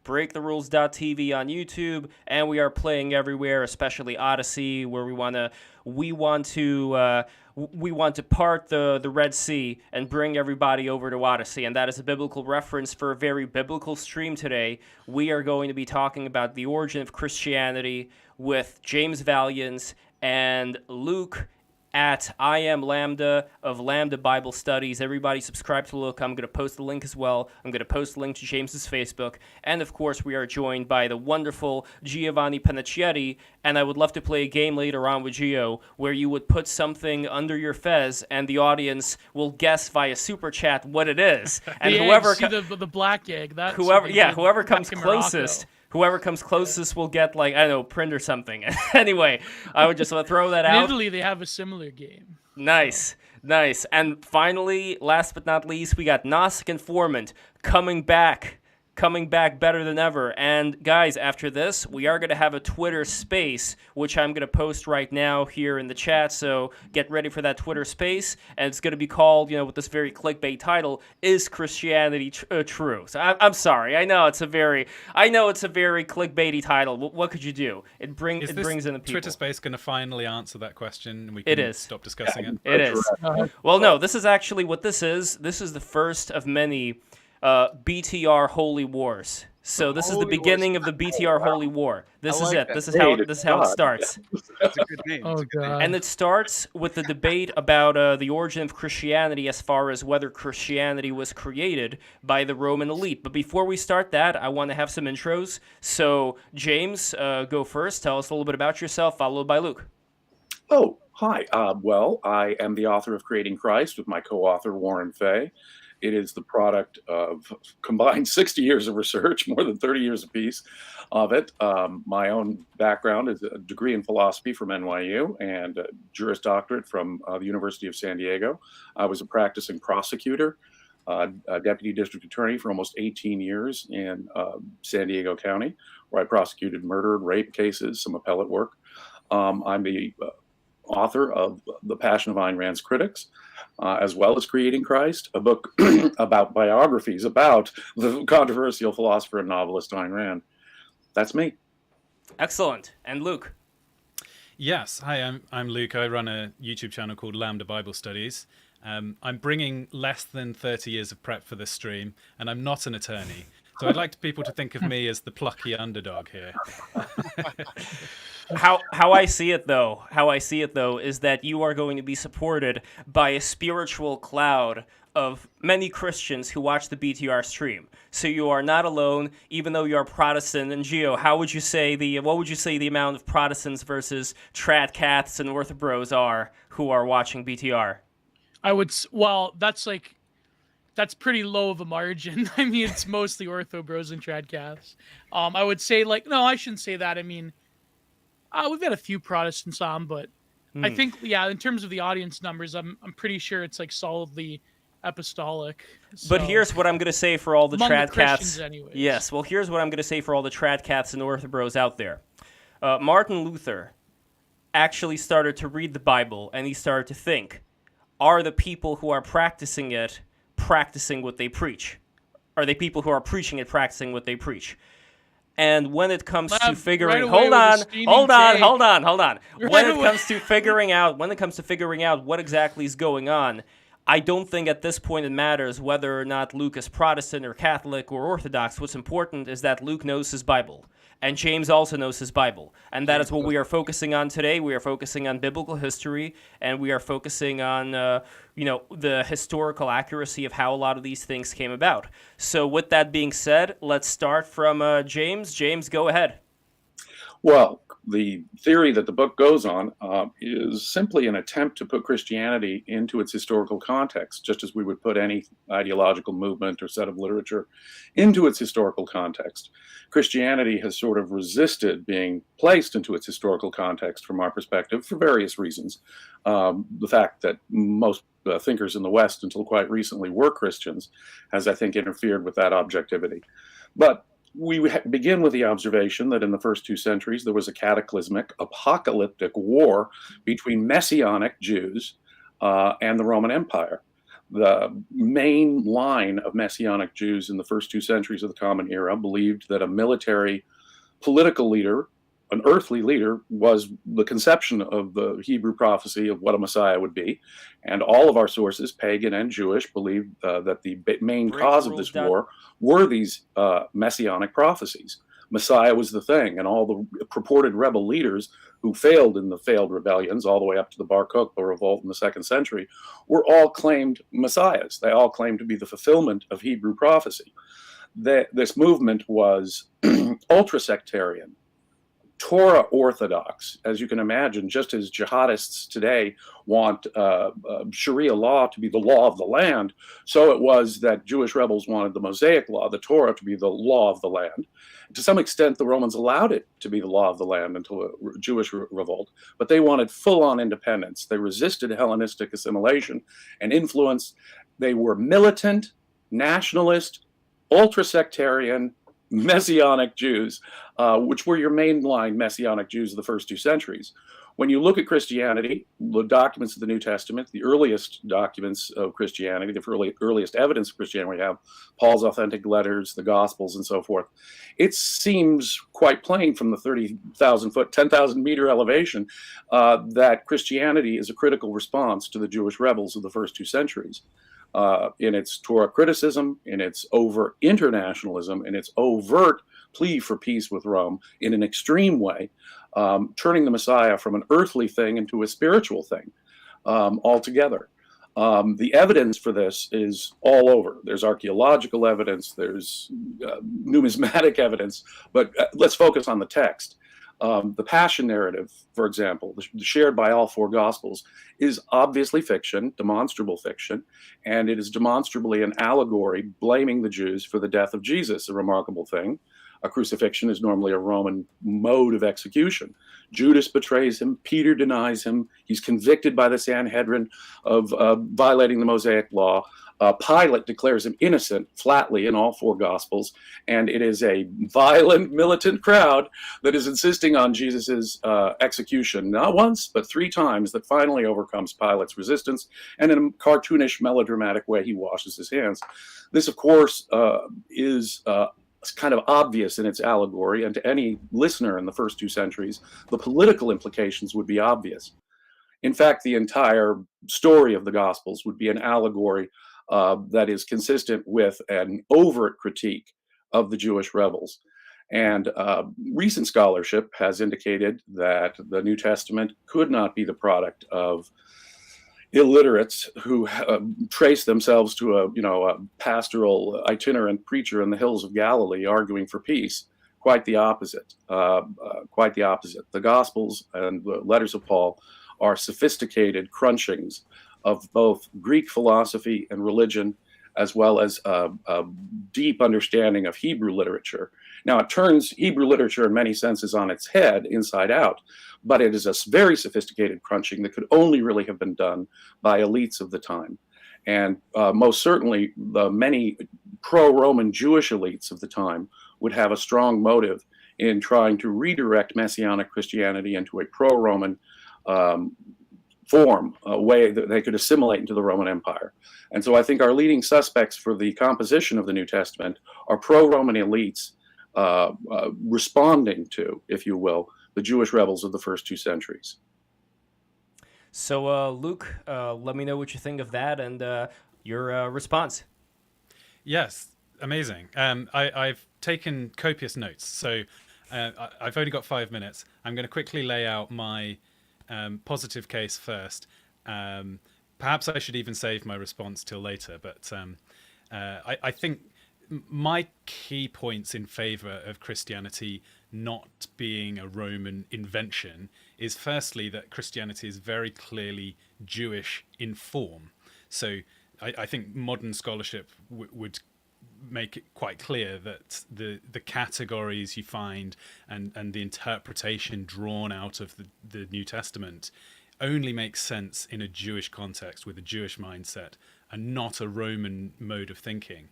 BreakTheRules.tv on YouTube, and we are playing everywhere, especially Odyssey, where we want to part the Red Sea and bring everybody over to Odyssey, and that is a biblical reference for a very biblical stream today. We are going to be talking about the origin of Christianity with James Valliant and Luke at I Am Lambda of Lambda Bible Studies. Everybody subscribe to Luke. I'm going to post the link as well. I'm going to post the link to James's Facebook. And, of course, we are joined by the wonderful Giovanni Pennacchietti. And I would love to play a game later on with Gio where you would put something under your fez and the audience will guess via SuperChat what it is. And whoever the black egg. That's whoever comes closest. Whoever comes closest will get, like, I don't know, print or something. Anyway, I would just throw that out. In Italy, they have a similar game. Nice. And finally, last but not least, we got Gnostic Informant coming back better than ever. And guys, after this, we are going to have a Twitter space, which I'm going to post right now here in the chat. So get ready for that Twitter space. And it's going to be called, with this very clickbait title, Is Christianity True? So I'm sorry. I know it's a very clickbaity title. What could you do? It brings in the people. Twitter space going to finally answer that question? And we can stop discussing it. It is. Well, no, this is actually what this is. This is the first of many BTR Holy Wars. So this is the beginning of the BTR Holy War. This is it. This is how it starts. That's a good name. Oh God! And it starts with the debate about the origin of Christianity, as far as whether Christianity was created by the Roman elite. But before we start that, I want to have some intros. So James, go first. Tell us a little bit about yourself, followed by Luke. Oh, hi. Well, I am the author of Creating Christ with my co-author Warren Fay. It is the product of combined 60 years of research, more than 30 years apiece of it. My own background is a degree in philosophy from NYU and a Juris Doctorate from the University of San Diego. I was a practicing prosecutor, a deputy district attorney for almost 18 years in San Diego County, where I prosecuted murder and rape cases, some appellate work. I'm the author of The Passion of Ayn Rand's Critics, as well as Creating Christ, a book about biographies about the controversial philosopher and novelist Ayn Rand. That's me. Excellent. And Luke? Yes. Hi, I'm Luke. I run a YouTube channel called Lambda Bible Studies. I'm bringing less than 30 years of prep for this stream, and I'm not an attorney. So I'd like people to think of me as the plucky underdog here. How I see it though, is that you are going to be supported by a spiritual cloud of many Christians who watch the BTR stream. So you are not alone, even though you are Protestant. And Gio, what would you say the amount of Protestants versus trad caths and orthobros are who are watching BTR? That's pretty low of a margin. I mean, it's mostly ortho bros and trad caths. I would say, no, I shouldn't say that. I mean, we've got a few Protestants on, but I think, in terms of the audience numbers, I'm pretty sure it's solidly apostolic. So, but here's what I'm going to say for all the trad caths. Anyways. Yes, well, here's what I'm going to say for all the trad caths and orthobros out there. Martin Luther actually started to read the Bible, and he started to think, are the people who are practicing it practicing what they preach? Are they people who are preaching it practicing what they preach? And when it comes to figuring, hold on. When it comes to figuring out what exactly is going on, I don't think at this point it matters whether or not Luke is Protestant or Catholic or Orthodox. What's important is that Luke knows his Bible. And James also knows his Bible. And that is what we are focusing on today. We are focusing on biblical history, and we are focusing on, the historical accuracy of how a lot of these things came about. So with that being said, let's start from James. James, go ahead. Well, the theory that the book goes on is simply an attempt to put Christianity into its historical context, just as we would put any ideological movement or set of literature into its historical context. Christianity has sort of resisted being placed into its historical context from our perspective for various reasons. The fact that most thinkers in the West until quite recently were Christians has, I think, interfered with that objectivity. But we begin with the observation that in the first 2 centuries, there was a cataclysmic, apocalyptic war between Messianic Jews and the Roman Empire. The main line of Messianic Jews in the first 2 centuries of the Common Era believed that a military political leader, an earthly leader, was the conception of the Hebrew prophecy of what a Messiah would be. And all of our sources, pagan and Jewish, believed that the main cause of this war were these messianic prophecies. Messiah was the thing, and all the purported rebel leaders who failed in the failed rebellions, all the way up to the Bar Kokhba revolt in the 2nd century, were all claimed messiahs. They all claimed to be the fulfillment of Hebrew prophecy. This movement was ultra-sectarian, Torah orthodox, as you can imagine, just as jihadists today want Sharia law to be the law of the land, so it was that Jewish rebels wanted the Mosaic law, the Torah, to be the law of the land. To some extent, the Romans allowed it to be the law of the land until a Jewish revolt, but they wanted full-on independence. They resisted Hellenistic assimilation and influence. They were militant, nationalist, ultra-sectarian, Messianic Jews, which were your mainline Messianic Jews of the first 2 centuries. When you look at Christianity, the documents of the New Testament, the earliest documents of Christianity, the earliest evidence of Christianity we have, Paul's authentic letters, the Gospels, and so forth, it seems quite plain from the 30,000 foot, 10,000 meter elevation that Christianity is a critical response to the Jewish rebels of the first 2 centuries. In its Torah criticism, in its overt internationalism, in its overt plea for peace with Rome, in an extreme way, turning the Messiah from an earthly thing into a spiritual thing altogether. The evidence for this is all over. There's archaeological evidence, there's numismatic evidence, but let's focus on the text. The Passion narrative, for example, shared by all 4 Gospels, is obviously fiction, demonstrable fiction, and it is demonstrably an allegory blaming the Jews for the death of Jesus, a remarkable thing. A crucifixion is normally a Roman mode of execution. Judas betrays him, Peter denies him, he's convicted by the Sanhedrin of violating the Mosaic law. Pilate declares him innocent flatly in all 4 Gospels, and it is a violent, militant crowd that is insisting on Jesus's execution, not once, but 3 times, that finally overcomes Pilate's resistance, and in a cartoonish, melodramatic way, he washes his hands. This, of course, is kind of obvious in its allegory, and to any listener in the first 2 centuries, the political implications would be obvious. In fact, the entire story of the Gospels would be an allegory that is consistent with an overt critique of the Jewish rebels. And recent scholarship has indicated that the New Testament could not be the product of illiterates who trace themselves to a pastoral itinerant preacher in the hills of Galilee arguing for peace. Quite the opposite. Quite the opposite. The Gospels and the letters of Paul are sophisticated crunchings of both Greek philosophy and religion, as well as a deep understanding of Hebrew literature. Now, it turns Hebrew literature in many senses on its head, inside out, but it is a very sophisticated crunching that could only really have been done by elites of the time. And most certainly, the many pro-Roman Jewish elites of the time would have a strong motive in trying to redirect Messianic Christianity into a pro-Roman form, a way that they could assimilate into the Roman Empire. And so I think our leading suspects for the composition of the New Testament are pro-Roman elites responding to, if you will, the Jewish rebels of the first 2 centuries. So, Luke, let me know what you think of that and your response. Yes, amazing. I've taken copious notes, so I've only got 5 minutes. I'm going to quickly lay out my positive case first. Perhaps I should even save my response till later, but I think my key points in favor of Christianity not being a Roman invention is firstly that Christianity is very clearly Jewish in form. So I think modern scholarship would make it quite clear that the categories you find and the interpretation drawn out of the New Testament only makes sense in a Jewish context with a Jewish mindset and not a Roman mode of thinking.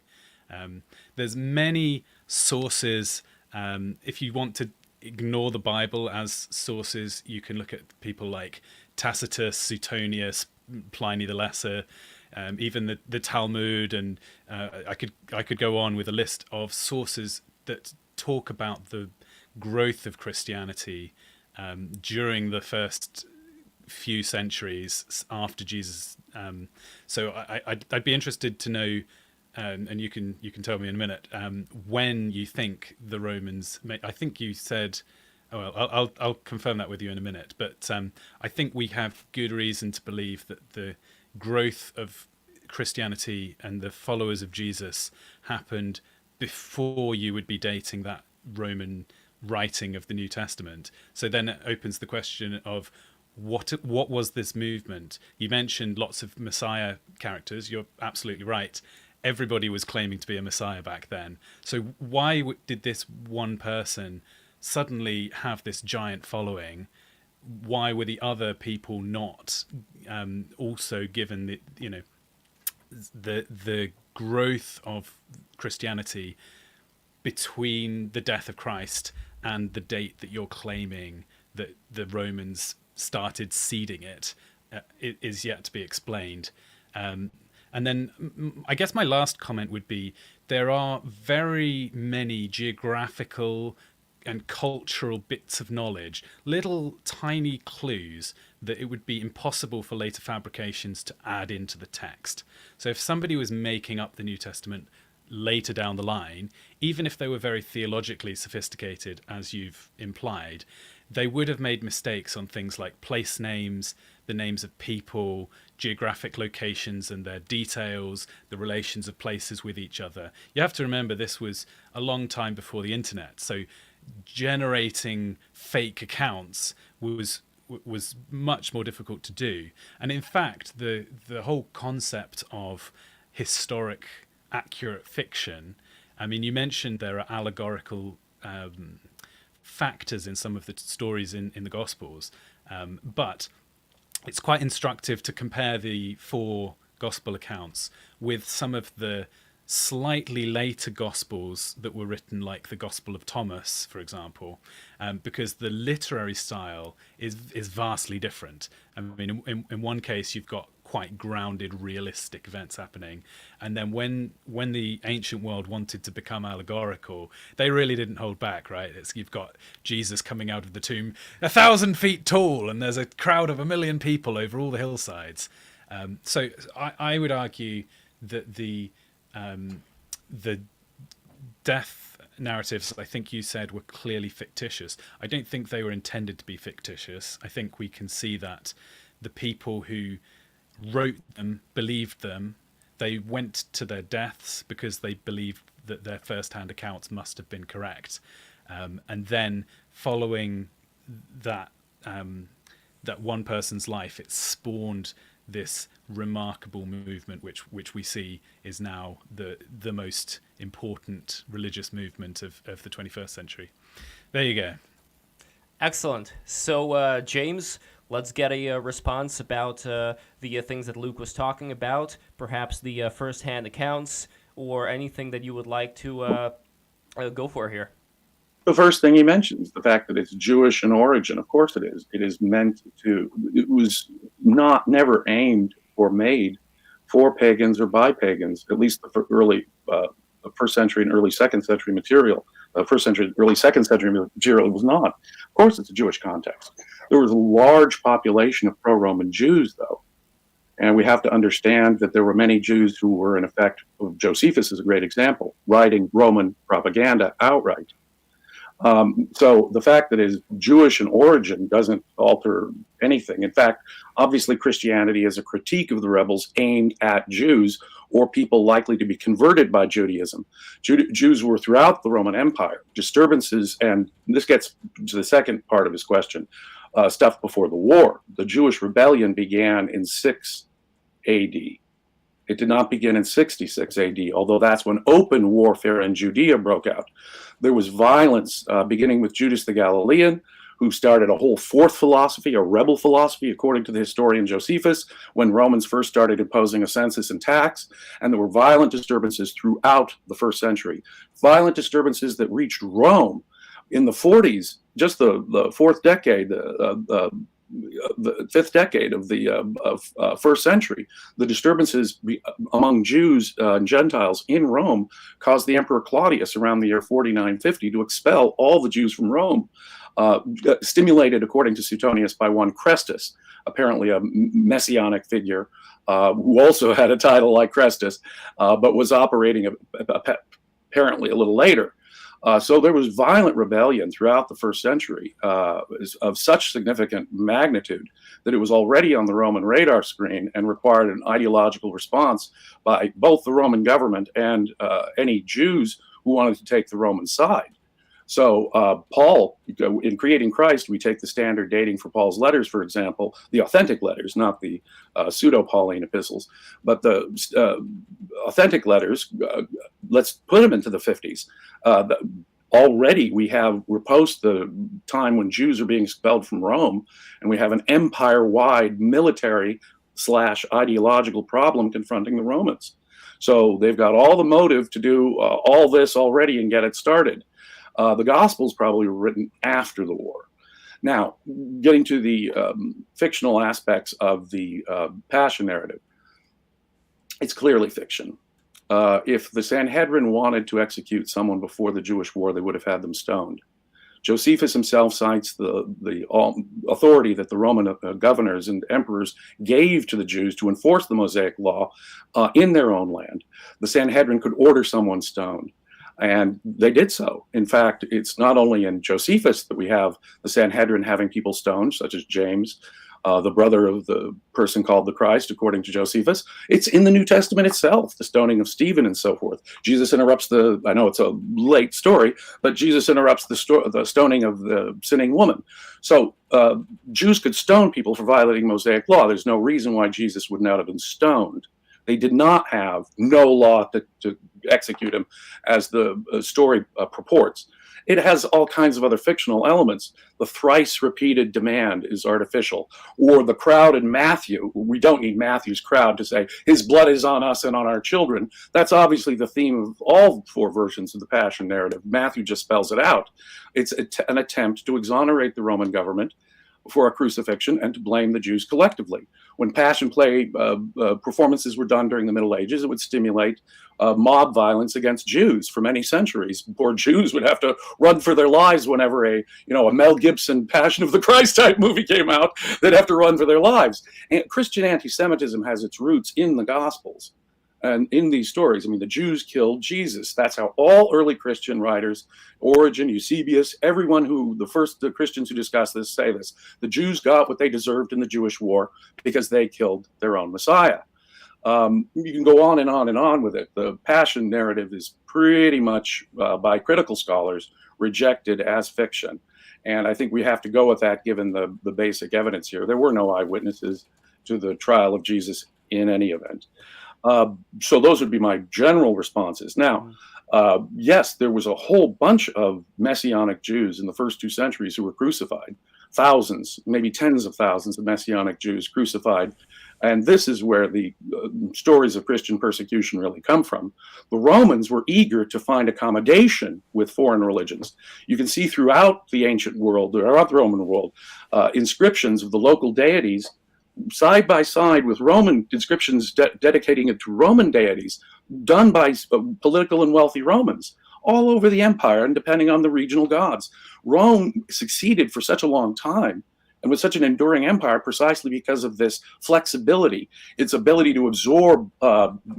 There's many sources. If you want to ignore the Bible as sources, you can look at people like Tacitus, Suetonius, Pliny the Lesser, even the Talmud, and I could go on with a list of sources that talk about the growth of Christianity during the first few centuries after Jesus. So I'd be interested to know, and you can tell me in a minute, when you think the Romans. I think you said. Well, I'll confirm that with you in a minute. But I think we have good reason to believe that the growth of Christianity and the followers of Jesus happened before you would be dating that Roman writing of the New Testament. So then it opens the question of what was this movement? You mentioned lots of Messiah characters. You're absolutely right. Everybody was claiming to be a Messiah back then. So why did this one person suddenly have this giant following? Why were the other people not also given the growth of Christianity between the death of Christ and the date that you're claiming that the Romans started seeding it? It is yet to be explained. And then I guess my last comment would be, there are very many geographical and cultural bits of knowledge, little tiny clues that it would be impossible for later fabrications to add into the text. So if somebody was making up the New Testament later down the line, even if they were very theologically sophisticated, as you've implied, they would have made mistakes on things like place names, the names of people, geographic locations and their details, the relations of places with each other. You have to remember this was a long time before the internet, so generating fake accounts was much more difficult to do. And in fact, the whole concept of historic accurate fiction, I mean, you mentioned there are allegorical factors in some of the stories in the Gospels, but it's quite instructive to compare the 4 Gospel accounts with some of the slightly later Gospels that were written, like the Gospel of Thomas, for example, because the literary style is vastly different. I mean, in one case, you've got quite grounded, realistic events happening, and then when the ancient world wanted to become allegorical, they really didn't hold back, right? You've got Jesus coming out of the tomb 1,000 feet tall, and there's a crowd of 1 million people over all the hillsides. So I would argue that the death narratives, I think you said, were clearly fictitious. I don't think they were intended to be fictitious. I think we can see that the people who wrote them believed them. They went to their deaths because they believed that their first-hand accounts must have been correct. And then following that one person's life, it spawned this remarkable movement, which we see is now the most important religious movement of the 21st century. There you go. Excellent. So, James, let's get a response about the things that Luke was talking about, perhaps the first-hand accounts, or anything that you would like to go for here. The first thing he mentions, the fact that it's Jewish in origin. Of course it is. It is meant to, it was never aimed or made for pagans or by pagans, at least the early first century and early second century material. First century, early second century material was not. Of course it's a Jewish context. There was a large population of pro-Roman Jews, though. And we have to understand that there were many Jews who were, in effect, Josephus is a great example, writing Roman propaganda outright. So the fact that it is Jewish in origin doesn't alter anything. In fact, obviously Christianity is a critique of the rebels aimed at Jews or people likely to be converted by Judaism. Jews were throughout the Roman Empire. Disturbances, and this gets to the second part of his question, stuff before the war. The Jewish rebellion began in 6 AD. It did not begin in 66 AD, although that's when open warfare in Judea broke out. There was violence beginning with Judas the Galilean, who started a whole fourth philosophy, a rebel philosophy, according to the historian Josephus, when Romans first started imposing a census and tax. And there were violent disturbances throughout the first century. Violent disturbances that reached Rome in the 40s, just the fourth decade, the fifth decade of the first century, the disturbances among Jews and Gentiles in Rome caused the Emperor Claudius around the year 4950 to expel all the Jews from Rome, stimulated, according to Suetonius, by one Chrestus, apparently a messianic figure who also had a title like Chrestus, but was operating apparently a little later. So there was violent rebellion throughout the first century of such significant magnitude that it was already on the Roman radar screen and required an ideological response by both the Roman government and any Jews who wanted to take the Roman side. So Paul, in creating Christ, we take the standard dating for Paul's letters, for example, the authentic letters, not the pseudo-Pauline epistles, but the authentic letters, let's put them into the 50s. Already we're post the time when Jews are being expelled from Rome, and we have an empire-wide military / ideological problem confronting the Romans. So they've got all the motive to do all this already and get it started. The Gospels probably were written after the war. Now, getting to the fictional aspects of the Passion narrative, it's clearly fiction. If the Sanhedrin wanted to execute someone before the Jewish war, they would have had them stoned. Josephus himself cites the authority that the Roman governors and emperors gave to the Jews to enforce the Mosaic law in their own land. The Sanhedrin could order someone stoned. And they did so. In fact, it's not only in Josephus that we have the Sanhedrin having people stoned, such as James, the brother of the person called the Christ, according to Josephus. It's in the New Testament itself, the stoning of Stephen and so forth. Jesus interrupts I know it's a late story, but Jesus interrupts the stoning of the sinning woman. So Jews could stone people for violating Mosaic law. There's no reason why Jesus would not have been stoned. They did not have no law to execute him, as the story purports. It has all kinds of other fictional elements. The thrice repeated demand is artificial. Or the crowd in Matthew, we don't need Matthew's crowd to say, his blood is on us and on our children. That's obviously the theme of all four versions of the Passion narrative. Matthew just spells it out. It's an attempt to exonerate the Roman government for a crucifixion and to blame the Jews collectively. When Passion play performances were done during the Middle Ages, it would stimulate mob violence against Jews for many centuries. Poor Jews would have to run for their lives whenever a Mel Gibson Passion of the Christ type movie came out. They'd have to run for their lives. And Christian anti-Semitism has its roots in the Gospels. And in these stories, the Jews killed Jesus. That's how all early Christian writers, Origen, Eusebius, everyone the Christians who discuss this say this. The Jews got what they deserved in the Jewish war because they killed their own Messiah. You can go on and on and on with it. The Passion narrative is pretty much, by critical scholars, rejected as fiction. And I think we have to go with that given the basic evidence here. There were no eyewitnesses to the trial of Jesus in any event. So those would be my general responses. Now, yes, there was a whole bunch of Messianic Jews in the first 2 centuries who were crucified. Thousands, maybe tens of thousands of Messianic Jews crucified. And this is where the stories of Christian persecution really come from. The Romans were eager to find accommodation with foreign religions. You can see throughout the ancient world, throughout the Roman world, inscriptions of the local deities side by side with Roman inscriptions dedicating it to Roman deities done by political and wealthy Romans all over the empire and depending on the regional gods. Rome succeeded for such a long time and was such an enduring empire precisely because of this flexibility, its ability to absorb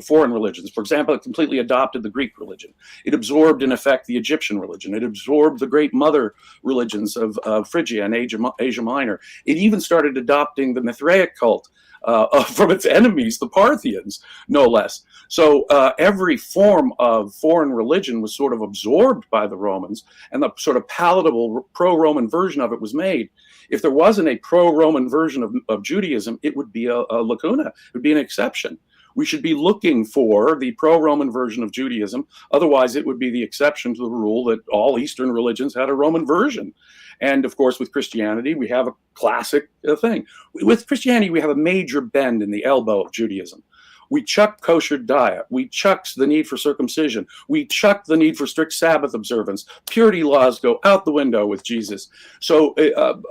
foreign religions. For example, it completely adopted the Greek religion. It absorbed, in effect, the Egyptian religion. It absorbed the great mother religions of Phrygia and Asia Minor. It even started adopting the Mithraic cult from its enemies, the Parthians, no less. So every form of foreign religion was sort of absorbed by the Romans, and the sort of palatable pro-Roman version of it was made. If there wasn't a pro-Roman version of Judaism, it would be a lacuna. It would be an exception. We should be looking for the pro-Roman version of Judaism. Otherwise, it would be the exception to the rule that all Eastern religions had a Roman version. And of course, with Christianity, we have a classic thing. With Christianity, we have a major bend in the elbow of Judaism. We chuck kosher diet. We chuck the need for circumcision. We chuck the need for strict Sabbath observance. Purity laws go out the window with Jesus. So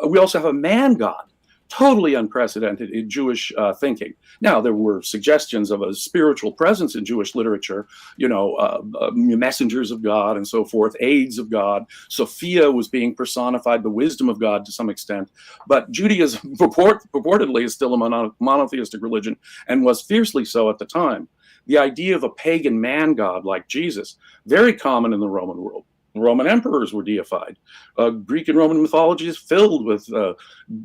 we also have a man God totally unprecedented in Jewish thinking. Now, there were suggestions of a spiritual presence in Jewish literature, messengers of God and so forth, aids of God. Sophia was being personified, the wisdom of God to some extent. But Judaism purportedly is still a monotheistic religion, and was fiercely so at the time. The idea of a pagan man god like Jesus, very common in the Roman world. Roman emperors were deified. Greek and Roman mythology is filled with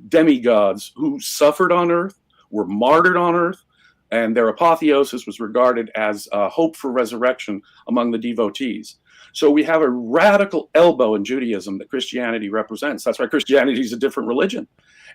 demigods who suffered on earth, were martyred on earth, and their apotheosis was regarded as hope for resurrection among the devotees. So we have a radical elbow in Judaism that Christianity represents. That's why Christianity is a different religion.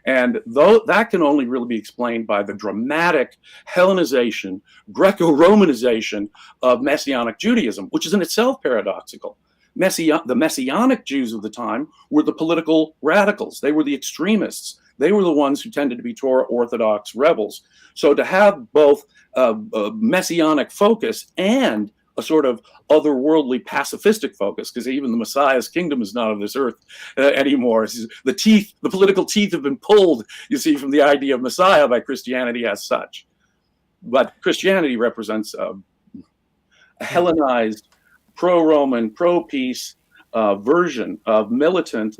And though that can only really be explained by the dramatic Hellenization, Greco-Romanization of Messianic Judaism, which is in itself paradoxical. The Messianic Jews of the time were the political radicals. They were the extremists. They were the ones who tended to be Torah Orthodox rebels. So to have both a Messianic focus and a sort of otherworldly pacifistic focus, because even the Messiah's kingdom is not of this earth anymore. The political teeth have been pulled, you see, from the idea of Messiah by Christianity as such. But Christianity represents a Hellenized, pro-Roman, pro-peace version of militant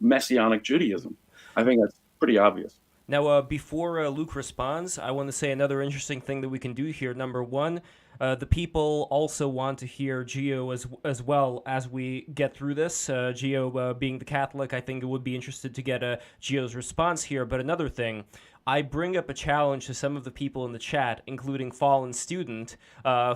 Messianic Judaism. I think that's pretty obvious. Now, before Luke responds, I want to say another interesting thing that we can do here. Number one, the people also want to hear Gio as well as we get through this. Gio, being the Catholic, I think it would be interested to get Gio's response here. But another thing, I bring up a challenge to some of the people in the chat, including Fallen Student,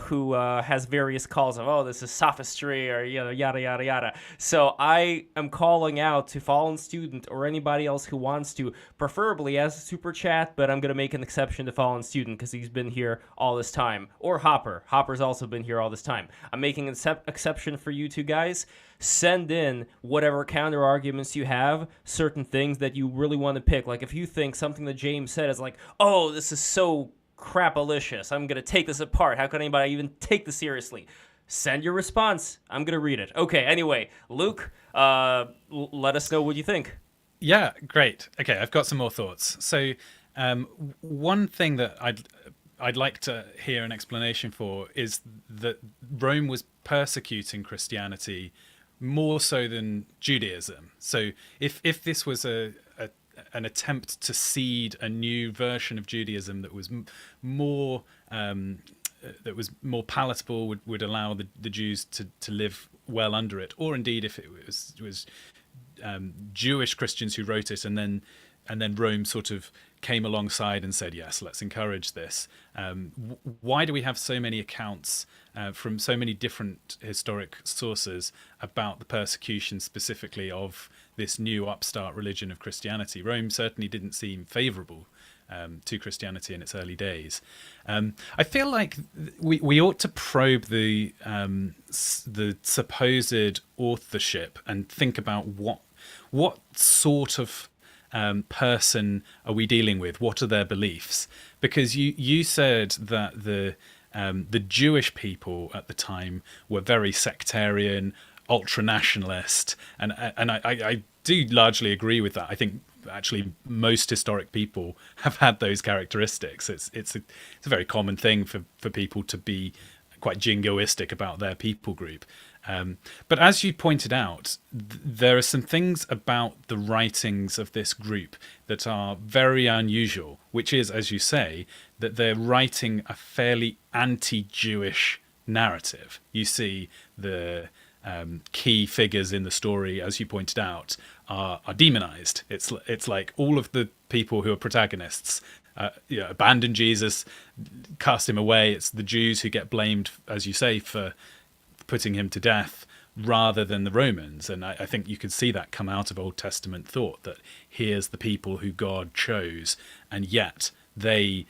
who has various calls of, this is sophistry, or yada, yada, yada. So I am calling out to Fallen Student or anybody else who wants to, preferably as a super chat, but I'm going to make an exception to Fallen Student because he's been here all this time. Or Hopper. Hopper's also been here all this time. I'm making an exception for you two guys. Send in whatever counter arguments you have, certain things that you really want to pick. Like if you think something that James said is like, this is so crapalicious, I'm going to take this apart. How could anybody even take this seriously? Send your response. I'm going to read it. Okay, anyway, Luke, let us know what you think. Yeah, great. Okay, I've got some more thoughts. So one thing that I'd like to hear an explanation for is that Rome was persecuting Christianity more so than Judaism. So if this was an attempt to seed a new version of Judaism that was more palatable, would allow the Jews to live well under it, or indeed if it was Jewish Christians who wrote it, and then Rome sort of came alongside and said, yes, let's encourage this. Why do we have so many accounts from so many different historic sources about the persecution specifically of this new upstart religion of Christianity? Rome certainly didn't seem favorable to Christianity in its early days. I feel like we ought to probe the supposed authorship and think about what sort of person are we dealing with? What are their beliefs? Because you said that the Jewish people at the time were very sectarian, ultra-nationalist, and I do largely agree with that. I think actually most historic people have had those characteristics. It's a very common thing for people to be quite jingoistic about their people group. But as you pointed out, there are some things about the writings of this group that are very unusual, which is, as you say, that they're writing a fairly anti-Jewish narrative. You see the key figures in the story, as you pointed out, are demonized. It's like all of the people who are protagonists abandon Jesus, cast him away. It's the Jews who get blamed, as you say, for putting him to death rather than the Romans. And I think you can see that come out of Old Testament thought, that here's the people who God chose, and yet they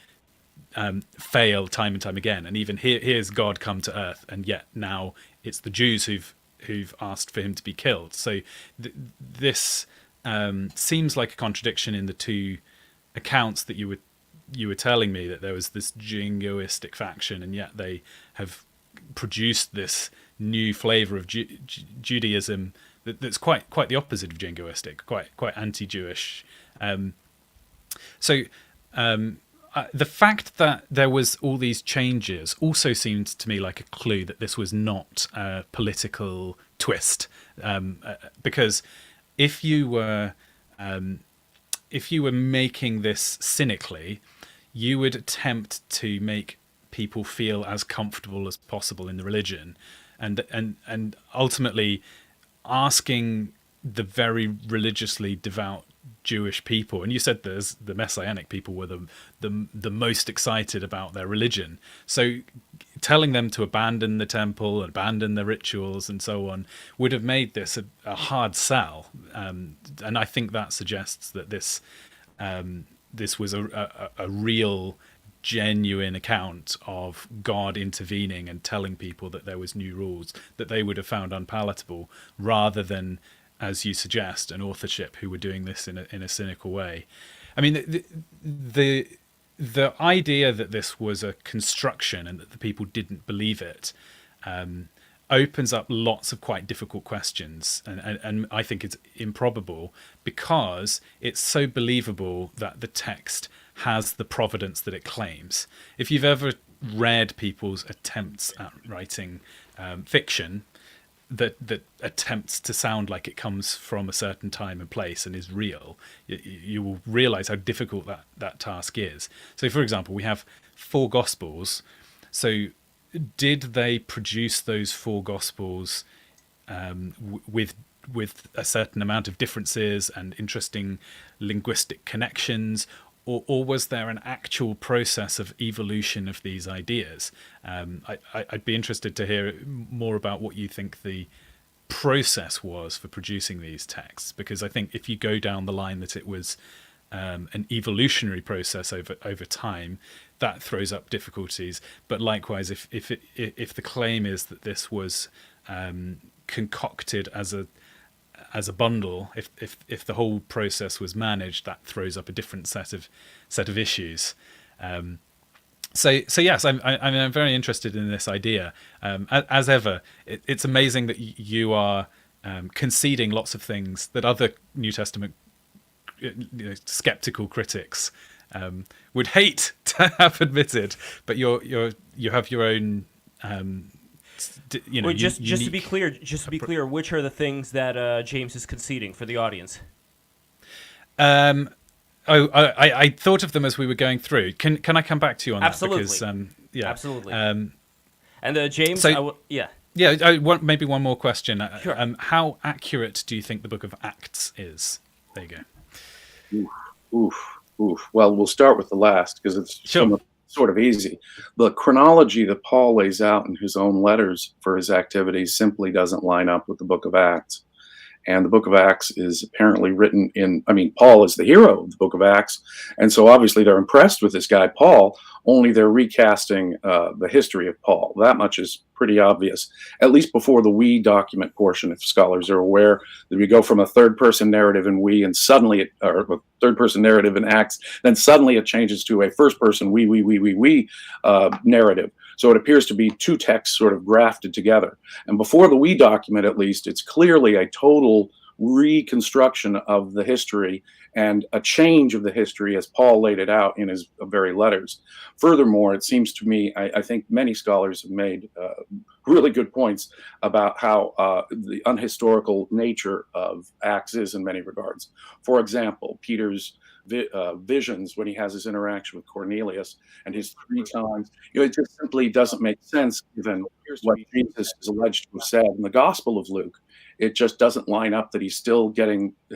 fail time and time again. And even here's God come to earth, and yet now it's the Jews who've asked for him to be killed. So this seems like a contradiction in the two accounts that you were telling me, that there was this jingoistic faction, and yet they have produced this new flavor of Judaism that's quite the opposite of jingoistic, quite anti-Jewish. So the fact that there was all these changes also seemed to me like a clue that this was not a political twist, because if you were making this cynically, you would attempt to make people feel as comfortable as possible in the religion, and ultimately asking the very religiously devout Jewish people, and you said there's the Messianic people were the most excited about their religion, so telling them to abandon the temple, abandon the rituals and so on would have made this a hard sell, and I think that suggests that this was a real genuine account of God intervening and telling people that there was new rules that they would have found unpalatable, rather than, as you suggest, an authorship who were doing this in a cynical way. I mean, the idea that this was a construction and that the people didn't believe it opens up lots of quite difficult questions, and I think it's improbable because it's so believable that the text has the providence that it claims. If you've ever read people's attempts at writing fiction that attempts to sound like it comes from a certain time and place and is real, you will realize how difficult that task is. So, for example, we have 4 Gospels. So did they produce those 4 Gospels with a certain amount of differences and interesting linguistic connections, or was there an actual process of evolution of these ideas? I'd be interested to hear more about what you think the process was for producing these texts, because I think if you go down the line that it was an evolutionary process over time, that throws up difficulties. But likewise, if the claim is that this was concocted as a bundle, if the whole process was managed, that throws up a different set of issues. So yes, I'm very interested in this idea. As ever, it's amazing that you are conceding lots of things that other New Testament skeptical critics would hate to have admitted, but you have your own. Wait, just to be clear, which are the things that James is conceding for the audience? I thought of them as we were going through. Can I come back to you on Absolutely. that? Because Absolutely. And James, so, yeah. I want maybe one more question. Sure. How accurate do you think the Book of Acts is? There you go. Oof. Well, we'll start with the last because it's sort of easy. The chronology that Paul lays out in his own letters for his activities simply doesn't line up with the Book of Acts. And the Book of Acts is apparently written Paul is the hero of the Book of Acts. And so obviously they're impressed with this guy, Paul, only they're recasting the history of Paul. That much is pretty obvious, at least before the we document portion, if scholars are aware that we go from a third-person narrative in we and suddenly, or a third-person narrative in Acts, then suddenly it changes to a first-person we narrative. So it appears to be 2 texts sort of grafted together. And before the we document, at least, it's clearly a total reconstruction of the history and a change of the history as Paul laid it out in his very letters. Furthermore, it seems to me, I think many scholars have made really good points about how the unhistorical nature of Acts is in many regards. For example, Peter's visions when he has his interaction with Cornelius and his 3 times, it just simply doesn't make sense given what Jesus is alleged to have said in the Gospel of Luke. It just doesn't line up that he's still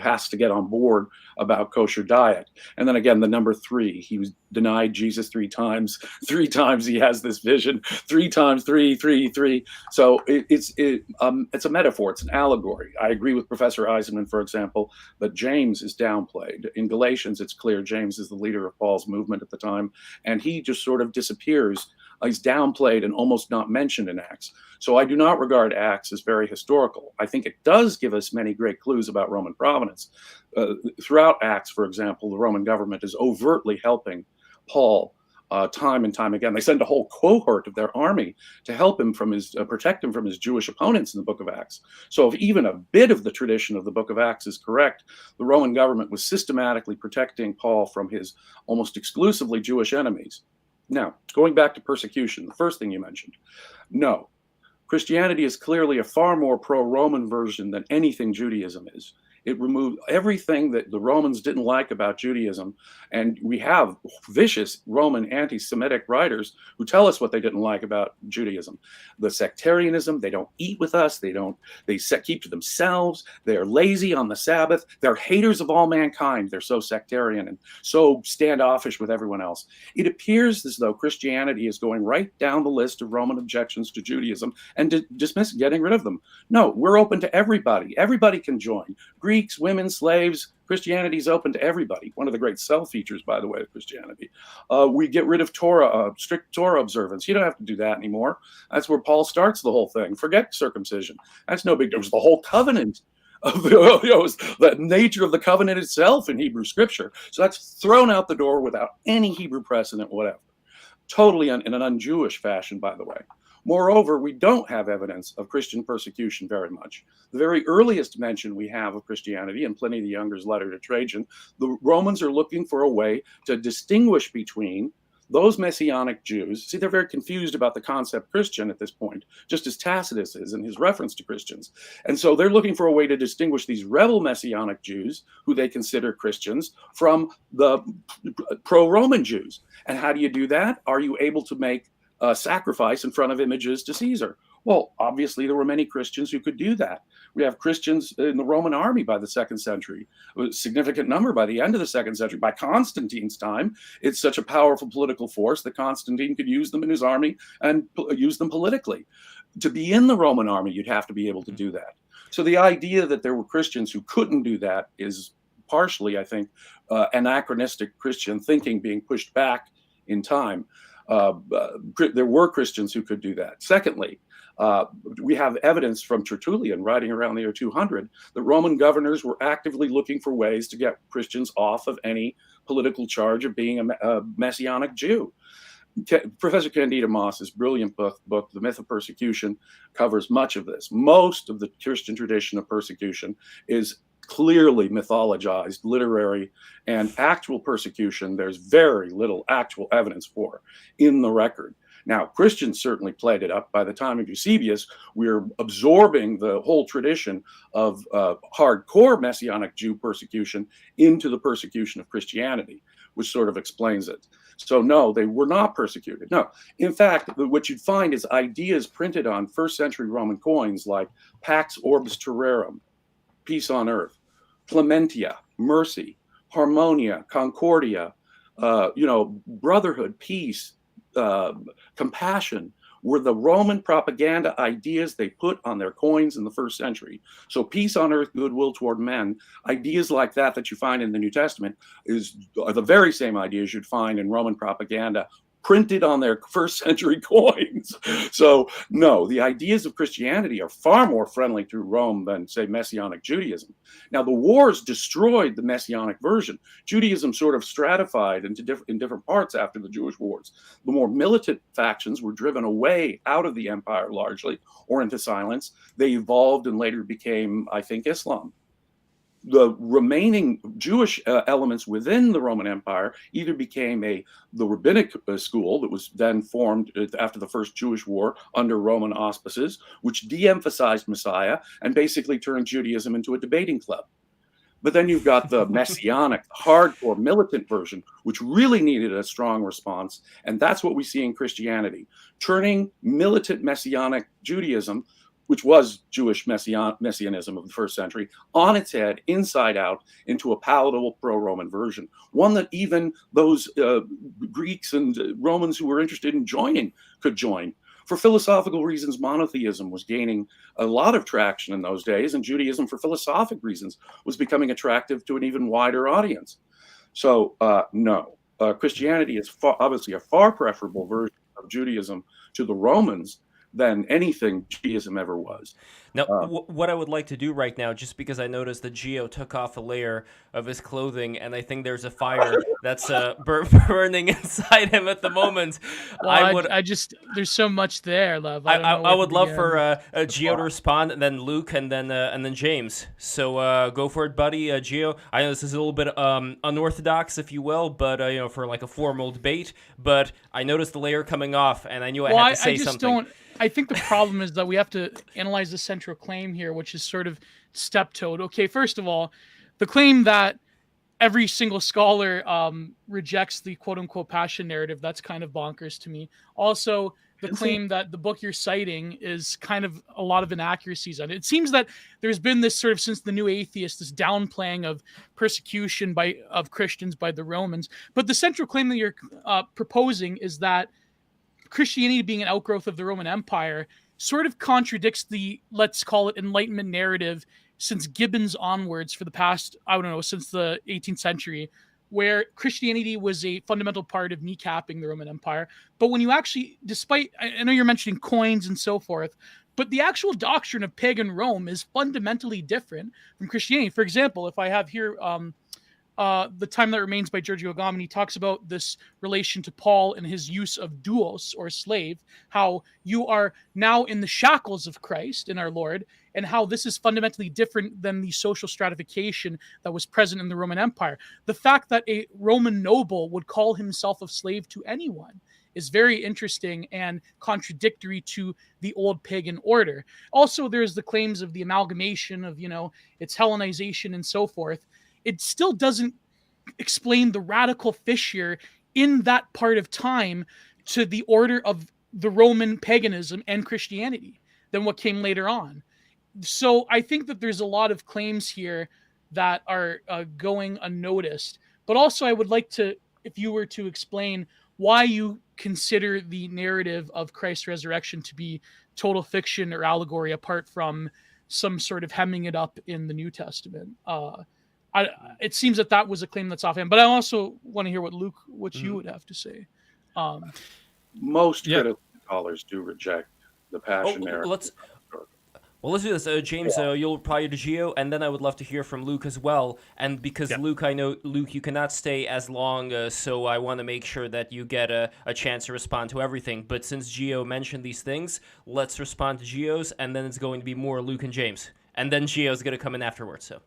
has to get on board about kosher diet. And then again, the number 3, he was denied Jesus 3 times. 3 times he has this vision. 3 times 3. So it's a metaphor. It's an allegory. I agree with Professor Eisenman, for example, that James is downplayed. In Galatians, it's clear James is the leader of Paul's movement at the time, and he just sort of disappears. He's downplayed and almost not mentioned in Acts. So I do not regard Acts as very historical. I think it does give us many great clues about Roman providence. Throughout Acts, for example, the Roman government is overtly helping Paul time and time again. They send a whole cohort of their army to help him from his protect him from his Jewish opponents in the Book of Acts. So if even a bit of the tradition of the Book of Acts is correct, the Roman government was systematically protecting Paul from his almost exclusively Jewish enemies. Now, going back to persecution, the first thing you mentioned, no. Christianity is clearly a far more pro-Roman version than anything Judaism is. It removed everything that the Romans didn't like about Judaism. And we have vicious Roman anti-Semitic writers who tell us what they didn't like about Judaism. The sectarianism, they don't eat with us, they keep to themselves, they're lazy on the Sabbath, they're haters of all mankind, they're so sectarian and so standoffish with everyone else. It appears as though Christianity is going right down the list of Roman objections to Judaism and getting rid of them. No, we're open to everybody. Everybody can join. Greeks, women, slaves. Christianity is open to everybody. One of the great sell features, by the way, of Christianity. We get rid of Torah, strict Torah observance. You don't have to do that anymore. That's where Paul starts the whole thing. Forget circumcision. That's no big deal. It was the whole covenant of the nature of the covenant itself in Hebrew scripture. So that's thrown out the door without any Hebrew precedent, whatever. Totally in an un-Jewish fashion, by the way. Moreover, we don't have evidence of Christian persecution very much. The very earliest mention we have of Christianity in Pliny the Younger's letter to Trajan, the Romans are looking for a way to distinguish between those Messianic Jews. See, they're very confused about the concept Christian at this point, just as Tacitus is in his reference to Christians. And so they're looking for a way to distinguish these rebel Messianic Jews, who they consider Christians, from the pro-Roman Jews. And how do you do that? Are you able to make sacrifice in front of images to Caesar? Well, obviously, there were many Christians who could do that. We have Christians in the Roman army by the 2nd century, a significant number by the end of the 2nd century. By Constantine's time, it's such a powerful political force that Constantine could use them in his army and use them politically. To be in the Roman army, you'd have to be able to do that. So the idea that there were Christians who couldn't do that is partially, I think, anachronistic Christian thinking being pushed back in time. There were Christians who could do that. Secondly, we have evidence from Tertullian writing around the year 200 that Roman governors were actively looking for ways to get Christians off of any political charge of being a Messianic Jew. Professor Candida Moss's brilliant book, The Myth of Persecution, covers much of this. Most of the Christian tradition of persecution is clearly mythologized, literary, and actual persecution there's very little actual evidence for in the record. Now, Christians certainly played it up. By the time of Eusebius, we're absorbing the whole tradition of hardcore Messianic Jew persecution into the persecution of Christianity, which sort of explains it. So no, they were not persecuted. No, in fact, what you'd find is ideas printed on 1st century Roman coins like Pax Orbis Terrarum, peace on earth, Clementia, mercy, harmonia, concordia, brotherhood, peace, compassion, were the Roman propaganda ideas they put on their coins in the 1st century. So peace on earth, goodwill toward men, ideas like that you find in the New Testament are the very same ideas you'd find in Roman propaganda printed on their 1st century coins. So no, the ideas of Christianity are far more friendly to Rome than, say, Messianic Judaism. Now, the wars destroyed the Messianic version. Judaism sort of stratified in different parts after the Jewish wars. The more militant factions were driven away out of the empire largely, or into silence. They evolved and later became, I think, Islam. The remaining Jewish elements within the Roman Empire either became the rabbinic school that was then formed after the First Jewish War under Roman auspices, which de-emphasized Messiah and basically turned Judaism into a debating club. But then you've got the messianic, hardcore, militant version, which really needed a strong response. And that's what we see in Christianity, turning militant messianic Judaism, which was Jewish messianism of the 1st century, on its head, inside out, into a palatable pro-Roman version, one that even those Greeks and Romans who were interested in joining could join. For philosophical reasons, monotheism was gaining a lot of traction in those days, and Judaism, for philosophic reasons, was becoming attractive to an even wider audience. So, no, Christianity is obviously a far preferable version of Judaism to the Romans than anything Judaism ever was. Now, what I would like to do right now, just because I noticed that Gio took off a layer of his clothing, and I think there's a fire that's burning inside him at the moment. Well, I just there's so much there, Lev. I don't know. I would love for Gio to respond, and then Luke, and then James. So go for it, buddy. Gio, I know this is a little bit unorthodox, if you will, but for like a formal debate. But I noticed the layer coming off, and I knew I had to say something. I think the problem is that we have to analyze the central claim here, which is sort of step-toed. Okay, first of all, the claim that every single scholar rejects the quote-unquote passion narrative, that's kind of bonkers to me. Also, the claim that the book you're citing is kind of a lot of inaccuracies on it. It seems that there's been this sort of, since the New Atheist, this downplaying of persecution of Christians by the Romans. But the central claim that you're proposing is that Christianity, being an outgrowth of the Roman Empire, sort of contradicts the, let's call it, Enlightenment narrative since Gibbons onwards for the past, I don't know, since the 18th century, where Christianity was a fundamental part of kneecapping the Roman Empire. But when you actually, despite, I know you're mentioning coins and so forth, but the actual doctrine of pagan Rome is fundamentally different from Christianity. For example, if I have here The Time That Remains by Giorgio Agamben, he talks about this relation to Paul and his use of doulos, or slave, how you are now in the shackles of Christ, in our Lord, and how this is fundamentally different than the social stratification that was present in the Roman Empire. The fact that a Roman noble would call himself a slave to anyone is very interesting and contradictory to the old pagan order. Also, there's the claims of the amalgamation of, its Hellenization and so forth. It still doesn't explain the radical fissure in that part of time to the order of the Roman paganism and Christianity than what came later on. So I think that there's a lot of claims here that are going unnoticed. But also I would like to, if you were to explain why you consider the narrative of Christ's resurrection to be total fiction or allegory, apart from some sort of hemming it up in the New Testament. It seems that was a claim that's offhand, but I also want to hear what you would have to say. Most critical scholars do reject the passion narrative. Let's do this. James, you'll probably do Gio, and then I would love to hear from Luke as well. And because Luke, I know, Luke, you cannot stay as long, so I want to make sure that you get a chance to respond to everything. But since Gio mentioned these things, let's respond to Gio's, and then it's going to be more Luke and James. And then Gio's going to come in afterwards. So.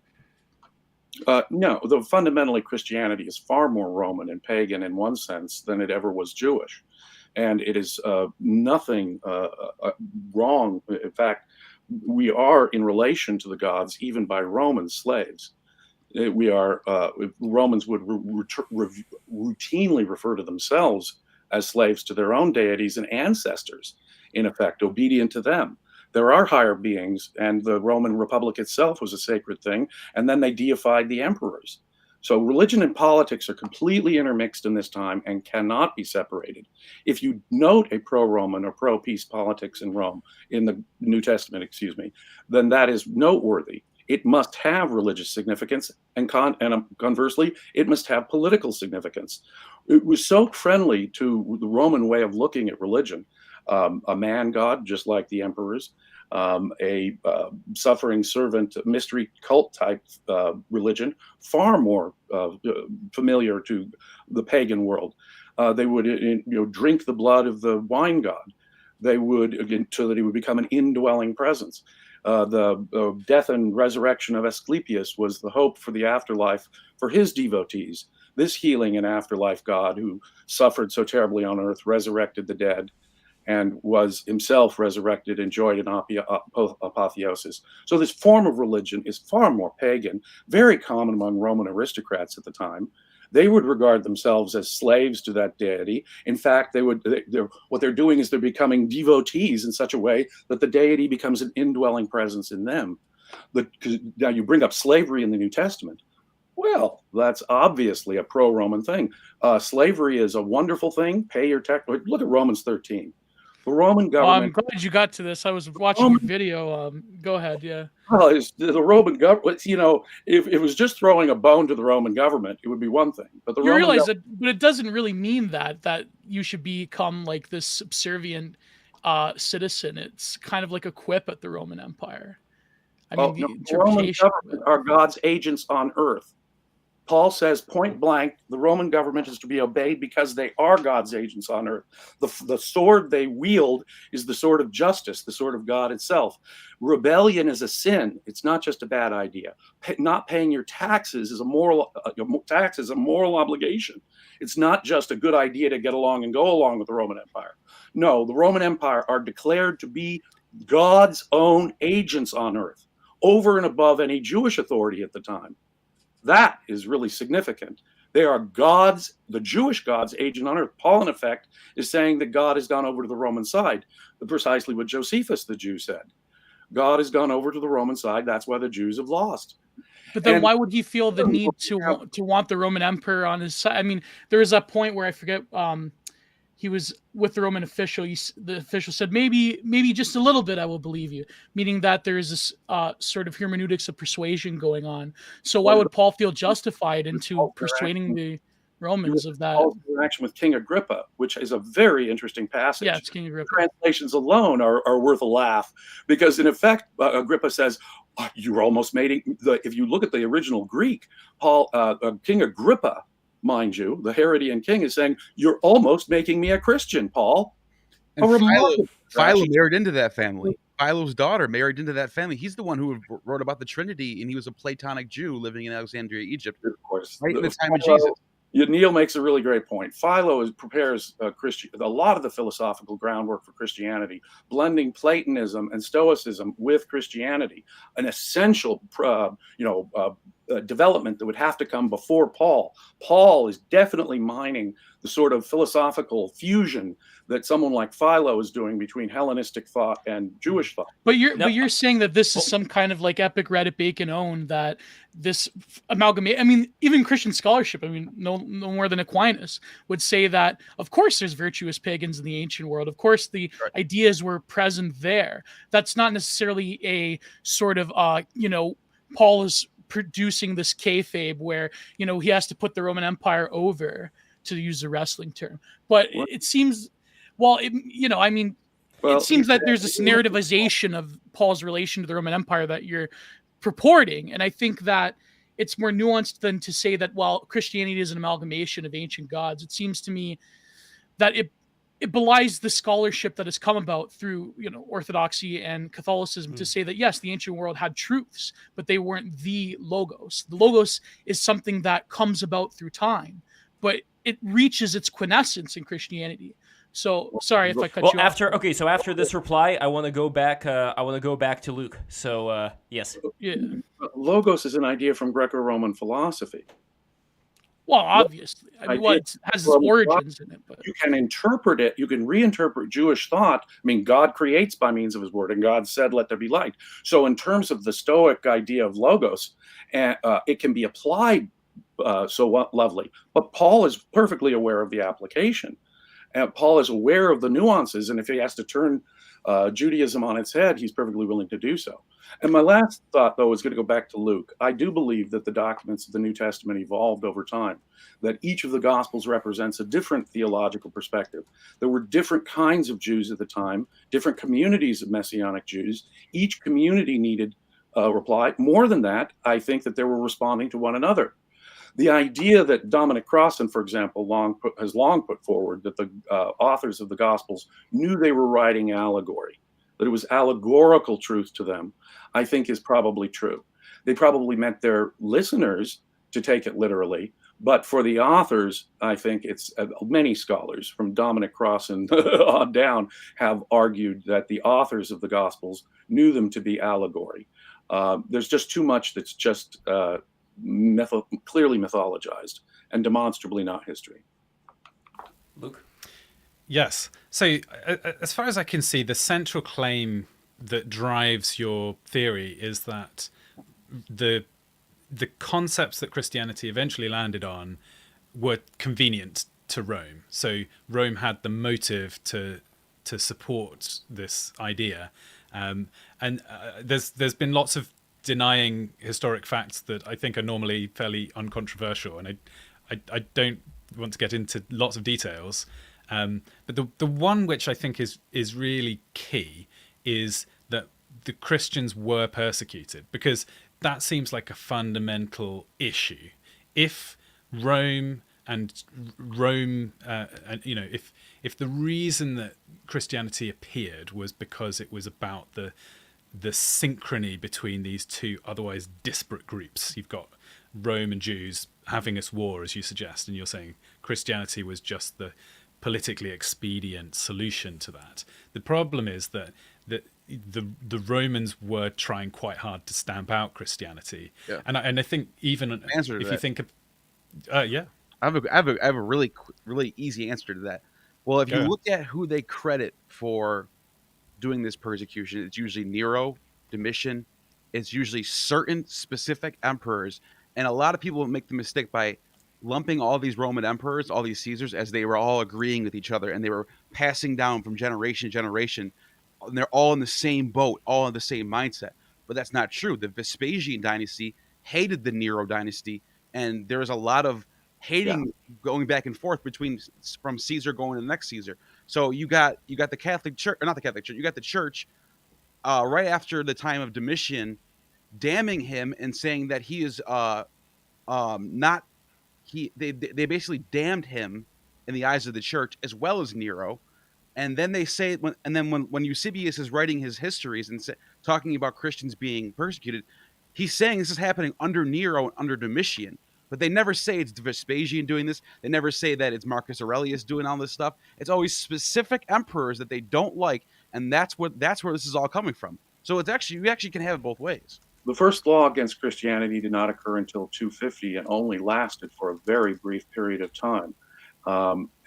No, though fundamentally Christianity is far more Roman and pagan in one sense than it ever was Jewish. And it is nothing wrong. In fact, we are in relation to the gods even by Roman slaves. We are, Romans would routinely refer to themselves as slaves to their own deities and ancestors, in effect, obedient to them. There are higher beings, and the Roman Republic itself was a sacred thing, and then they deified the emperors. So religion and politics are completely intermixed in this time and cannot be separated. If you note a pro-Roman or pro-peace politics in Rome, in the New Testament, then that is noteworthy. It must have religious significance, and conversely, it must have political significance. It was so friendly to the Roman way of looking at religion, a man god, just like the emperors, a suffering servant mystery cult type religion, far more familiar to the pagan world. They would drink the blood of the wine god. They would, again, so that he would become an indwelling presence. The death and resurrection of Asclepius was the hope for the afterlife for his devotees. This healing and afterlife god who suffered so terribly on earth resurrected the dead and was himself resurrected, enjoyed an apotheosis. So this form of religion is far more pagan, very common among Roman aristocrats at the time. They would regard themselves as slaves to that deity. In fact, what they're doing is they're becoming devotees in such a way that the deity becomes an indwelling presence in them. Now you bring up slavery in the New Testament. Well, that's obviously a pro-Roman thing. Slavery is a wonderful thing. Pay your tax. Look at Romans 13. The Roman government. I'm glad you got to this. I was watching your video. Go ahead. Yeah. Well, the Roman government, if it was just throwing a bone to the Roman government, it would be one thing. But you realize that, but it doesn't really mean that you should become like this subservient citizen. It's kind of like a quip at the Roman Empire. The Roman government are God's agents on earth. Paul says point blank, the Roman government is to be obeyed because they are God's agents on earth. The sword they wield is the sword of justice, the sword of God itself. Rebellion is a sin. It's not just a bad idea. Not paying your taxes is a moral obligation. It's not just a good idea to get along and go along with the Roman Empire. No, the Roman Empire are declared to be God's own agents on earth, over and above any Jewish authority at the time. That is really significant. They are the Jewish God's agent on earth. Paul, in effect, is saying that God has gone over to the Roman side, precisely what Josephus the Jew said. God has gone over to the Roman side. That's why the Jews have lost. But then why would he feel the need to want the Roman emperor on his side? I mean, there was a point where I forget, he was with the Roman official. The official said, maybe just a little bit, I will believe you, meaning that there is this sort of hermeneutics of persuasion going on. So why would Paul feel justified into persuading the Romans of that? Paul's interaction with King Agrippa, which is a very interesting passage. Yeah, it's King Agrippa. Translations alone are worth a laugh, because in effect, Agrippa says, "You're almost making." If you look at the original Greek, King Agrippa, mind you, the Herodian king, is saying, "You're almost making me a Christian, Paul." And Philo married into that family. Philo's daughter married into that family. He's the one who wrote about the Trinity, and he was a Platonic Jew living in Alexandria, Egypt, of course, right in the time of Jesus. Neil makes a really great point. Philo prepares a lot of the philosophical groundwork for Christianity, blending Platonism and Stoicism with Christianity, an essential, development that would have to come before Paul. Paul is definitely mining the sort of philosophical fusion that someone like Philo is doing between Hellenistic thought and Jewish thought. But you're saying that this is some kind of like epic Reddit Bacon own, that this amalgamate. I mean, even Christian scholarship, I mean, no more than Aquinas would say that, of course, there's virtuous pagans in the ancient world. Of course, the ideas were present there. That's not necessarily a sort of, Paul is producing this kayfabe where, he has to put the Roman Empire over, to use the wrestling term. But it seems, it seems that there's this narrativization of Paul's relation to the Roman Empire that you're purporting. And I think that it's more nuanced than to say that, well, Christianity is an amalgamation of ancient gods. It seems to me that it belies the scholarship that has come about through, Orthodoxy and Catholicism to say that, yes, the ancient world had truths, but they weren't the logos. The logos is something that comes about through time, but it reaches its quintessence in Christianity. So sorry if I cut you off. So after this reply, I want to go back. To Luke. So yes. Yeah. Logos is an idea from Greco-Roman philosophy. Well, obviously, it has its origins in it. But you can interpret it. You can reinterpret Jewish thought. I mean, God creates by means of His word, and God said, "Let there be light." So, in terms of the Stoic idea of logos, it can be applied so lovely. But Paul is perfectly aware of the application. And Paul is aware of the nuances, and if he has to turn Judaism on its head, he's perfectly willing to do so. And my last thought, though, is going to go back to Luke. I do believe that the documents of the New Testament evolved over time, that each of the Gospels represents a different theological perspective. There were different kinds of Jews at the time, different communities of Messianic Jews. Each community needed a reply. More than that, I think that they were responding to one another. The idea that Dominic Crossan, for example, has long put forward, that the authors of the Gospels knew they were writing allegory, that it was allegorical truth to them, I think is probably true. They probably meant their listeners to take it literally, but for the authors, I think it's many scholars from Dominic Crossan on down have argued that the authors of the Gospels knew them to be allegory. There's just too much that's just clearly mythologized and demonstrably not history. Luke? Yes. So as far as I can see, the central claim that drives your theory is that the concepts that Christianity eventually landed on were convenient to Rome. So Rome had the motive to support this idea. There's been lots of denying historic facts that I think are normally fairly uncontroversial, and I don't want to get into lots of details. But the one which I think is really key is that the Christians were persecuted, because that seems like a fundamental issue if Rome and Rome, if the reason that Christianity appeared was because it was about the synchrony between these two otherwise disparate groups. You've got Rome and Jews having this war, as you suggest, and you're saying Christianity was just the politically expedient solution to that. The problem is that the Romans were trying quite hard to stamp out Christianity, and I think even if you think of, I have a really easy answer to that. Well, if you look at who they credit for doing this persecution, it's usually Nero, Domitian. It's usually certain specific emperors, and a lot of people make the mistake by lumping all these Roman emperors, all these Caesars, as they were all agreeing with each other, and they were passing down from generation to generation, and they're all in the same boat, all in the same mindset. But that's not true. The Vespasian dynasty hated the Nero dynasty, and there was a lot of hating going back and forth from Caesar going to the next Caesar. So you got the Catholic Church, or not the Catholic Church, you got the Church right after the time of Domitian, damning him and saying that he is they basically damned him in the eyes of the Church as well as Nero. And then they say when Eusebius is writing his histories and talking about Christians being persecuted, he's saying this is happening under Nero and under Domitian. But they never say it's Vespasian doing this. They never say that it's Marcus Aurelius doing all this stuff. It's always specific emperors that they don't like, and that's where this is all coming from. So it's actually, you actually can have it both ways. The first law against Christianity did not occur until 250 and only lasted for a very brief period of time.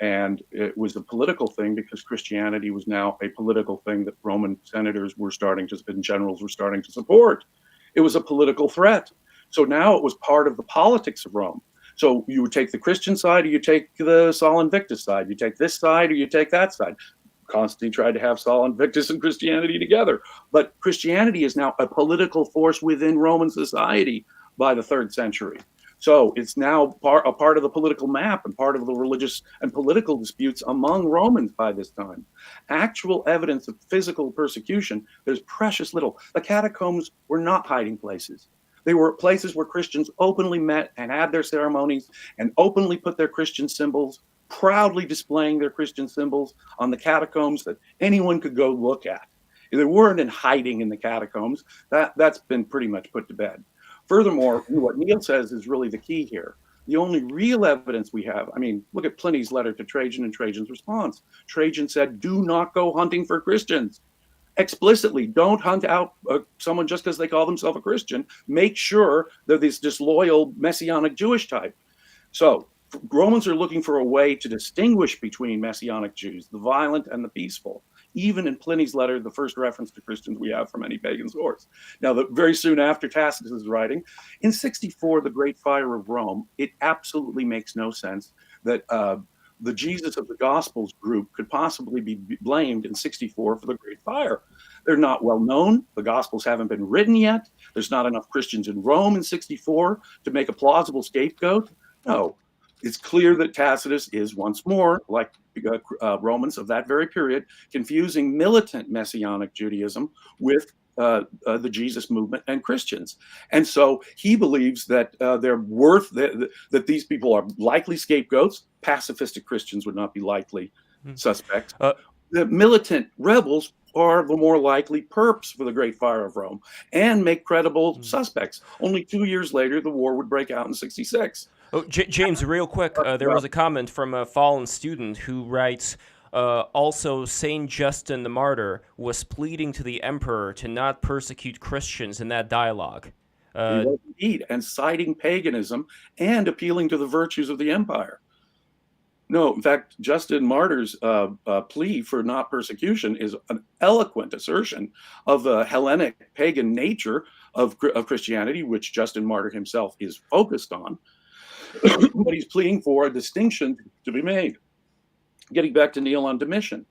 And it was a political thing because Christianity was now a political thing that Roman senators and generals were starting to support. It was a political threat. So now it was part of the politics of Rome. So you would take the Christian side or you take the Sol Invictus side. You take this side or you take that side. Constantine tried to have Sol Invictus and Christianity together. But Christianity is now a political force within Roman society by the 3rd century. So it's now a part of the political map and part of the religious and political disputes among Romans by this time. Actual evidence of physical persecution, there's precious little. The catacombs were not hiding places. They were places where Christians openly met and had their ceremonies and openly put their Christian symbols, proudly displaying their Christian symbols on the catacombs that anyone could go look at. They weren't in hiding in the catacombs. That's been pretty much put to bed. Furthermore, what Neil says is really the key here. The only real evidence we have, look at Pliny's letter to Trajan and Trajan's response. Trajan said, do not go hunting for Christians. Explicitly, don't hunt out someone just because they call themselves a Christian. Make sure they're this disloyal Messianic Jewish type. So Romans are looking for a way to distinguish between Messianic Jews, the violent and the peaceful. Even in Pliny's letter, the first reference to Christians we have from any pagan source. Now, very soon after Tacitus' writing, in 64, the Great Fire of Rome, it absolutely makes no sense that the Jesus of the Gospels group could possibly be blamed in 64 for the Great Fire. They're not well known. The Gospels haven't been written yet. There's not enough Christians in Rome in 64 to make a plausible scapegoat. No, it's clear that Tacitus is once more, like Romans of that very period, confusing militant Messianic Judaism with the Jesus movement and Christians. And so he believes that that these people are likely scapegoats. Pacifistic Christians would not be likely suspects. The militant rebels are the more likely perps for the Great Fire of Rome and make credible suspects. Only 2 years later, the war would break out in 66. Oh, James, real quick, there was a comment from a fallen student who writes, also, Saint Justin the Martyr was pleading to the emperor to not persecute Christians in that dialogue. Indeed, and citing paganism and appealing to the virtues of the empire. No, in fact, Justin Martyr's plea for not persecution is an eloquent assertion of the Hellenic pagan nature of Christianity, which Justin Martyr himself is focused on. But he's pleading for a distinction to be made. Getting back to Neil on Domitian,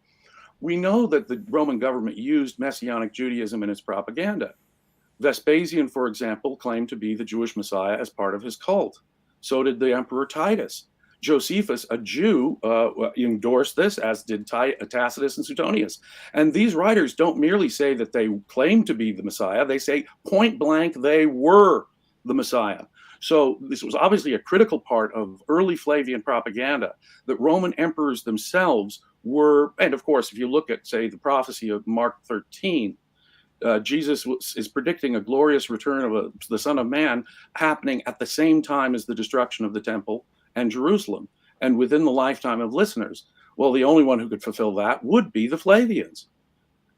we know that the Roman government used Messianic Judaism in its propaganda. Vespasian, for example, claimed to be the Jewish Messiah as part of his cult. So did the Emperor Titus. Josephus, a Jew, endorsed this, as did Tacitus and Suetonius. And these writers don't merely say that they claim to be the Messiah. They say point blank they were the Messiah. So this was obviously a critical part of early Flavian propaganda, that Roman emperors themselves were, and of course, if you look at, say, the prophecy of Mark 13, Jesus is predicting a glorious return of the Son of Man happening at the same time as the destruction of the temple and Jerusalem, and within the lifetime of listeners. Well, the only one who could fulfill that would be the Flavians.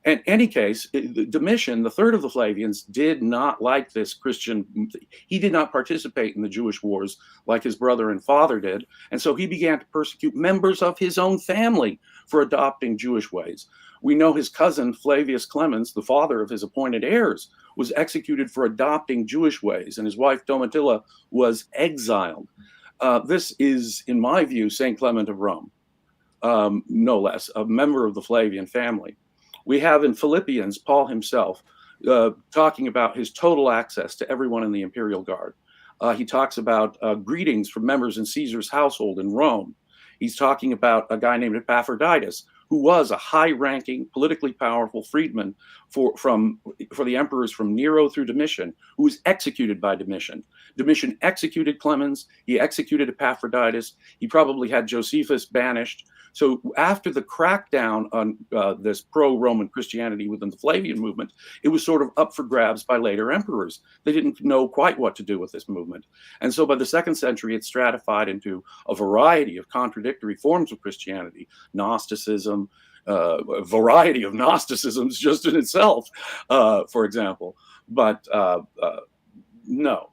In any case, Domitian, the third of the Flavians, did not like this Christian. He did not participate in the Jewish wars like his brother and father did. And so he began to persecute members of his own family for adopting Jewish ways. We know his cousin, Flavius Clemens, the father of his appointed heirs, was executed for adopting Jewish ways, and his wife Domitilla was exiled. This is, in my view, St. Clement of Rome, no less, a member of the Flavian family. We have in Philippians, Paul himself, talking about his total access to everyone in the imperial guard. He talks about greetings from members in Caesar's household in Rome. He's talking about a guy named Epaphroditus, who was a high-ranking, politically powerful freedman for the emperors from Nero through Domitian, who was executed by Domitian. Domitian executed Clemens. He executed Epaphroditus. He probably had Josephus banished. So after the crackdown on this pro-Roman Christianity within the Flavian movement, it was sort of up for grabs by later emperors. They didn't know quite what to do with this movement. And so by the 2nd century, it stratified into a variety of contradictory forms of Christianity, Gnosticism, a variety of Gnosticisms just in itself, for example. But no,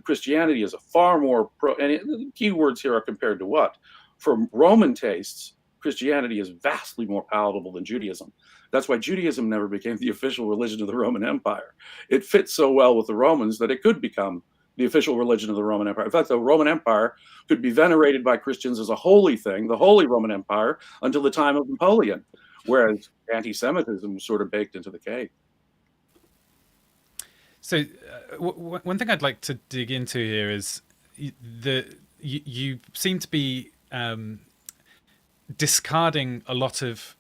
Christianity is a far more and the key words here are compared to what? For Roman tastes, Christianity is vastly more palatable than Judaism. That's why Judaism never became the official religion of the Roman Empire. It fits so well with the Romans that it could become the official religion of the Roman Empire. In fact, the Roman Empire could be venerated by Christians as a holy thing, the Holy Roman Empire, until the time of Napoleon, whereas anti-Semitism was sort of baked into the cake. So one thing I'd like to dig into here is you seem to be discarding a lot of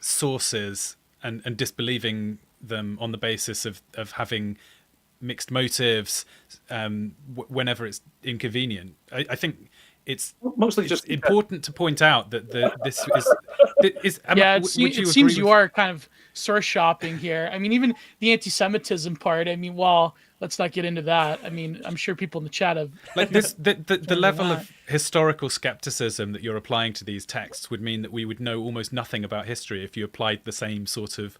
sources and disbelieving them on the basis of having mixed motives whenever it's inconvenient. I think it's mostly just important to point out that this is it seems you are kind of source shopping here. I mean, even the anti-Semitism part. I mean, well, let's not get into that. I mean, I'm sure people in the chat have like this. The level of historical skepticism that you're applying to these texts would mean that we would know almost nothing about history if you applied the same sort of,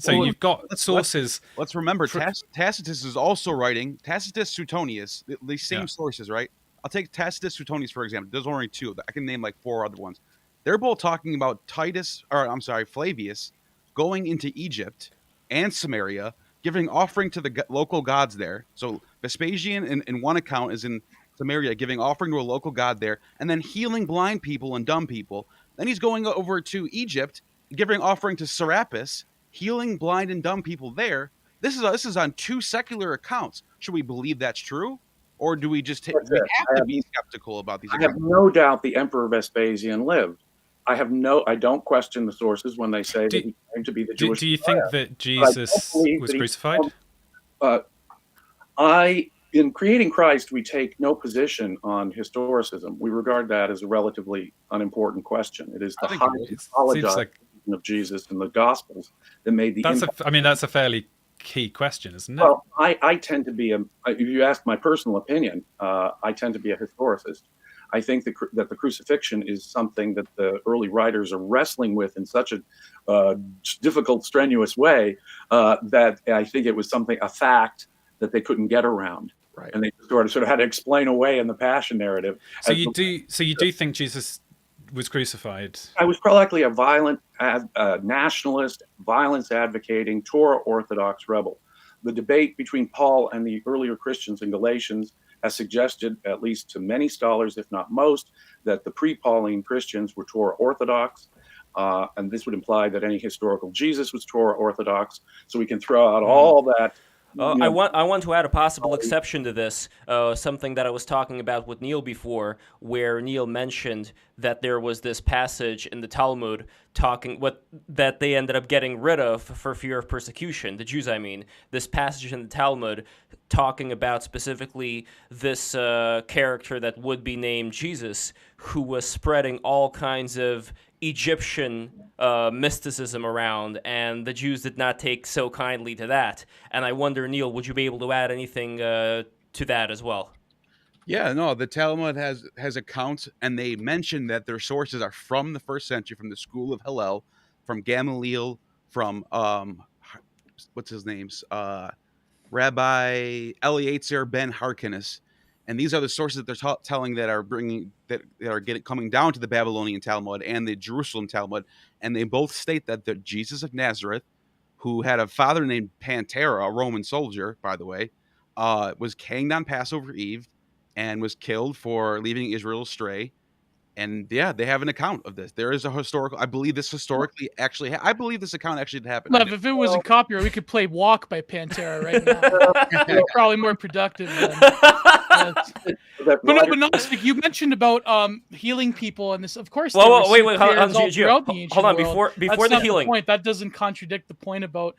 So you've got sources. Let's remember, Tacitus is also writing Tacitus, Suetonius, these same sources, right? I'll take Tacitus, Suetonius for example. There's only two. I can name like 4 other ones. They're both talking about Flavius going into Egypt and Samaria, giving offering to the local gods there. So Vespasian, in one account, is in Samaria giving offering to a local god there, and then healing blind people and dumb people. Then he's going over to Egypt, giving offering to Serapis, healing blind and dumb people there. This is on 2 secular accounts. Should we believe that's true? Or do we just we have to be skeptical about these accounts? I have no doubt the Emperor Vespasian lived. I don't question the sources when they say that he claimed to be the Jewish Do you think that Jesus was crucified? In creating Christ, we take no position on historicism. We regard that as a relatively unimportant question. It is the highest apology of Jesus in the Gospels that made the impact. That's a fairly key question, isn't it? Well, I tend to be if you ask my personal opinion, I tend to be a historicist. I think that the crucifixion is something that the early writers are wrestling with in such a difficult, strenuous way that I think it was a fact that they couldn't get around. Right. And they sort of had to explain away in the Passion narrative. So you do think Jesus was crucified? I was probably a violent nationalist, violence advocating, Torah Orthodox rebel. The debate between Paul and the earlier Christians in Galatians has suggested, at least to many scholars, if not most, that the pre-Pauline Christians were Torah Orthodox. And this would imply that any historical Jesus was Torah Orthodox. So we can throw out all that I want to add a possible exception to this, something that I was talking about with Neil before, where Neil mentioned that there was this passage in the Talmud that they ended up getting rid of for fear of persecution, the Jews, I mean. This passage in the Talmud talking about specifically this character that would be named Jesus, who was spreading all kinds of Egyptian mysticism around, and the Jews did not take so kindly to that. And I wonder, Neil, would you be able to add anything to that as well? Yeah, no, the Talmud has accounts, and they mention that their sources are from the first century, from the school of Hillel, from Gamaliel, from what's his name's Rabbi Eliezer ben Harkinis, and these are the sources that they're telling that are coming down to the Babylonian Talmud and the Jerusalem Talmud, and they both state that the Jesus of Nazareth, who had a father named Pantera, a Roman soldier, by the way, was hanged on Passover Eve and was killed for leading Israel astray. And yeah, they have an account of this. There is a historical. I believe this historically actually. I believe this account actually did happen. Lev, if it was a copyright, we could play "Walk" by Pantera right now. Probably more productive. But Gnostic, you mentioned about healing people, and this, of course. Well, wait, hold on, before the healing. Point that doesn't contradict the point about.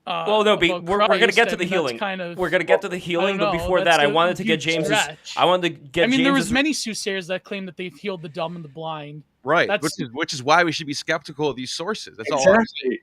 We're going to get to the healing. We're going to get to the healing, but before that, I wanted to get James's. I wanted to get. There was many soothsayers that claim that they've healed the dumb and the blind. Right, which is why we should be skeptical of these sources. That's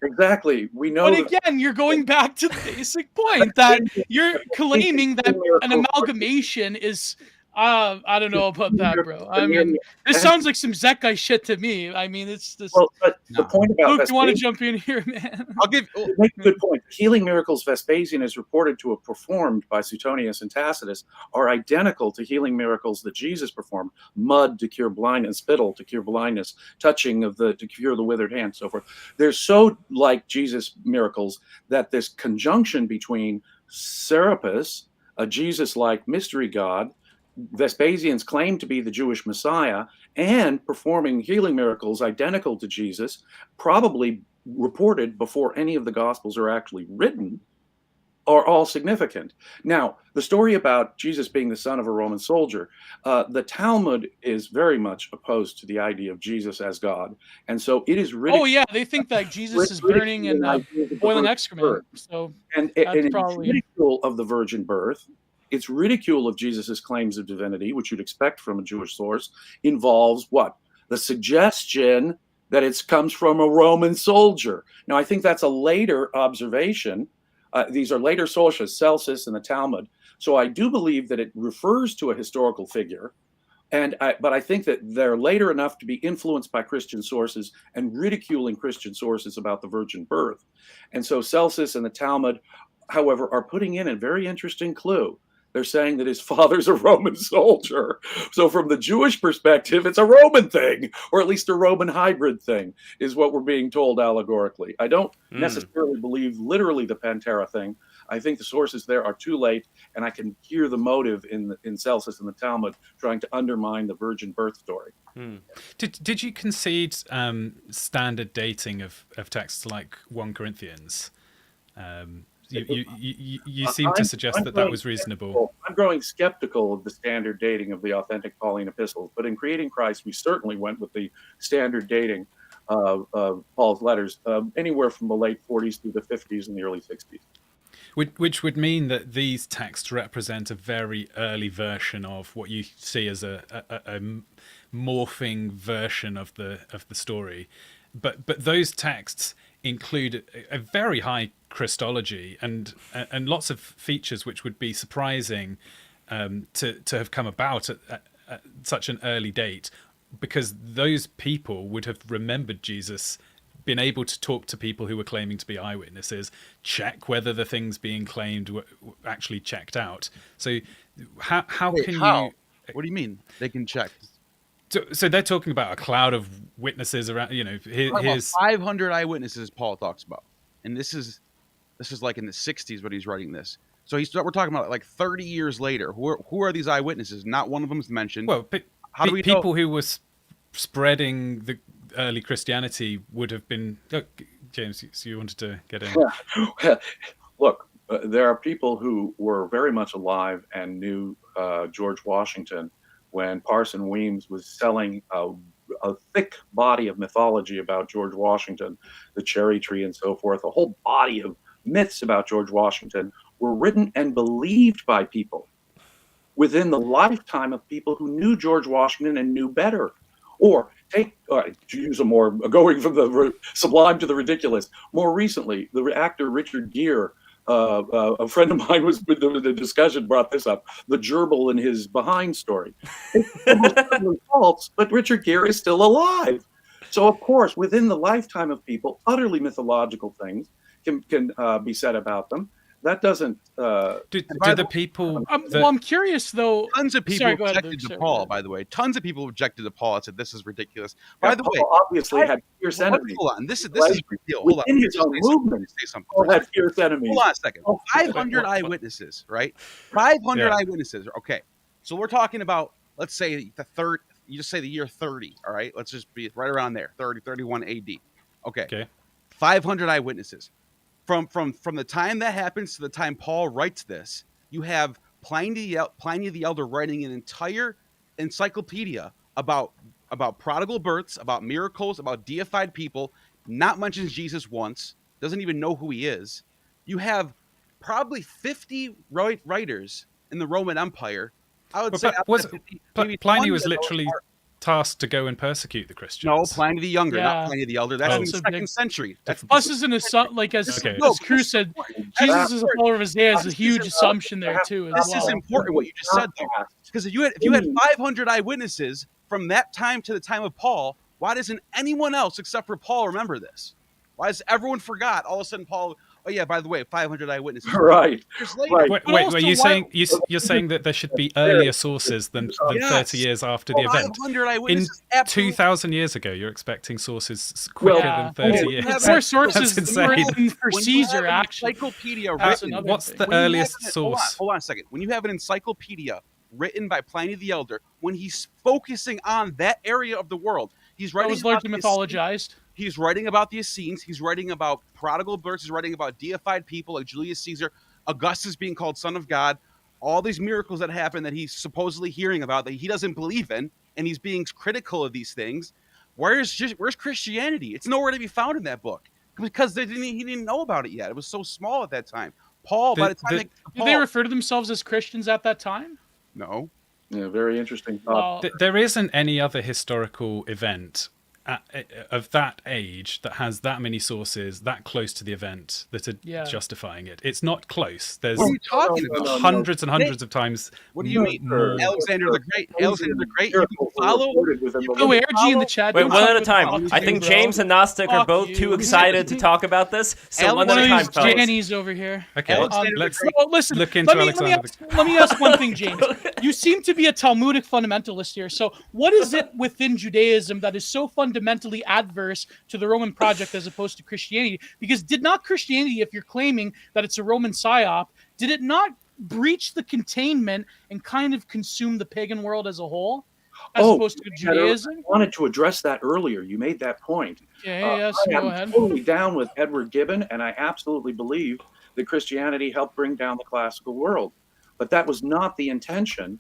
exactly. We know. But again, you're going back to the basic point that you're claiming that an amalgamation is. I don't know about that, bro. I mean, this sounds like some Zekai shit to me. I mean, it's this. Well, but the point about Luke, you want to jump in here, man? Make a good point. Healing miracles Vespasian is reported to have performed by Suetonius and Tacitus are identical to healing miracles that Jesus performed: mud to cure blindness, spittle to cure blindness, touching to cure the withered hand, so forth. They're so like Jesus miracles that this conjunction between Serapis, a Jesus-like mystery god, Vespasian's claim to be the Jewish Messiah, and performing healing miracles identical to Jesus, probably reported before any of the Gospels are actually written, are all significant. Now, the story about Jesus being the son of a Roman soldier, the Talmud is very much opposed to the idea of Jesus as God, and so it is ridiculous. Oh yeah, they think that Jesus is burning in boiling excrement. So and it's ridicule of the virgin birth. Its ridicule of Jesus' claims of divinity, which you'd expect from a Jewish source, involves what? The suggestion that it comes from a Roman soldier. Now, I think that's a later observation. These are later sources, Celsus and the Talmud. So I do believe that it refers to a historical figure, but I think that they're later enough to be influenced by Christian sources and ridiculing Christian sources about the virgin birth. And so Celsus and the Talmud, however, are putting in a very interesting clue. They're saying that his father's a Roman soldier. So from the Jewish perspective, it's a Roman thing, or at least a Roman hybrid thing, is what we're being told allegorically. I don't necessarily believe literally the Pantera thing. I think the sources there are too late, and I can hear the motive in Celsus and the Talmud trying to undermine the virgin birth story. Did you concede standard dating of texts like 1 Corinthians? You seem to suggest that was reasonable. I'm growing skeptical of the standard dating of the authentic Pauline epistles, but in Creating Christ, we certainly went with the standard dating of Paul's letters, anywhere from the late 40s through the 50s and the early 60s. Which would mean that these texts represent a very early version of what you see as a morphing version of the story, but those texts include a very high Christology and lots of features which would be surprising to have come about at such an early date, because those people would have remembered Jesus, been able to talk to people who were claiming to be eyewitnesses, check whether the things being claimed were actually checked out. So how can you? What do you mean they can check? So they're talking about a cloud of witnesses around. Here's 500 eyewitnesses Paul talks about, and this is like in the 60s when he's writing this. So we're talking about like 30 years later. Who are these eyewitnesses? Not one of them is mentioned. Well, how do we people know? who were spreading the early Christianity would have been. Look, James, you wanted to get in. Look, There are people who were very much alive and knew George Washington when Parson Weems was selling a thick body of mythology about George Washington, the cherry tree and so forth. A whole body of myths about George Washington were written and believed by people within the lifetime of people who knew George Washington and knew better. Or take, to use a more, going from the sublime to the ridiculous, more recently, the actor Richard Gere, a friend of mine was with the discussion, brought this up, the gerbil in his Behind story. It's almost totally false, but Richard Gere is still alive. So, of course, within the lifetime of people, utterly mythological things can be said about them. That doesn't. Do the people? Well, I'm curious though. Tons of people Sorry, go ahead, objected Luke. to Sorry, Paul. go ahead. By the way, tons of people objected to Paul and said this is ridiculous. Yeah, By the way, Paul obviously had fierce enemies. hold on. This is a big deal. Hold on. Within his own movement, Say something. Paul had fierce enemies. Hold on a second. 500 eyewitnesses, right? 500 eyewitnesses. Okay, so we're talking about, let's say the third. You just say the year 30. All right, let's just be right around there. 30, 31 AD. Okay. 500 eyewitnesses. From the time that happens to the time Paul writes this, you have Pliny the Elder writing an entire encyclopedia about prodigal births, about miracles, about deified people, not mentions Jesus once, doesn't even know who he is. You have probably 50 writers in the Roman Empire. I would say Pliny was literally tasked to go and persecute the Christians. No, Pliny the Younger, not Pliny the Elder. That's in the That's a second big- century. That's Plus, isn't as Cruz said, Jesus is a follower of Isaiah is a huge assumption there too. As This well. is important what you just said, though, because if you had 500 eyewitnesses from that time to the time of Paul, why doesn't anyone else except for Paul remember this? Why does everyone forgot? All of a sudden, Paul. Oh yeah, by the way, 500 eyewitnesses. Right. Wait, you're saying that there should be earlier sources than 30 years after the event? 500 In eyewitnesses. 2,000 years ago, you're expecting sources quicker than 30 years. There's more sources That's than insane. for Caesar, actually. Encyclopedia That's written. another What's thing. the When you earliest have source? Hold on a second. When you have an encyclopedia written by Pliny the Elder, when he's focusing on that area of the world, he's That writing. was largely mythologized. He's writing about the Essenes. He's writing about prodigal births. He's writing about deified people like Julius Caesar, Augustus being called son of God, all these miracles that happen that he's supposedly hearing about that he doesn't believe in, and he's being critical of these things. Where's Christianity? It's nowhere to be found in that book because he didn't know about it yet. It was so small at that time. Paul, by the time Did they refer to themselves as Christians at that time? No. Yeah, very interesting. Well, There isn't any other historical event of that age that has that many sources that close to the event that are justifying it. It's not close. There's What are you talking about? hundreds and hundreds of times. What do you mean? more. Alexander the Great. Alexander the Great. You can follow. go ARG in the chat. Wait, Don't one talk at a about time. politics, I think bro. James and Gnostic are Fuck both you. too excited to talk about this. So one One at a of time, these fellas. Jannies over here. Okay, let's Well, listen, look into let me ask one thing, James. You seem to be a Talmudic fundamentalist here. So what is it within Judaism that is so fundamentally adverse to the Roman project as opposed to Christianity? Because did not Christianity, if you're claiming that it's a Roman psyop, did it not breach the containment and kind of consume the pagan world as a whole, as opposed to Judaism? I wanted to address that earlier. You made that point. Yes, I go am ahead. totally down with Edward Gibbon, and I absolutely believe that Christianity helped bring down the classical world. But that was not the intention.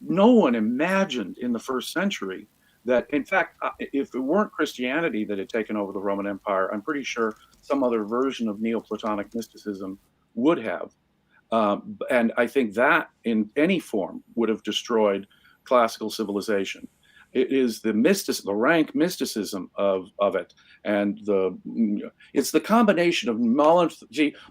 No one imagined in the first century that, in fact, if it weren't Christianity that had taken over the Roman Empire, I'm pretty sure some other version of Neoplatonic mysticism would have. And I think that in any form would have destroyed classical civilization. It is the rank mysticism of it. And it's the combination of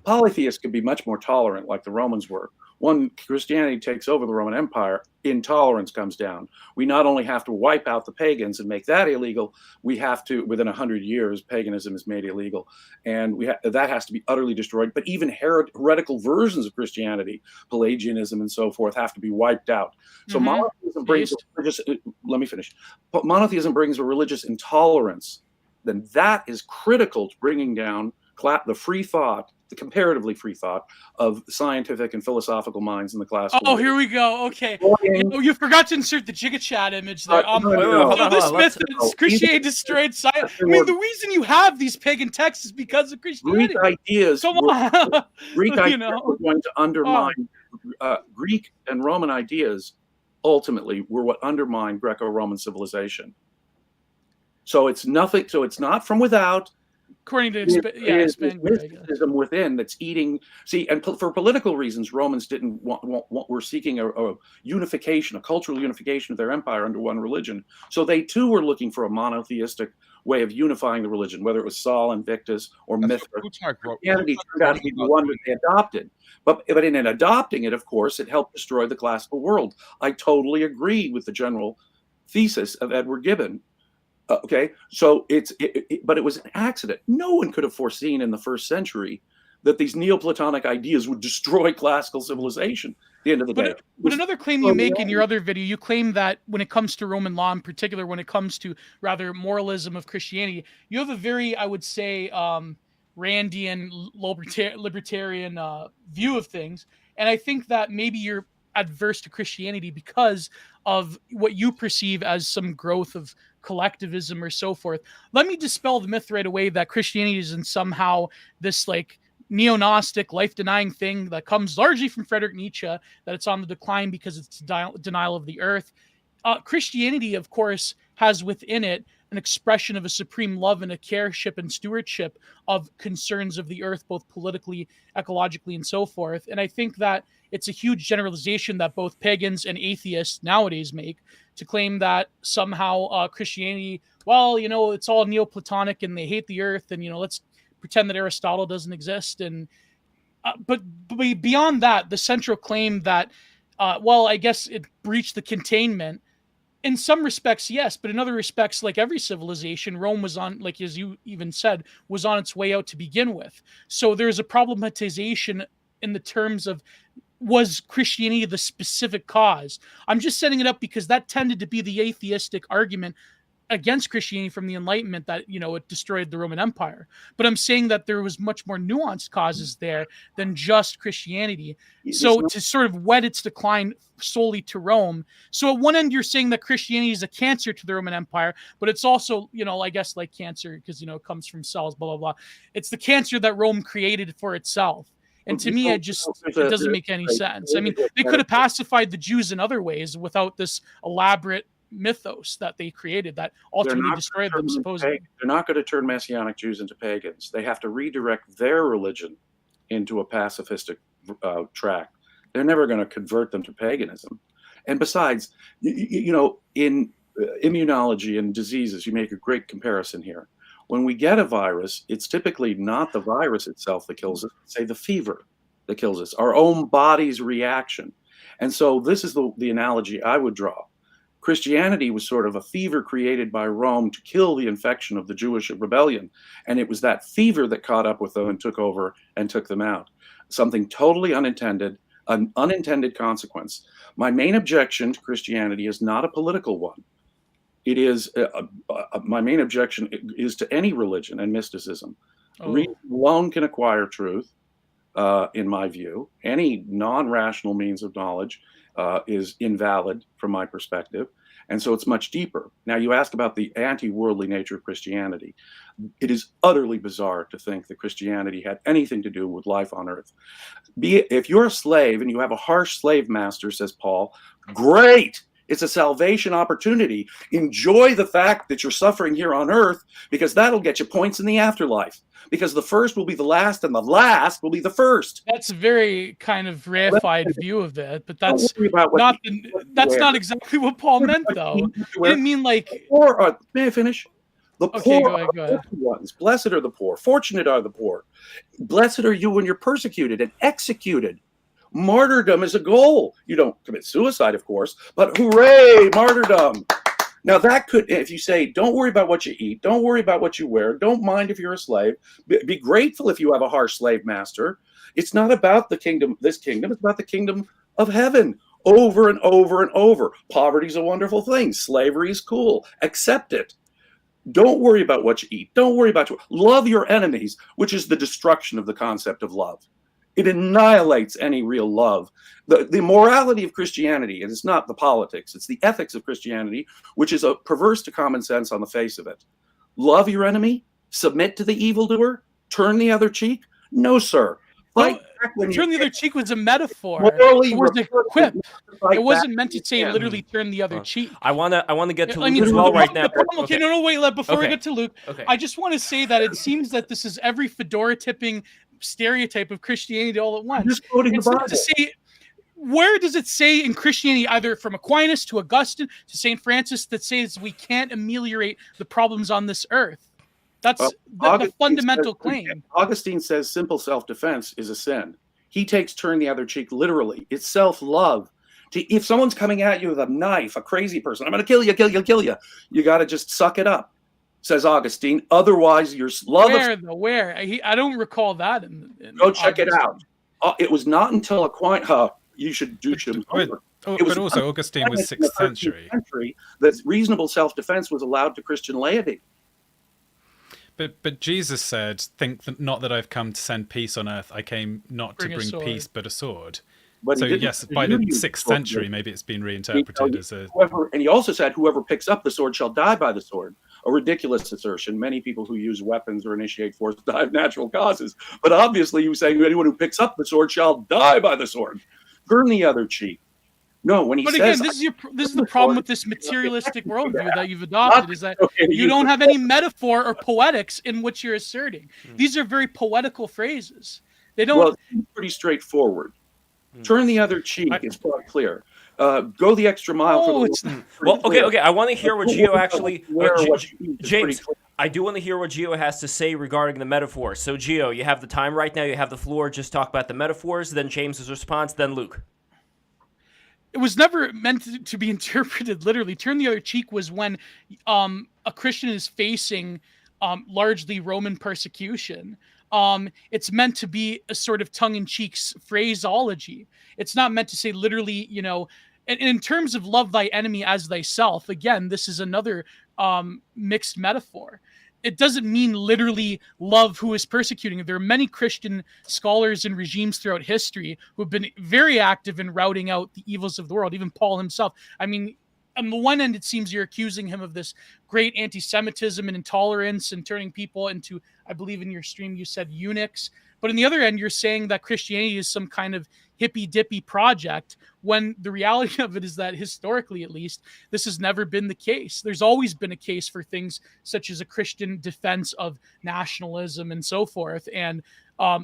polytheists could be much more tolerant like the Romans were. When Christianity takes over the Roman Empire, intolerance comes down. We not only have to wipe out the pagans and make that illegal, we have to, within 100 years, paganism is made illegal. And that has to be utterly destroyed. But even heretical versions of Christianity, Pelagianism and so forth, have to be wiped out. So monotheism brings let me finish. Monotheism brings a religious intolerance. Then that is critical to bringing down the free thought the comparatively free thought of scientific and philosophical minds in the classical Oh, world. here we go. Okay. Destroying- You forgot to insert the Giga Chat image there. No, wait, hold on, this hold on. myth Let's- is Christianity destroyed science. I mean, the reason you have these pagan texts is because of Christianity. Greek ideas Come were, on. Greek You ideas know? were going to undermine Greek and Roman ideas. Ultimately, were what undermined Greco-Roman civilization. So it's nothing. So it's not from without. According to It is Spangler, I guess. mysticism within that's eating. See, and for political reasons, Romans didn't were seeking a unification, a cultural unification of their empire under one religion. So they too were looking for a monotheistic way of unifying the religion, whether it was Sol Invictus or Mithra. Christianity turned out to be the one that they adopted. But in adopting it, of course, it helped destroy the classical world. I totally agree with the general thesis of Edward Gibbon. Okay, so but it was an accident. No one could have foreseen in the first century that these Neoplatonic ideas would destroy classical civilization at the end of the day. But another claim you make in your other video, you claim that when it comes to Roman law, in particular, when it comes to rather moralism of Christianity, you have a very, I would say, Randian libertarian view of things. And I think that maybe you're adverse to Christianity because of what you perceive as some growth of collectivism or so forth. Let me dispel the myth right away that Christianity isn't somehow this like neo-Gnostic, life-denying thing that comes largely from Friedrich Nietzsche, that it's on the decline because it's denial of the earth. Christianity, of course, has within it an expression of a supreme love and a careship and stewardship of concerns of the earth, both politically, ecologically, and so forth. And I think that it's a huge generalization that both pagans and atheists nowadays make to claim that somehow Christianity, well, it's all Neoplatonic and they hate the earth, and let's pretend that Aristotle doesn't exist. And but beyond that, the central claim that, well, I guess it breached the containment. In some respects, yes, but in other respects, like every civilization, Rome was on, like as you even said, was on its way out to begin with. So there's a problematization in the terms of, was Christianity the specific cause? I'm just setting it up because that tended to be the atheistic argument against Christianity from the Enlightenment, that it destroyed the Roman Empire. But I'm saying that there was much more nuanced causes there than just Christianity. So to sort of wed its decline solely to Rome. So at one end, you're saying that Christianity is a cancer to the Roman Empire, but it's also, I guess like cancer, because it comes from cells, blah blah blah. It's the cancer that Rome created for itself. And to me, it doesn't make any sense. I mean, they could have pacified the Jews in other ways without this elaborate mythos that they created that ultimately destroyed them, supposedly. They're not going to turn Messianic Jews into pagans. They have to redirect their religion into a pacifistic track. They're never going to convert them to paganism. And besides, in immunology and diseases, you make a great comparison here. When we get a virus, it's typically not the virus itself that kills us, say the fever that kills us, our own body's reaction. And so this is the analogy I would draw. Christianity was sort of a fever created by Rome to kill the infection of the Jewish rebellion. And it was that fever that caught up with them and took over and took them out. Something totally unintended, an unintended consequence. My main objection to Christianity is not a political one. It is my main objection is to any religion and mysticism. Reason alone can acquire truth, in my view. Any non-rational means of knowledge is invalid from my perspective. And so it's much deeper. Now, you asked about the anti-worldly nature of Christianity. It is utterly bizarre to think that Christianity had anything to do with life on earth. If you're a slave and you have a harsh slave master, says Paul, great. It's a salvation opportunity. Enjoy the fact that you're suffering here on earth, because that'll get you points in the afterlife. Because the first will be the last and the last will be the first. That's a very kind of reified view of that, but that's not exactly what Paul meant, though. He didn't mean like... May I finish? The poor are the ones. Blessed are the poor. Fortunate are the poor. Blessed are you when you're persecuted and executed. Martyrdom is a goal. You don't commit suicide, of course, but hooray, martyrdom. Now that could, if you say, don't worry about what you eat, don't worry about what you wear, don't mind if you're a slave, be grateful if you have a harsh slave master. It's not about the kingdom, this kingdom, it's about the kingdom of heaven over and over and over. Poverty's a wonderful thing. Slavery is cool. Accept it. Don't worry about what you eat. Don't worry about love your enemies, which is the destruction of the concept of love. It annihilates any real love. The morality of Christianity, and it's not the politics, it's the ethics of Christianity, which is a perverse to common sense on the face of it. Love your enemy, submit to the evildoer, turn the other cheek. No, sir. Turn the other cheek was a metaphor. It was a quip. It wasn't meant to say literally turn the other cheek. I wanna get to Luke as well right now. Okay, no, wait. Before we get to Luke, I just want to say that it seems that this is every fedora tipping stereotype of Christianity all at once. Just quoting the Bible. To say, where does it say in Christianity, either from Aquinas to Augustine to St. Francis, that says we can't ameliorate the problems on this earth? That's the fundamental claim. Augustine says simple self-defense is a sin. He takes turn the other cheek literally. It's self-love. If someone's coming at you with a knife, a crazy person, I'm going to kill you. You got to just suck it up, says Augustine. Otherwise, your love. Where? I don't recall that. Go check it out. It was not until Aquinas. You should do some homework. But also, Augustine was 6th century. That reasonable self-defense was allowed to Christian laity. But Jesus said, "Think that not that I've come to send peace on earth. I came not to bring peace, but a sword." But so yes, by the 6th century, maybe it's been reinterpreted as a. And he also said, "Whoever picks up the sword shall die by the sword." A ridiculous assertion. Many people who use weapons or initiate force die of natural causes. But obviously, you saying anyone who picks up the sword shall die by the sword. Turn the other cheek. No, when he says. But again, this is the problem with this materialistic worldview that you've adopted, is that you don't have any metaphor or poetics in which you're asserting. These are very poetical phrases. They don't. Well, it's pretty straightforward. Turn the other cheek is quite clear. Go the extra mile for the. Well, okay. I want to hear what Gio actually. James, I do want to hear what Gio has to say regarding the metaphors. So, Gio, you have the time right now. You have the floor. Just talk about the metaphors. Then James's response. Then Luke. It was never meant to be interpreted literally. Turn the other cheek was when a Christian is facing largely Roman persecution. It's meant to be a sort of tongue-in-cheek phraseology. It's not meant to say literally, and in terms of love thy enemy as thyself, again, this is another mixed metaphor. It doesn't mean literally love who is persecuting. There are many Christian scholars and regimes throughout history who have been very active in routing out the evils of the world, even Paul himself. I mean, on the one end, it seems you're accusing him of this great anti-Semitism and intolerance and turning people into, I believe in your stream you said eunuchs. But on the other end, you're saying that Christianity is some kind of hippy-dippy project, when the reality of it is that historically, at least, this has never been the case. There's always been a case for things such as a Christian defense of nationalism and so forth, and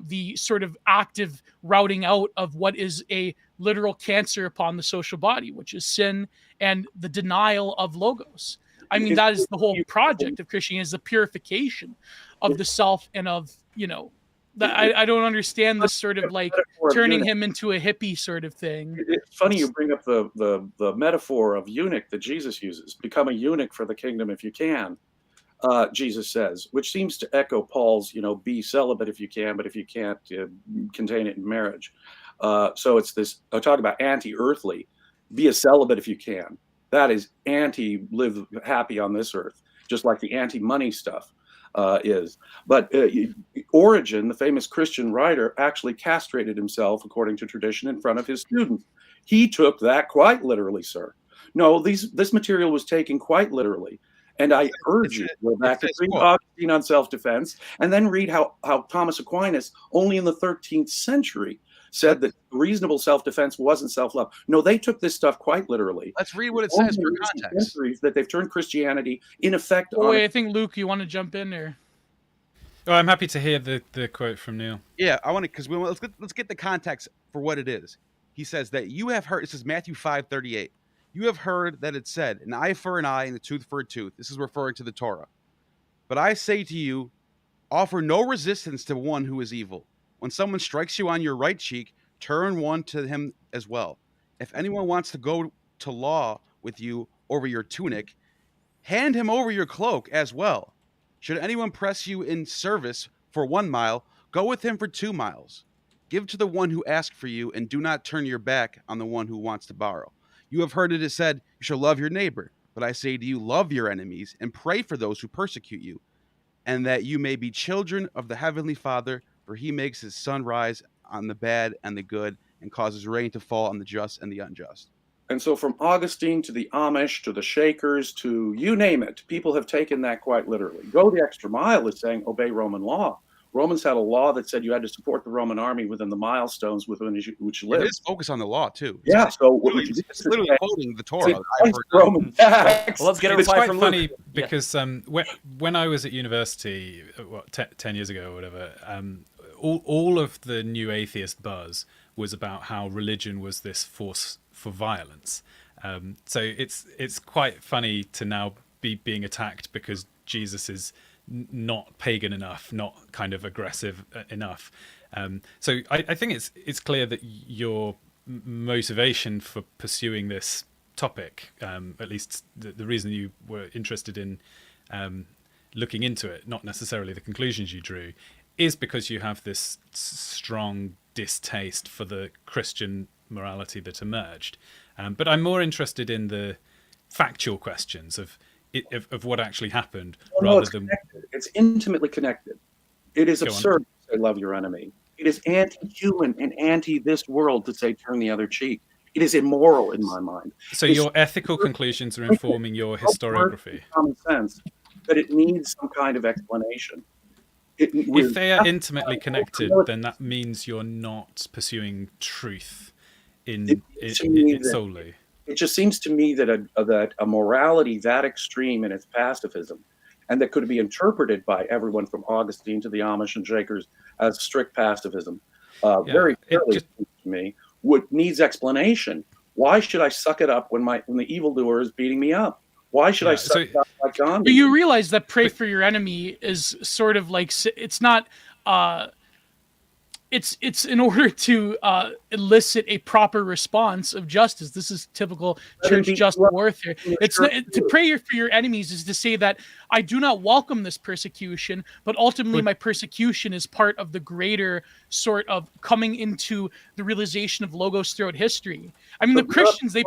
the sort of active routing out of what is a literal cancer upon the social body, which is sin and the denial of logos. I mean, that is the whole project of Christianity, is the purification of the self and of, I don't understand this sort of like turning him into a hippie sort of thing. It's funny you bring up the metaphor of eunuch that Jesus uses. Become a eunuch for the kingdom if you can, Jesus says, which seems to echo Paul's, be celibate if you can, but if you can't, contain it in marriage. So it's this, I talk about anti-earthly, be a celibate if you can. That is anti-live happy on this earth, just like the anti-money stuff. Is. But Origen, the famous Christian writer, actually castrated himself, according to tradition, in front of his students. He took that quite literally, sir. No, this material was taken quite literally. And I urge you to go back to read Augustine on self-defense, and then read how Thomas Aquinas, only in the 13th century, said that reasonable self-defense wasn't self-love. No, they took this stuff quite literally. Let's read what it says for context. That they've turned Christianity, in effect. I think, Luke, you want to jump in there? Oh, I'm happy to hear the quote from Neil. Yeah, I want to, because let's get the context for what it is. He says that you have heard. This is Matthew 5:38. You have heard that it said, "An eye for an eye and a tooth for a tooth." This is referring to the Torah. But I say to you, offer no resistance to one who is evil. When someone strikes you on your right cheek, turn one to him as well. If anyone wants to go to law with you over your tunic, hand him over your cloak as well. Should anyone press you in service for 1 mile, go with him for 2 miles. Give to the one who asks for you, and do not turn your back on the one who wants to borrow. You have heard it is said, you shall love your neighbor, But I say to you, love your enemies and pray for those who persecute you, and that you may be children of the heavenly Father, for he makes his sun rise on the bad and the good, and causes rain to fall on the just and the unjust. And so from Augustine to the Amish to the Shakers to you name it, people have taken that quite literally. Go the extra mile is saying obey Roman law. Romans had a law that said you had to support the Roman army within the milestones within which you lived. It is focused on the law too. Yeah, so it's literally quoting the Torah. Roman text. Well, let's get a It's reply quite from funny Luke. because when I was at university, 10 years ago or whatever, all of the new atheist buzz was about how religion was this force for violence. So it's quite funny to now be being attacked because Jesus is not pagan enough, not kind of aggressive enough. So I think it's clear that your motivation for pursuing this topic, at least the reason you were interested in looking into it, not necessarily the conclusions you drew, is because you have this strong distaste for the Christian morality that emerged. But I'm more interested in the factual questions of what actually happened, rather than. Connected. It's intimately connected. It is absurd to say love your enemy. It is anti-human and anti this world to say turn the other cheek. It is immoral in my mind. So your ethical conclusions are informing your historiography. Common sense that it needs some kind of explanation. If they are intimately connected, then that means you're not pursuing truth in solely. It just seems to me that a morality that extreme in its pacifism, and that could be interpreted by everyone from Augustine to the Amish and Shakers as strict pacifism, very clearly to me, needs explanation. Why should I suck it up when the evildoer is beating me up? Why should I suck it up like Gandhi? But you realize that pray for your enemy is sort of like, it's not. It's in order to elicit a proper response of justice. This is typical church just warfare. It's to pray for your enemies is to say that I do not welcome this persecution, but ultimately my persecution is part of the greater sort of coming into the realization of logos throughout history. I mean, the Christians they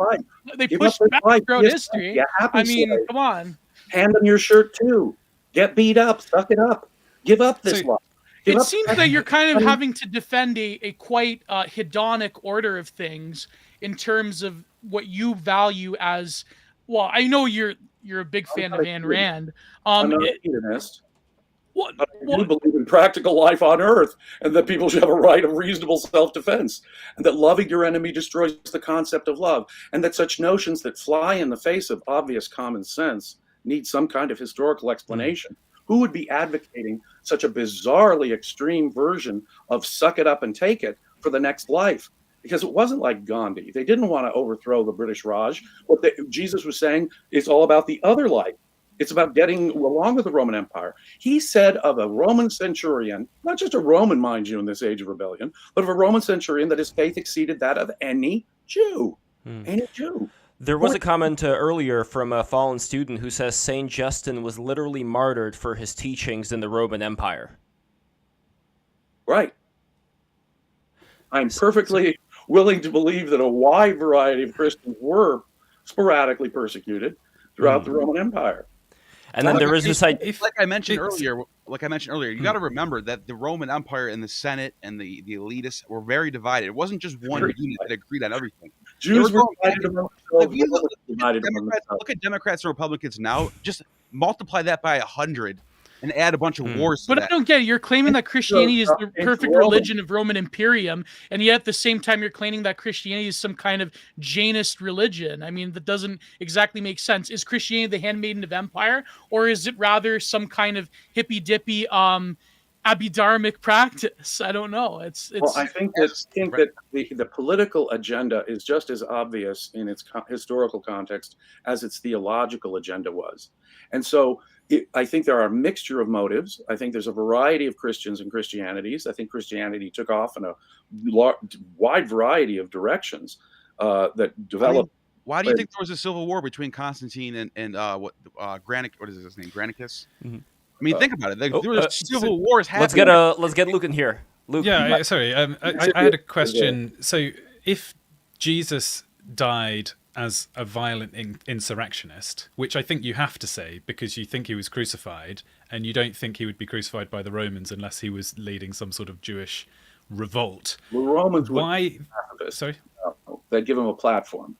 pushed back throughout history. I mean, come on. Hand them your shirt too. Get beat up. Suck it up. Give up this life. It seems that you're kind of having to defend a quite hedonic order of things in terms of what you value as. Well, I know you're a big fan of Ayn Rand. I'm not a hedonist. But I do believe in practical life on Earth, and that people should have a right of reasonable self-defense, and that loving your enemy destroys the concept of love, and that such notions that fly in the face of obvious common sense need some kind of historical explanation. Who would be advocating such a bizarrely extreme version of suck it up and take it for the next life? Because it wasn't like Gandhi. They didn't want to overthrow the British Raj. What Jesus was saying is all about the other life. It's about getting along with the Roman Empire. He said of a Roman centurion, not just a Roman, mind you, in this age of rebellion, but of a Roman centurion that his faith exceeded that of any Jew. Any Jew. There was a comment earlier from a fallen student who says Saint Justin was literally martyred for his teachings in the Roman Empire. Right. I'm perfectly willing to believe that a wide variety of Christians were sporadically persecuted throughout the Roman Empire. And then there is this idea. Like I mentioned earlier, you got to remember that the Roman Empire and the Senate and the elitists were very divided. It wasn't just one unit that agreed on everything. Jews were divided. Look at Democrats and Republicans now. Just multiply that by 100 and add a bunch of wars. But I don't get it. You're claiming that Christianity is the perfect religion of Roman Imperium, and yet at the same time you're claiming that Christianity is some kind of Jainist religion. I mean, that doesn't exactly make sense. Is Christianity the handmaiden of empire, or is it rather some kind of hippy-dippy abhidharmic practice? I don't know. Well, I think that the political agenda is just as obvious in its historical context as its theological agenda was. And so I think there are a mixture of motives. I think there's a variety of Christians and Christianities. I think Christianity took off in a wide variety of directions that developed. Why do you think there was a civil war between Constantine and what is his name? Granicus? Mm-hmm. I mean, think about it. There were civil wars happening. Let's get Luke in here. Luke. Yeah, sorry. I had a question. So, if Jesus died as a violent insurrectionist, which I think you have to say because you think he was crucified, and you don't think he would be crucified by the Romans unless he was leading some sort of Jewish revolt. The Romans Why? would Sorry. they'd give him a platform.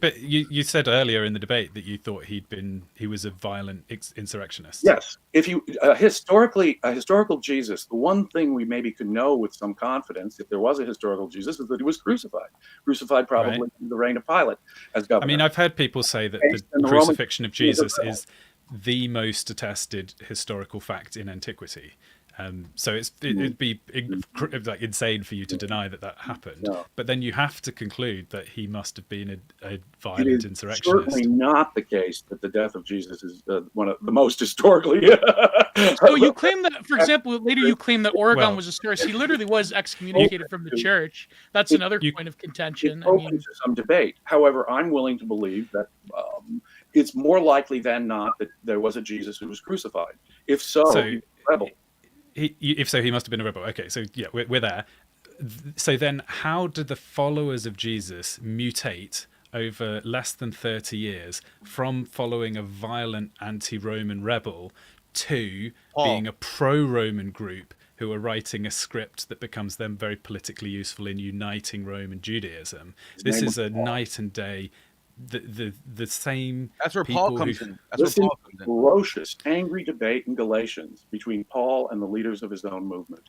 But you said earlier in the debate that you thought he was a violent insurrectionist. Yes, if you a historical Jesus, the one thing we maybe could know with some confidence, if there was a historical Jesus, is that he was crucified probably in the reign of Pilate as governor. I mean, I've heard people say that the crucifixion of Jesus is the most attested historical fact in antiquity. So it'd be like insane for you to deny that happened. No. But then you have to conclude that he must have been a violent It is insurrectionist. certainly not the case that the death of Jesus is one of the most historically. So you claim that, for example, later you claim that Oregon was a source. He literally was excommunicated from the church. That's another point of contention. It's open to some debate. However, I'm willing to believe that it's more likely than not that there was a Jesus who was crucified. If so he was a rebel. If so, he must have been a rebel. Okay, so yeah, we're there. So then, how did the followers of Jesus mutate over less than 30 years from following a violent anti-Roman rebel to being a pro-Roman group who are writing a script that becomes then very politically useful in uniting Rome and Judaism? This is a night and day. The same. That's where people Paul comes in. That's This where is Paul comes in. ferocious, angry debate in Galatians between Paul and the leaders of his own movement.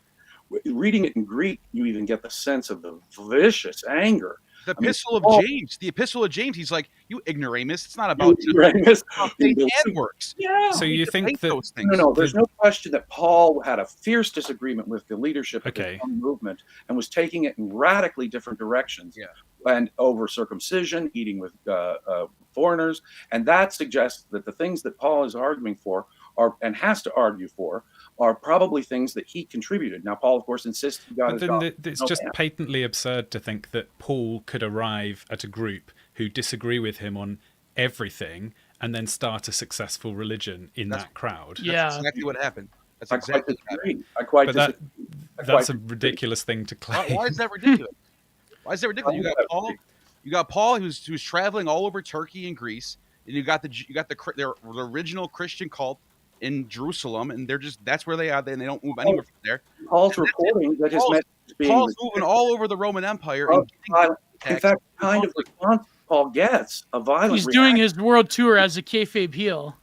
Reading it in Greek, you even get the sense of the vicious anger. The Epistle of James. The Epistle of James. He's like, you ignoramus. It's not about ignoramus. faith and works. Yeah. So you think that those things. No, there's no question that Paul had a fierce disagreement with the leadership of Okay. his own movement and was taking it in radically different directions. Yeah. And over circumcision, eating with foreigners, and that suggests that the things that Paul is arguing for and has to argue for are probably things that he contributed. Now, Paul, of course, insists he got But his then doctorate. it's just patently absurd to think that Paul could arrive at a group who disagree with him on everything and then start a successful religion in that crowd. That's exactly what happened. That's I exactly quite what happened. disagree. I quite But disagree. that's a ridiculous thing to claim. Why is that ridiculous? Why is that ridiculous? You got Paul who's traveling all over Turkey and Greece, and you got the original Christian cult in Jerusalem, and that's where they are. They don't move anywhere from there. Paul's reporting that his message is being Paul's moving all over the Roman Empire. And in fact, kind of response Paul gets a violent. He's doing his world tour as a kayfabe heel.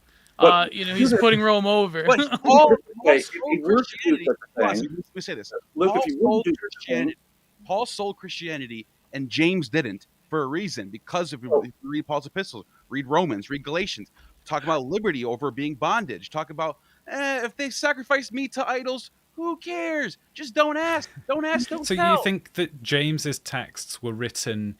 He's putting Rome over. But Paul If sold he were to do Christianity. such a thing, Let me say this. Look, Paul if you sold wouldn't do such a thing, Paul sold Christianity, and James didn't, for a reason. Because if you read Paul's epistles, read Romans, read Galatians, talk about liberty over being bondage. Talk about if they sacrifice meat to idols, who cares? Just don't ask. Don't ask. Don't So tell. you think that James's texts were written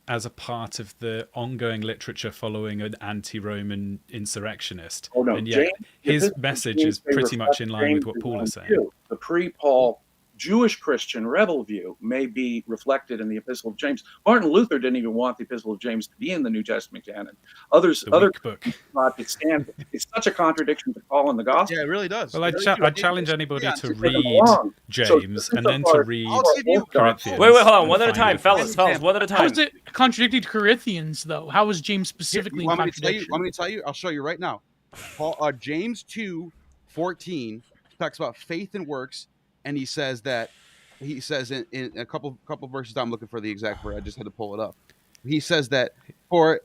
as a part of the ongoing literature following an anti-Roman insurrectionist? Oh, no. And yet his James- message James is pretty much in line with what James' Paul own is saying. view. The pre-Paul Jewish Christian rebel view may be reflected in the Epistle of James. Martin Luther didn't even want the Epistle of James to be in the New Testament canon. Other weak book. thought it stands. It's such a contradiction to Paul in the Gospel. Yeah, it really does. Well, I challenge anybody to read along. James and then to read I'll give you- Corinthians. Wait, hold on. and One at a find time, differences. fellas. One at a How time. is it contradicting to Corinthians, though? How was James specifically in Want me to contradiction? tell you? I'll show you right now. James 2:14 talks about faith and works, and he says in a couple verses down, I'm looking for the exact word. I just had to pull it up. He says that for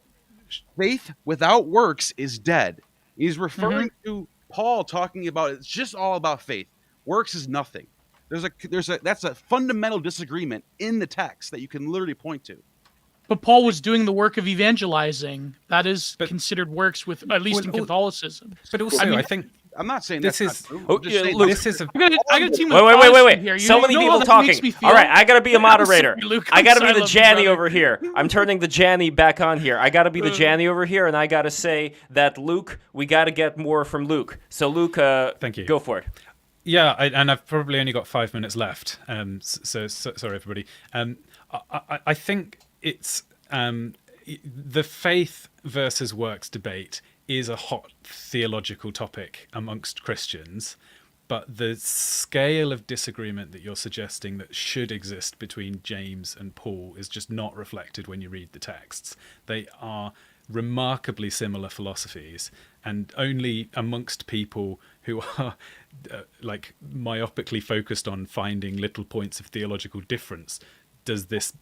faith without works is dead. He's referring to Paul talking about it's just all about faith. Works is nothing. That's a fundamental disagreement in the text that you can literally point to. But Paul was doing the work of evangelizing. That is considered works with, at least in Catholicism. But also, I think I'm not saying this that's is not true. Oh, I'm just yeah, saying Luke, this is a I got a team with Wait. Protestant here. So many know people how that talking. makes me feel? All right, I gotta be a I'm moderator. sorry, Luke. I I'm gotta sorry, be the love you, Janny brother. over here. I'm turning the Janny back on here. I gotta be the Janny over here, and I gotta say that Luke, we gotta get more from Luke. So Luke, Thank you. Go for it. Yeah, and I've probably only got 5 minutes left. So sorry, everybody. I think it's the faith versus works debate is a hot theological topic amongst Christians, But the scale of disagreement that you're suggesting that should exist between James and Paul is just not reflected when you read the texts. They are remarkably similar philosophies, and only amongst people who are like myopically focused on finding little points of theological difference does this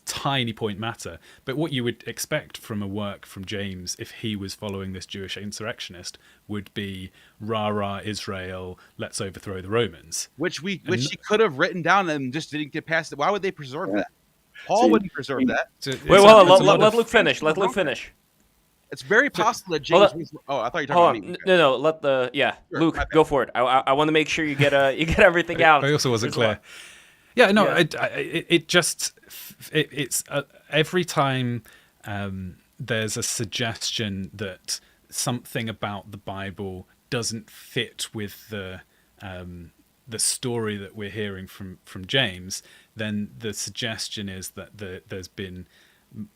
tiny point matter. But what you would expect from a work from James, if he was following this Jewish insurrectionist, would be rah rah Israel, let's overthrow the Romans, which he could have written down and just didn't get past it. Why would they preserve that? Paul wouldn't preserve that. Wait, let Luke finish. Let Luke finish. It's very possible that James. I thought you were talking about me. No. Let the Sure, Luke, go for it. I want to make sure you get everything out. I also wasn't clear. Yeah, no, it's every time there's a suggestion that something about the Bible doesn't fit with the story that we're hearing from James, then the suggestion is that there's been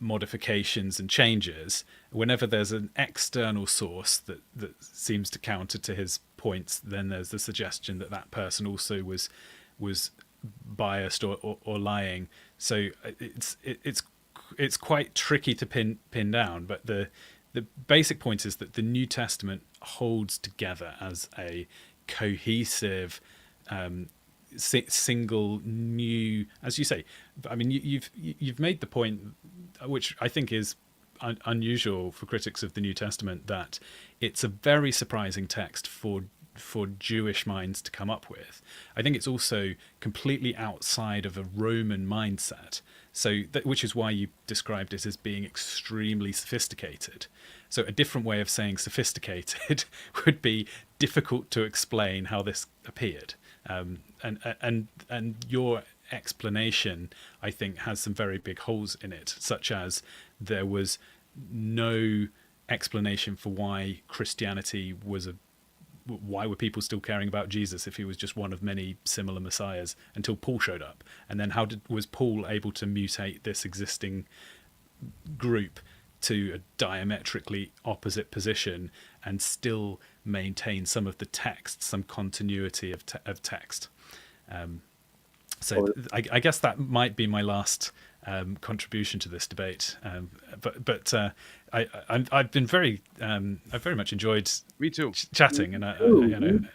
modifications and changes. Whenever there's an external source that seems to counter to his points, then there's the suggestion that person also was biased or lying. So it's quite tricky to pin down, but the basic point is that the New Testament holds together as a cohesive single new, as you say. I mean, you've made the point, which I think is unusual for critics of the New Testament, that it's a very surprising text for Jewish minds to come up with. I think it's also completely outside of a Roman mindset. So which is why you described it as being extremely sophisticated. So a different way of saying sophisticated would be difficult to explain how this appeared. And your explanation, I think, has some very big holes in it, such as there was no explanation for why Christianity was why were people still caring about Jesus if he was just one of many similar messiahs until Paul showed up? And then was Paul able to mutate this existing group to a diametrically opposite position and still maintain some of the text, some continuity of text? So I guess that might be my last contribution to this debate. But I've been I've very much enjoyed chatting, and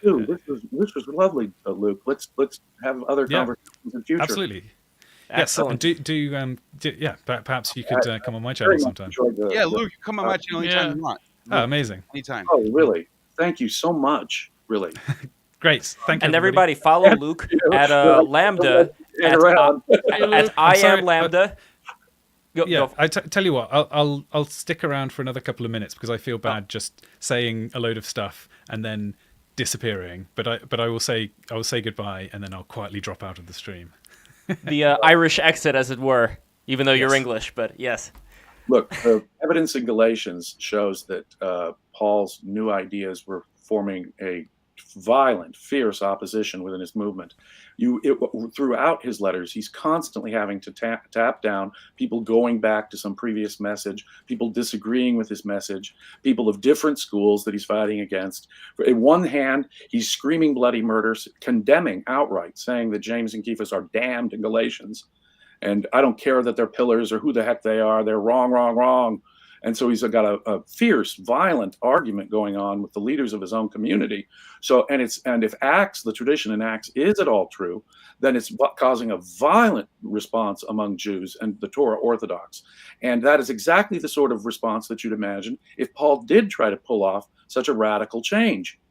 This was lovely, Luke. Let's have other conversations in the future. Absolutely. Excellent. Yes, perhaps you could come on my channel sometime. Luke, come on my channel anytime you want. Oh, amazing. Anytime. Oh, really? Thank you so much. Really. Great. Thank you. And everybody follow Luke at Lambda at I am Lambda. Go. I tell you what, I'll stick around for another couple of minutes because I feel bad just saying a load of stuff and then disappearing. But I will say goodbye and then I'll quietly drop out of the stream. The Irish exit, as it were, even though you're English. But yes. Look, the evidence in Galatians shows that Paul's new ideas were forming a violent, fierce opposition within his movement. Throughout his letters, he's constantly having to tap down people going back to some previous message, people disagreeing with his message, people of different schools that he's fighting against. In one hand, he's screaming bloody murder, condemning outright, saying that James and Cephas are damned in Galatians. And I don't care that they're pillars or who the heck they are. They're wrong, wrong, wrong. And so he's got a fierce, violent argument going on with the leaders of his own community. So, and if Acts, the tradition in Acts, is at all true, then it's causing a violent response among Jews and the Torah Orthodox. And that is exactly the sort of response that you'd imagine if Paul did try to pull off such a radical change.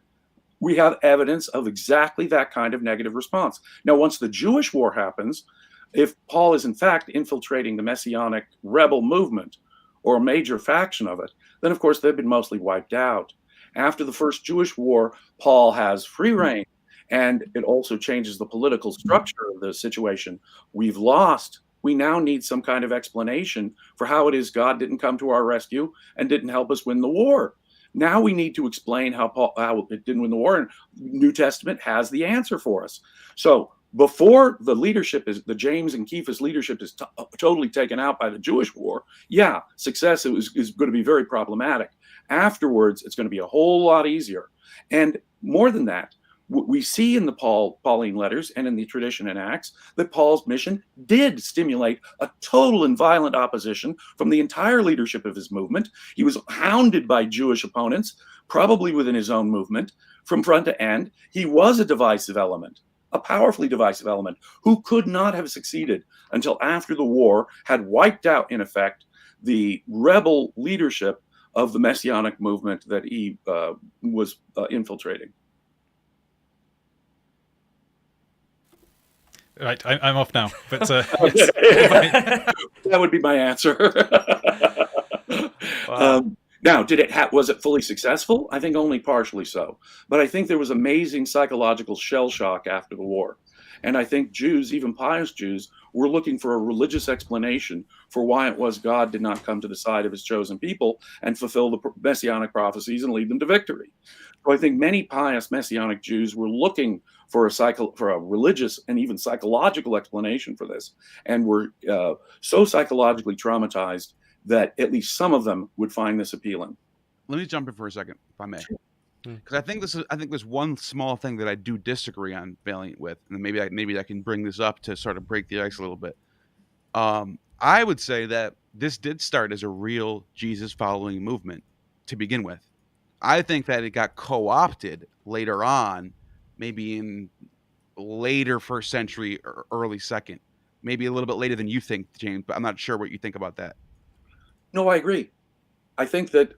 We have evidence of exactly that kind of negative response. Now, once the Jewish war happens, if Paul is in fact infiltrating the Messianic rebel movement, or a major faction of it, then of course they've been mostly wiped out. After the first Jewish war, Paul has free reign, and it also changes the political structure of the situation. We've lost. We now need some kind of explanation for how it is God didn't come to our rescue and didn't help us win the war. Now we need to explain how it didn't win the war, and New Testament has the answer for us. So before the James and Cephas leadership is totally taken out by the Jewish war, success is going to be very problematic. Afterwards, it's going to be a whole lot easier. And more than that, we see in the Pauline letters and in the tradition in Acts that Paul's mission did stimulate a total and violent opposition from the entire leadership of his movement. He was hounded by Jewish opponents, probably within his own movement, from front to end. He was a divisive element, a powerfully divisive element, who could not have succeeded until after the war had wiped out, in effect, the rebel leadership of the Messianic movement that he was infiltrating. Right, I'm off now. But that would be my answer. Wow. Now, was it fully successful? I think only partially so. But I think there was amazing psychological shell shock after the war. And I think Jews, even pious Jews, were looking for a religious explanation for why it was God did not come to the side of his chosen people and fulfill the messianic prophecies and lead them to victory. So I think many pious messianic Jews were looking for a religious and even psychological explanation for this, and were so psychologically traumatized that at least some of them would find this appealing. Let me jump in for a second, if I may, because I think there's one small thing that I do disagree on Valliant with, and maybe I can bring this up to sort of break the ice a little bit. I would say that this did start as a real Jesus following movement to begin with. I think that it got co-opted later on, maybe in later first century or early second, maybe a little bit later than you think, James, but I'm not sure what you think about that. No, I agree. I think that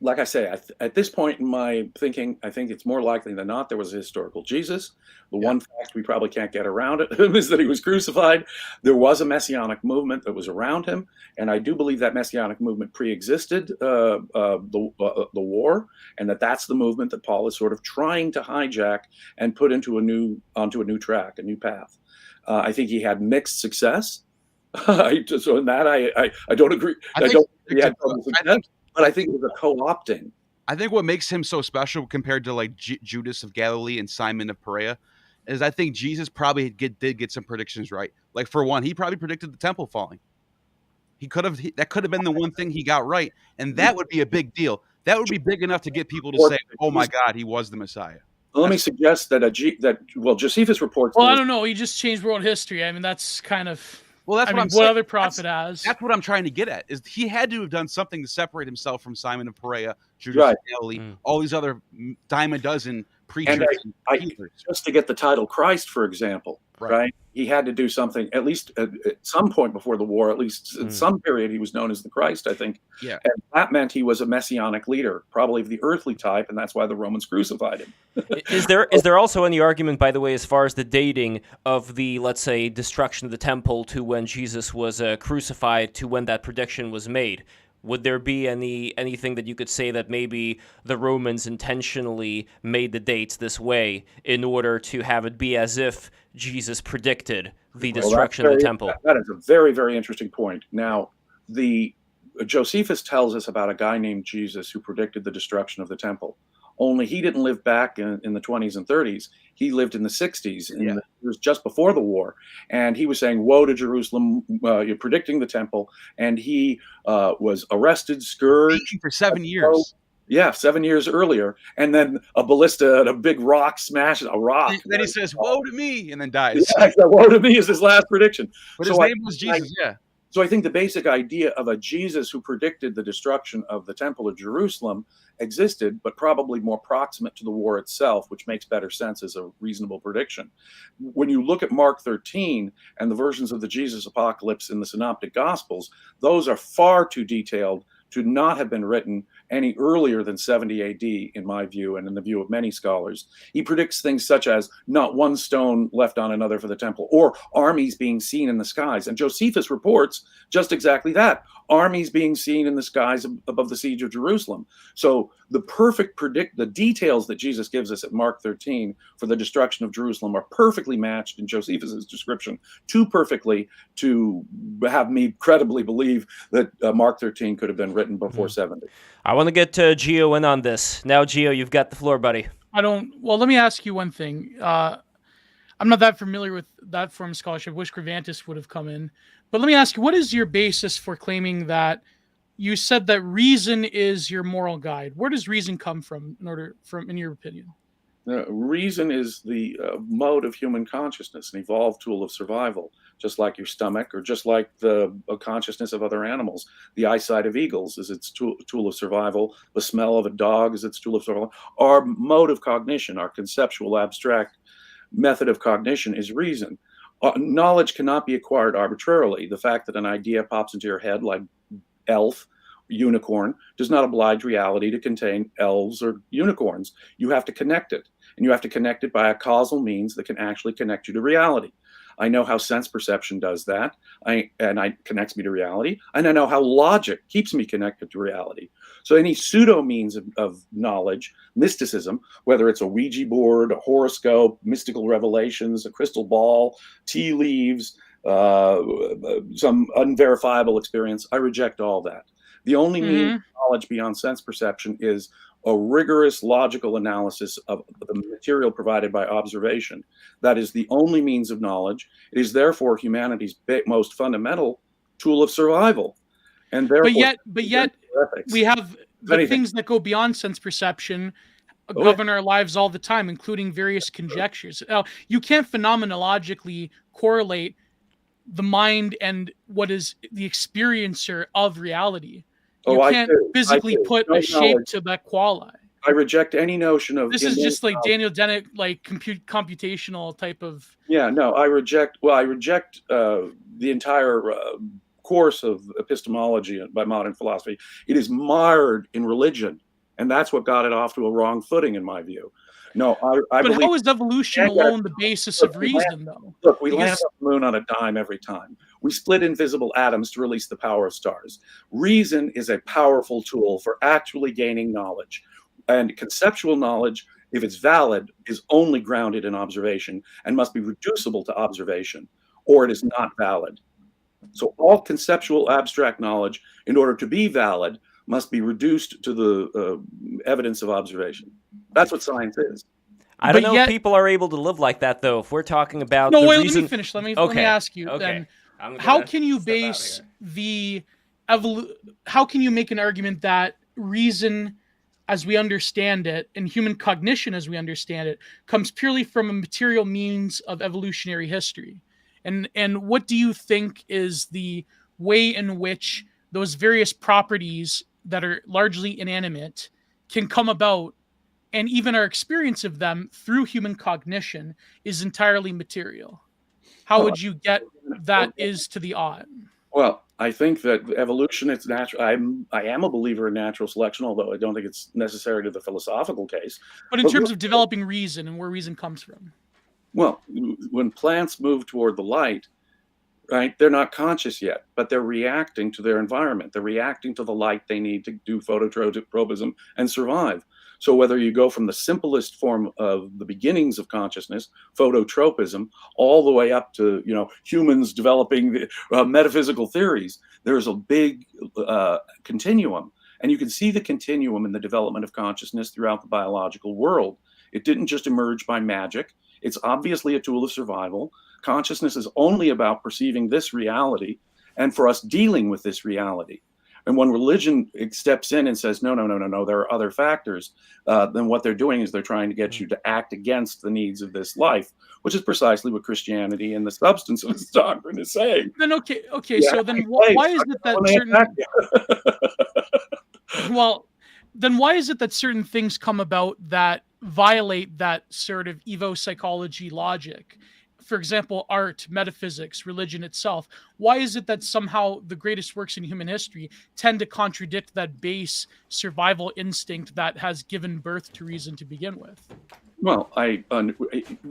like I say, at this point in my thinking, I think it's more likely than not there was a historical Jesus. The one fact we probably can't get around it is that he was crucified. There was a messianic movement that was around him, and I do believe that messianic movement pre-existed the war, and that's the movement that Paul is sort of trying to hijack and put onto a new track, a new path. I think he had mixed success. So in that, I don't agree. I don't think he had success. But I think it was a co-opting. I think what makes him so special compared to like Judas of Galilee and Simon of Perea is I think Jesus probably did get some predictions right. Like for one, he probably predicted the temple falling. That could have been the one thing he got right, and that would be a big deal. That would be big enough to get people to say, "Oh my God, he was the Messiah." Let me suggest that Josephus reports. Well, I don't know. He just changed world history. I mean, that's kind of. Well, that's what I'm saying. What other prophet has? That's what I'm trying to get at. Is he had to have done something to separate himself from Simon of Perea, Judas of Galilee, all these other dime a dozen preachers. And just to get the title Christ, for example, right? He had to do something at least at some point before the war. At least in some period, he was known as the Christ, I think. Yeah, and that meant he was a messianic leader, probably of the earthly type, and that's why the Romans crucified him. Is there also any argument, by the way, as far as the dating of the, let's say, destruction of the temple to when Jesus was crucified to when that prediction was made? Would there be anything that you could say that maybe the Romans intentionally made the dates this way in order to have it be as if Jesus predicted the destruction of the temple? That is a very, very interesting point. Now, Josephus tells us about a guy named Jesus who predicted the destruction of the temple. Only he didn't live back in the 20s and 30s. He lived in the 60s. It was just before the war. And he was saying, woe to Jerusalem, you're predicting the temple. And he was arrested, scourged. For 7 years. 7 years earlier. And then a ballista and a big rock smashes a rock. And then he says, woe to me, and then dies. Yeah, woe to me is his last prediction. But his name was Jesus, So I think the basic idea of a Jesus who predicted the destruction of the Temple of Jerusalem existed, but probably more proximate to the war itself, which makes better sense as a reasonable prediction. When you look at Mark 13 and the versions of the Jesus apocalypse in the Synoptic Gospels, those are far too detailed to not have been written any earlier than 70 AD, in my view, and in the view of many scholars. He predicts things such as not one stone left on another for the temple, or armies being seen in the skies. And Josephus reports just exactly that, armies being seen in the skies above the siege of Jerusalem. So the details that Jesus gives us at Mark 13 for the destruction of Jerusalem are perfectly matched in Josephus's description, too perfectly to have me credibly believe that Mark 13 could have been written before 70. I want to get Gio in on this. Now, Gio, you've got the floor, buddy. Well, let me ask you one thing. I'm not that familiar with that form of scholarship. Wish Gravantis would have come in. But let me ask you, what is your basis for claiming that you said that reason is your moral guide? Where does reason come from in your opinion? Reason is the mode of human consciousness, an evolved tool of survival, just like your stomach or just like the consciousness of other animals. The eyesight of eagles is its tool of survival. The smell of a dog is its tool of survival. Our mode of cognition, our conceptual abstract method of cognition is reason. Knowledge cannot be acquired arbitrarily. The fact that an idea pops into your head like elf, unicorn, does not oblige reality to contain elves or unicorns. You have to connect it, and you have to connect it by a causal means that can actually connect you to reality. I know how sense perception does that, and connects me to reality, and I know how logic keeps me connected to reality. So any pseudo means of knowledge, mysticism, whether it's a Ouija board, a horoscope, mystical revelations, a crystal ball, tea leaves, some unverifiable experience, I reject all that. The only means of knowledge beyond sense perception is a rigorous logical analysis of the material provided by observation. That is the only means of knowledge. It is therefore humanity's most fundamental tool of survival. And therefore, but yet we have the things that go beyond sense perception govern our lives all the time, including various conjectures. Now, you can't phenomenologically correlate the mind and what is the experiencer of reality. You can't physically put a shape to that quali. I reject any notion of this is just like Daniel Dennett, like computational type of. Yeah, no, I reject the entire course of epistemology by modern philosophy. It is mired in religion, and that's what got it off to a wrong footing, in my view. No, I but how is evolution alone the basis of reason, though? Look, we land on the moon on a dime every time. We split invisible atoms to release the power of stars. Reason is a powerful tool for actually gaining knowledge. And conceptual knowledge, if it's valid, is only grounded in observation and must be reducible to observation, or it is not valid. So all conceptual abstract knowledge, in order to be valid, must be reduced to the evidence of observation. That's what science is. I don't know if people are able to live like that, though. If we're talking about let me finish. Let me ask you then. How can you base how can you make an argument that reason, as we understand it, and human cognition as we understand it, comes purely from a material means of evolutionary history? And what do you think is the way in which those various properties that are largely inanimate can come about, and even our experience of them through human cognition is entirely material? How would you get that is to the odd? Well, I think that evolution is natural. I am a believer in natural selection, although I don't think it's necessary to the philosophical case. But in terms of developing reason and where reason comes from. Well, when plants move toward the light, right, they're not conscious yet, but they're reacting to their environment. They're reacting to the light they need to do phototropism and survive. So whether you go from the simplest form of the beginnings of consciousness, phototropism, all the way up to humans developing metaphysical theories, there's a big continuum. And you can see the continuum in the development of consciousness throughout the biological world. It didn't just emerge by magic. It's obviously a tool of survival. Consciousness is only about perceiving this reality and for us dealing with this reality. And when religion steps in and says, no, there are other factors, then what they're doing is they're trying to get you to act against the needs of this life, which is precisely what Christianity and the substance of its doctrine is saying. Then okay, so then why is it that certain then why is it that certain things come about that violate that sort of evo psychology logic? For example, art, metaphysics, religion itself. Why is it that somehow the greatest works in human history tend to contradict that base survival instinct that has given birth to reason to begin with? Well,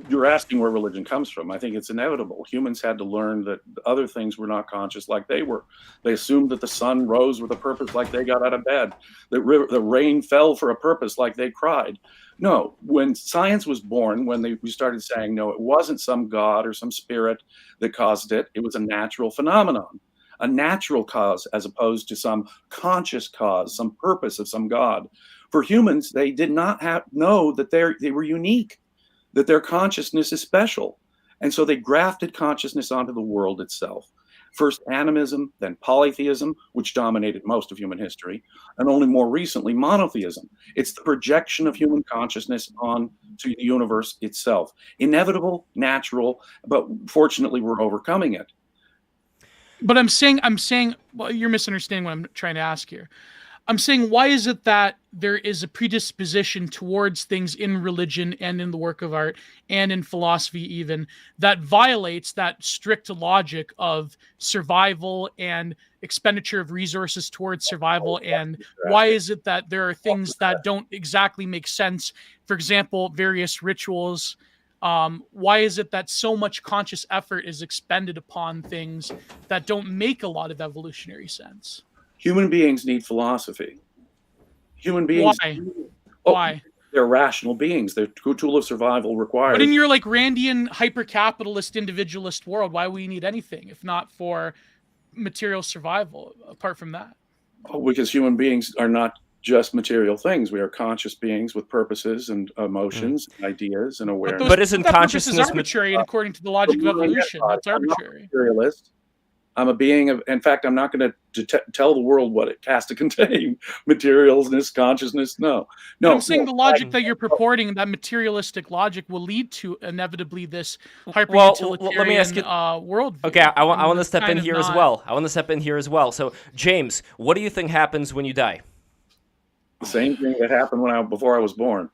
you're asking where religion comes from. I think it's inevitable. Humans had to learn that other things were not conscious like they were. They assumed that the sun rose with a purpose like they got out of bed, that the rain fell for a purpose like they cried. No, when science was born, when we started saying, no, it wasn't some god or some spirit that caused it. It was a natural phenomenon, a natural cause, as opposed to some conscious cause, some purpose of some god. For humans, they did not know that they were unique, that their consciousness is special. And so they grafted consciousness onto the world itself. First animism, then polytheism, which dominated most of human history, and only more recently monotheism. It's the projection of human consciousness onto the universe itself. Inevitable, natural, but fortunately we're overcoming it. But I'm saying, well, you're misunderstanding what I'm trying to ask here. I'm saying, why is it that there is a predisposition towards things in religion and in the work of art and in philosophy even that violates that strict logic of survival and expenditure of resources towards survival? And why is it that there are things that don't exactly make sense? For example, various rituals. Why is it that so much conscious effort is expended upon things that don't make a lot of evolutionary sense? Human beings need philosophy. Human beings. Why? Why? They're rational beings. Their tool of survival requires. But in your like Randian hyper-capitalist individualist world, why would we need anything if not for material survival? Apart from that, Because human beings are not just material things. We are conscious beings with purposes and emotions, and ideas, and awareness. But isn't that purpose consciousness is arbitrary and according to the logic of evolution? That's arbitrary. I'm not a materialist. I'm a being of. In fact, I'm not going to tell the world what it has to contain. Materialness, consciousness. No. I'm saying the logic that you're purporting, that materialistic logic, will lead to inevitably this hyper-utilitarian let me ask you, worldview. Okay, I want to step in kind of here as well. So, James, what do you think happens when you die? The same thing that happened before I was born.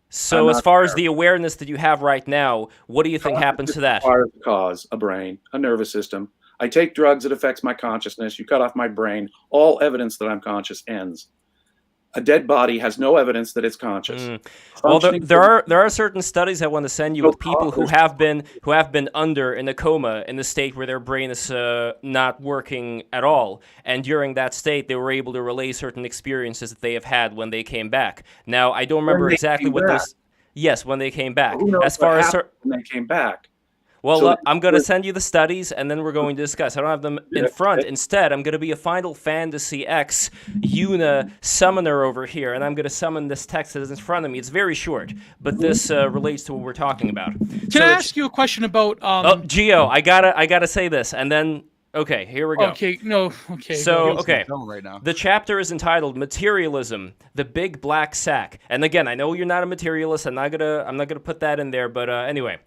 So as far as the awareness that you have right now, what do you think happens to that? Part of the cause, a brain, a nervous system. I take drugs, it affects my consciousness. You cut off my brain, all evidence that I'm conscious ends. A dead body has no evidence that it's conscious. Well, there are certain studies I want to send you with people who have been under in a coma in the state where their brain is not working at all, and during that state they were able to relay certain experiences that they have had when they came back. Now I don't remember exactly what those. Yes, when they came back. As far as when they came back. Well, so I'm going to send you the studies, and then we're going to discuss. I don't have them in front. Instead, I'm going to be a Final Fantasy X Una summoner over here, and I'm going to summon this text that is in front of me. It's very short, but this relates to what we're talking about. Can I ask you a question about... Gio, I gotta say this, and then... Okay, here we go. Okay. So, okay, right now. the chapter is entitled "Materialism: The Big Black Sack." And again, I know you're not a materialist. I'm not gonna put that in there, but anyway.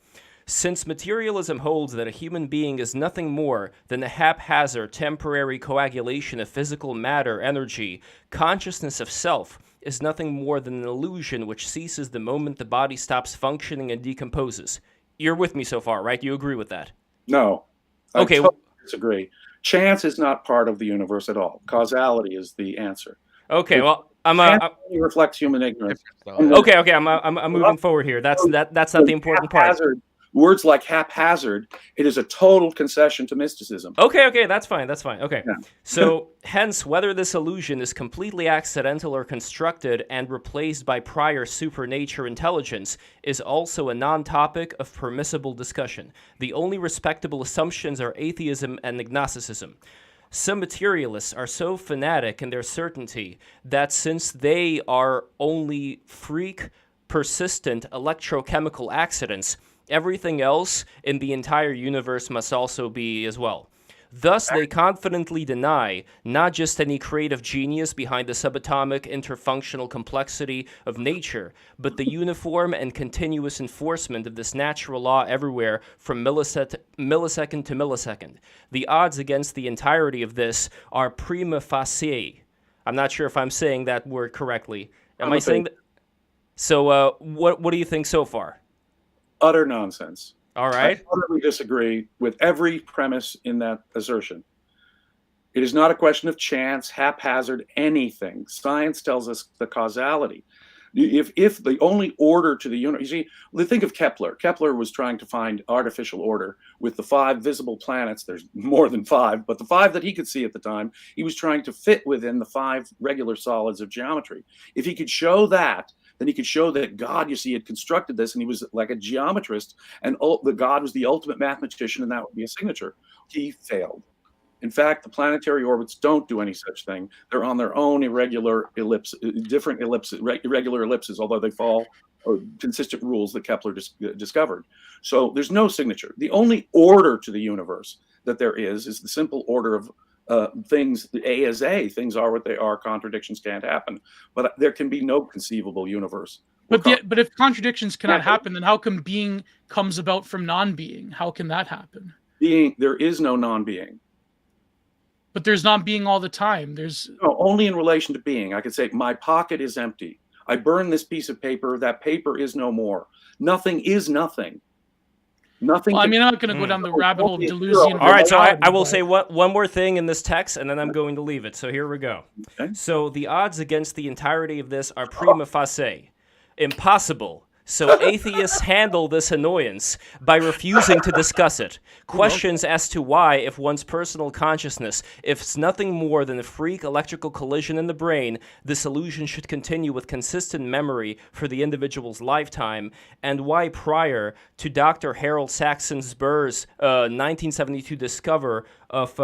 Since materialism holds that a human being is nothing more than a haphazard, temporary coagulation of physical matter, energy, consciousness of self is nothing more than an illusion which ceases the moment the body stops functioning and decomposes. You're with me so far, right? You agree with that? No. Okay. I totally disagree. Chance is not part of the universe at all. Causality is the answer. Okay, well, It reflects human ignorance. Okay, I'm moving forward here. That's not the important part. Words like haphazard, it is a total concession to mysticism. Okay, that's fine. Okay. Yeah. So, hence, whether this illusion is completely accidental or constructed and replaced by prior supernature intelligence is also a non-topic of permissible discussion. The only respectable assumptions are atheism and agnosticism. Some materialists are so fanatic in their certainty that since they are only freak, persistent electrochemical accidents, everything else in the entire universe must also be as well. Thus, they confidently deny not just any creative genius behind the subatomic interfunctional complexity of nature, but the uniform and continuous enforcement of this natural law everywhere from millisecond to millisecond. The odds against the entirety of this are prima facie. I'm not sure if I'm saying that word correctly. Am I saying that? So, what do you think so far? Utter nonsense. All right. I totally disagree with every premise in that assertion. It is not a question of chance, haphazard, anything. Science tells us the causality. If the only order to the universe, you see, think of Kepler. Kepler was trying to find artificial order with the 5 visible planets. There's more than 5, but the 5 that he could see at the time, he was trying to fit within the 5 regular solids of geometry. If he could show that, then he could show that God, you see, had constructed this, and he was like a geometrist, and the God was the ultimate mathematician, and that would be a signature. He failed. In fact, the planetary orbits don't do any such thing. They're on their own irregular ellipses, although they follow consistent rules that Kepler discovered. So there's no signature. The only order to the universe that there is the simple order of things. A is A. Things are what they are. Contradictions can't happen. But there can be no conceivable universe. But if contradictions cannot happen, then how come being comes about from non-being? How can that happen? There is no non-being. But there's non-being all the time. There's only in relation to being. I could say my pocket is empty. I burn this piece of paper. That paper is no more. Nothing is nothing. Nothing. Well, I'm not going to go down the rabbit hole of delusion. All right, so I will say one more thing in this text, and then I'm going to leave it. So here we go. Okay. So the odds against the entirety of this are prima facie impossible. So atheists handle this annoyance by refusing to discuss it. Questions as to why, if one's personal consciousness, if it's nothing more than a freak electrical collision in the brain, this illusion should continue with consistent memory for the individual's lifetime, and why prior to Dr. Harold Saxon Burr's 1972 discover of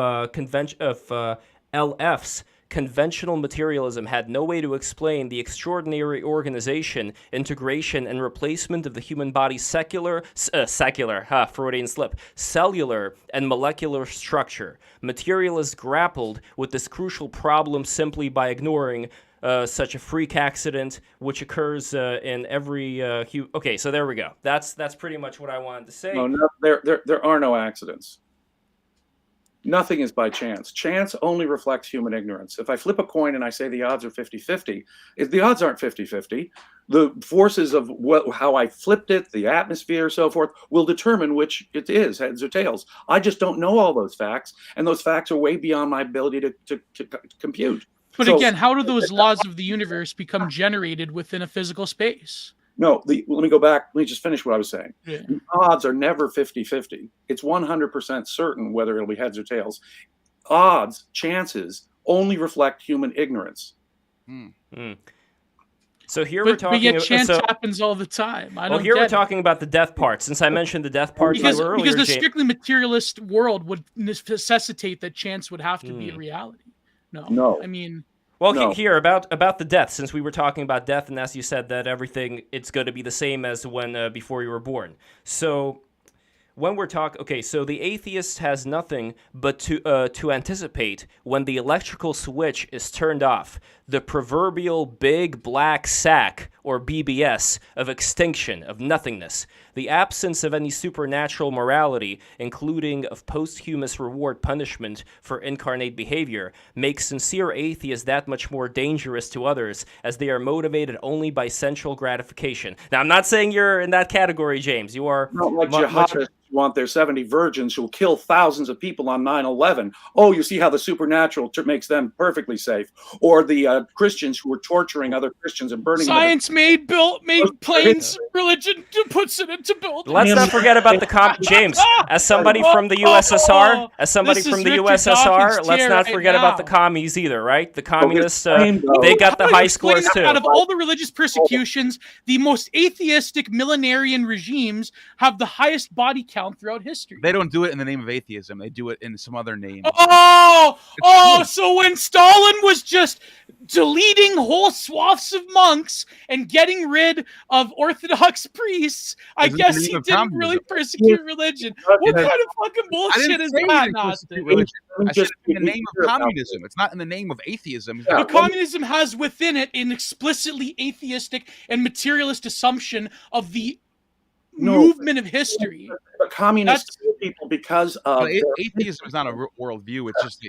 LF's conventional materialism had no way to explain the extraordinary organization, integration, and replacement of the human body's cellular and molecular structure. Materialists grappled with this crucial problem simply by ignoring such a freak accident, which occurs in every Okay, so there we go. That's pretty much what I wanted to say. No, there are no accidents. Nothing is by chance. Chance only reflects human ignorance. If I flip a coin and I say the odds are 50-50, the odds aren't 50-50. The forces of how I flipped it, the atmosphere, so forth, will determine which it is, heads or tails. I just don't know all those facts, and those facts are way beyond my ability to compute. But again, how do those laws of the universe become generated within a physical space? No, let me go back. Let me just finish what I was saying. Yeah. The odds are never 50-50. It's 100% certain whether it'll be heads or tails. Odds, chances, only reflect human ignorance. So here we're talking. But yet chance happens all the time. Here we're talking about the death part. Since I mentioned the death part earlier, because the strictly materialist world would necessitate that chance would have to be a reality. No. I mean. Well, here about the death, since we were talking about death, and as you said that everything it's going to be the same as when before you were born. So when we're talking, so the atheist has nothing but to anticipate when the electrical switch is turned off, the proverbial big black sack, or BBS, of extinction, of nothingness. The absence of any supernatural morality, including of posthumous reward punishment for incarnate behavior, makes sincere atheists that much more dangerous to others, as they are motivated only by sensual gratification. Now, I'm not saying you're in that category, James. You are not like jihadists want their 70 virgins who'll kill thousands of people on 9/11. Oh, you see how the supernatural makes them perfectly safe. Or the Christians who were torturing other Christians and burning Science them. made planes, religion puts it into buildings. Let's not forget about the James, as somebody from the USSR, let's not forget about the commies either, right? The communists, they got the high scores too. Out of all the religious persecutions, the most atheistic millenarian regimes have the highest body count throughout history. They don't do it in the name of atheism. They do it in some other name. So when Stalin was just deleting whole swaths of monks and getting rid of Orthodox priests, I guess he didn't really persecute religion. What kind of fucking bullshit is that, Austin? I said in the name of communism. It's not in the name of atheism. But communism has within it an explicitly atheistic and materialist assumption of the movement of history. But communists kill people because of atheism is not a worldview. It's just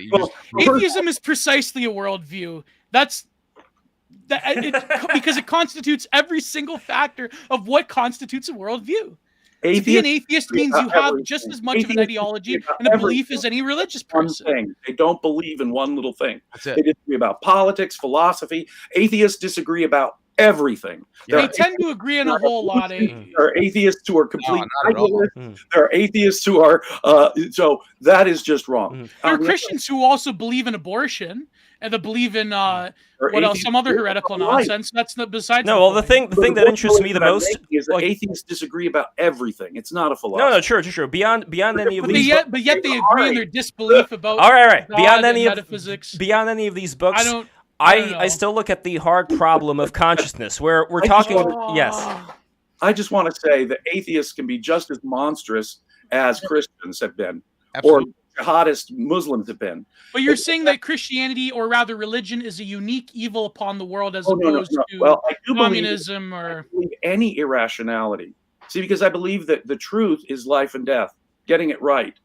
atheism is precisely a worldview. Because it constitutes every single factor of what constitutes a worldview. To be an atheist means you have just as much of an ideology and a belief as any religious person. They don't believe in one little thing. They disagree about politics, philosophy. Atheists disagree about everything. They tend to agree on a whole lot. There are atheists who are complete idealists. There are atheists who are so that is just wrong. There are Christians who also believe in abortion and they believe in some other heretical nonsense. That's not besides. No, well, the thing that interests me the most is that atheists disagree about everything. It's not a philosophy. No, sure. Beyond any of these, but yet they agree in their disbelief about. All right. God Beyond any of metaphysics. Beyond any of these books, I still look at the hard problem of consciousness, where we're talking. Yes. I just want to say that atheists can be just as monstrous as Christians have been, Absolutely. or jihadist Muslims have been. But you're saying that Christianity, or rather religion, is a unique evil upon the world as No. opposed to Well, I do communism or believe any irrationality. See, because I believe that the truth is life and death, getting it right.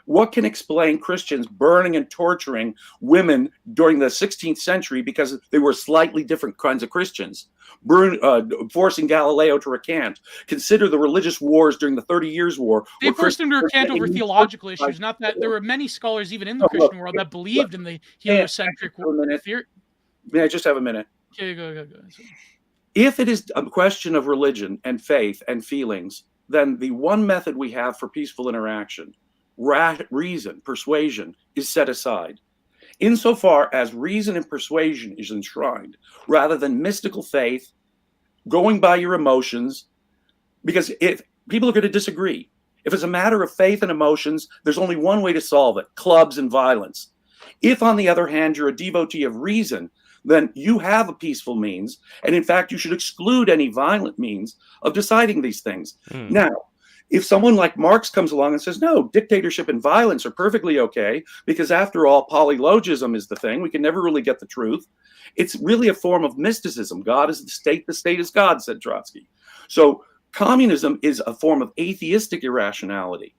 What can explain Christians burning and torturing women during the 16th century because they were slightly different kinds of Christians? Forcing Galileo to recant. Consider the religious wars during the 30 Years' War. They forced him to recant over theological issues. Not that there were many scholars even in the Christian world that believed in the heliocentric theory. May I just have a minute? Okay, go. If it is a question of religion and faith and feelings, then the one method we have for peaceful interaction, reason, persuasion, is set aside. Insofar as reason and persuasion is enshrined, rather than mystical faith, going by your emotions, because if people are going to disagree, if it's a matter of faith and emotions, there's only one way to solve it: clubs and violence. If, on the other hand, you're a devotee of reason, then you have a peaceful means, and in fact, you should exclude any violent means of deciding these things. Now, if someone like Marx comes along and says, no, dictatorship and violence are perfectly okay, because after all, polylogism is the thing, we can never really get the truth. It's really a form of mysticism. God is the state is God, said Trotsky. So communism is a form of atheistic irrationality.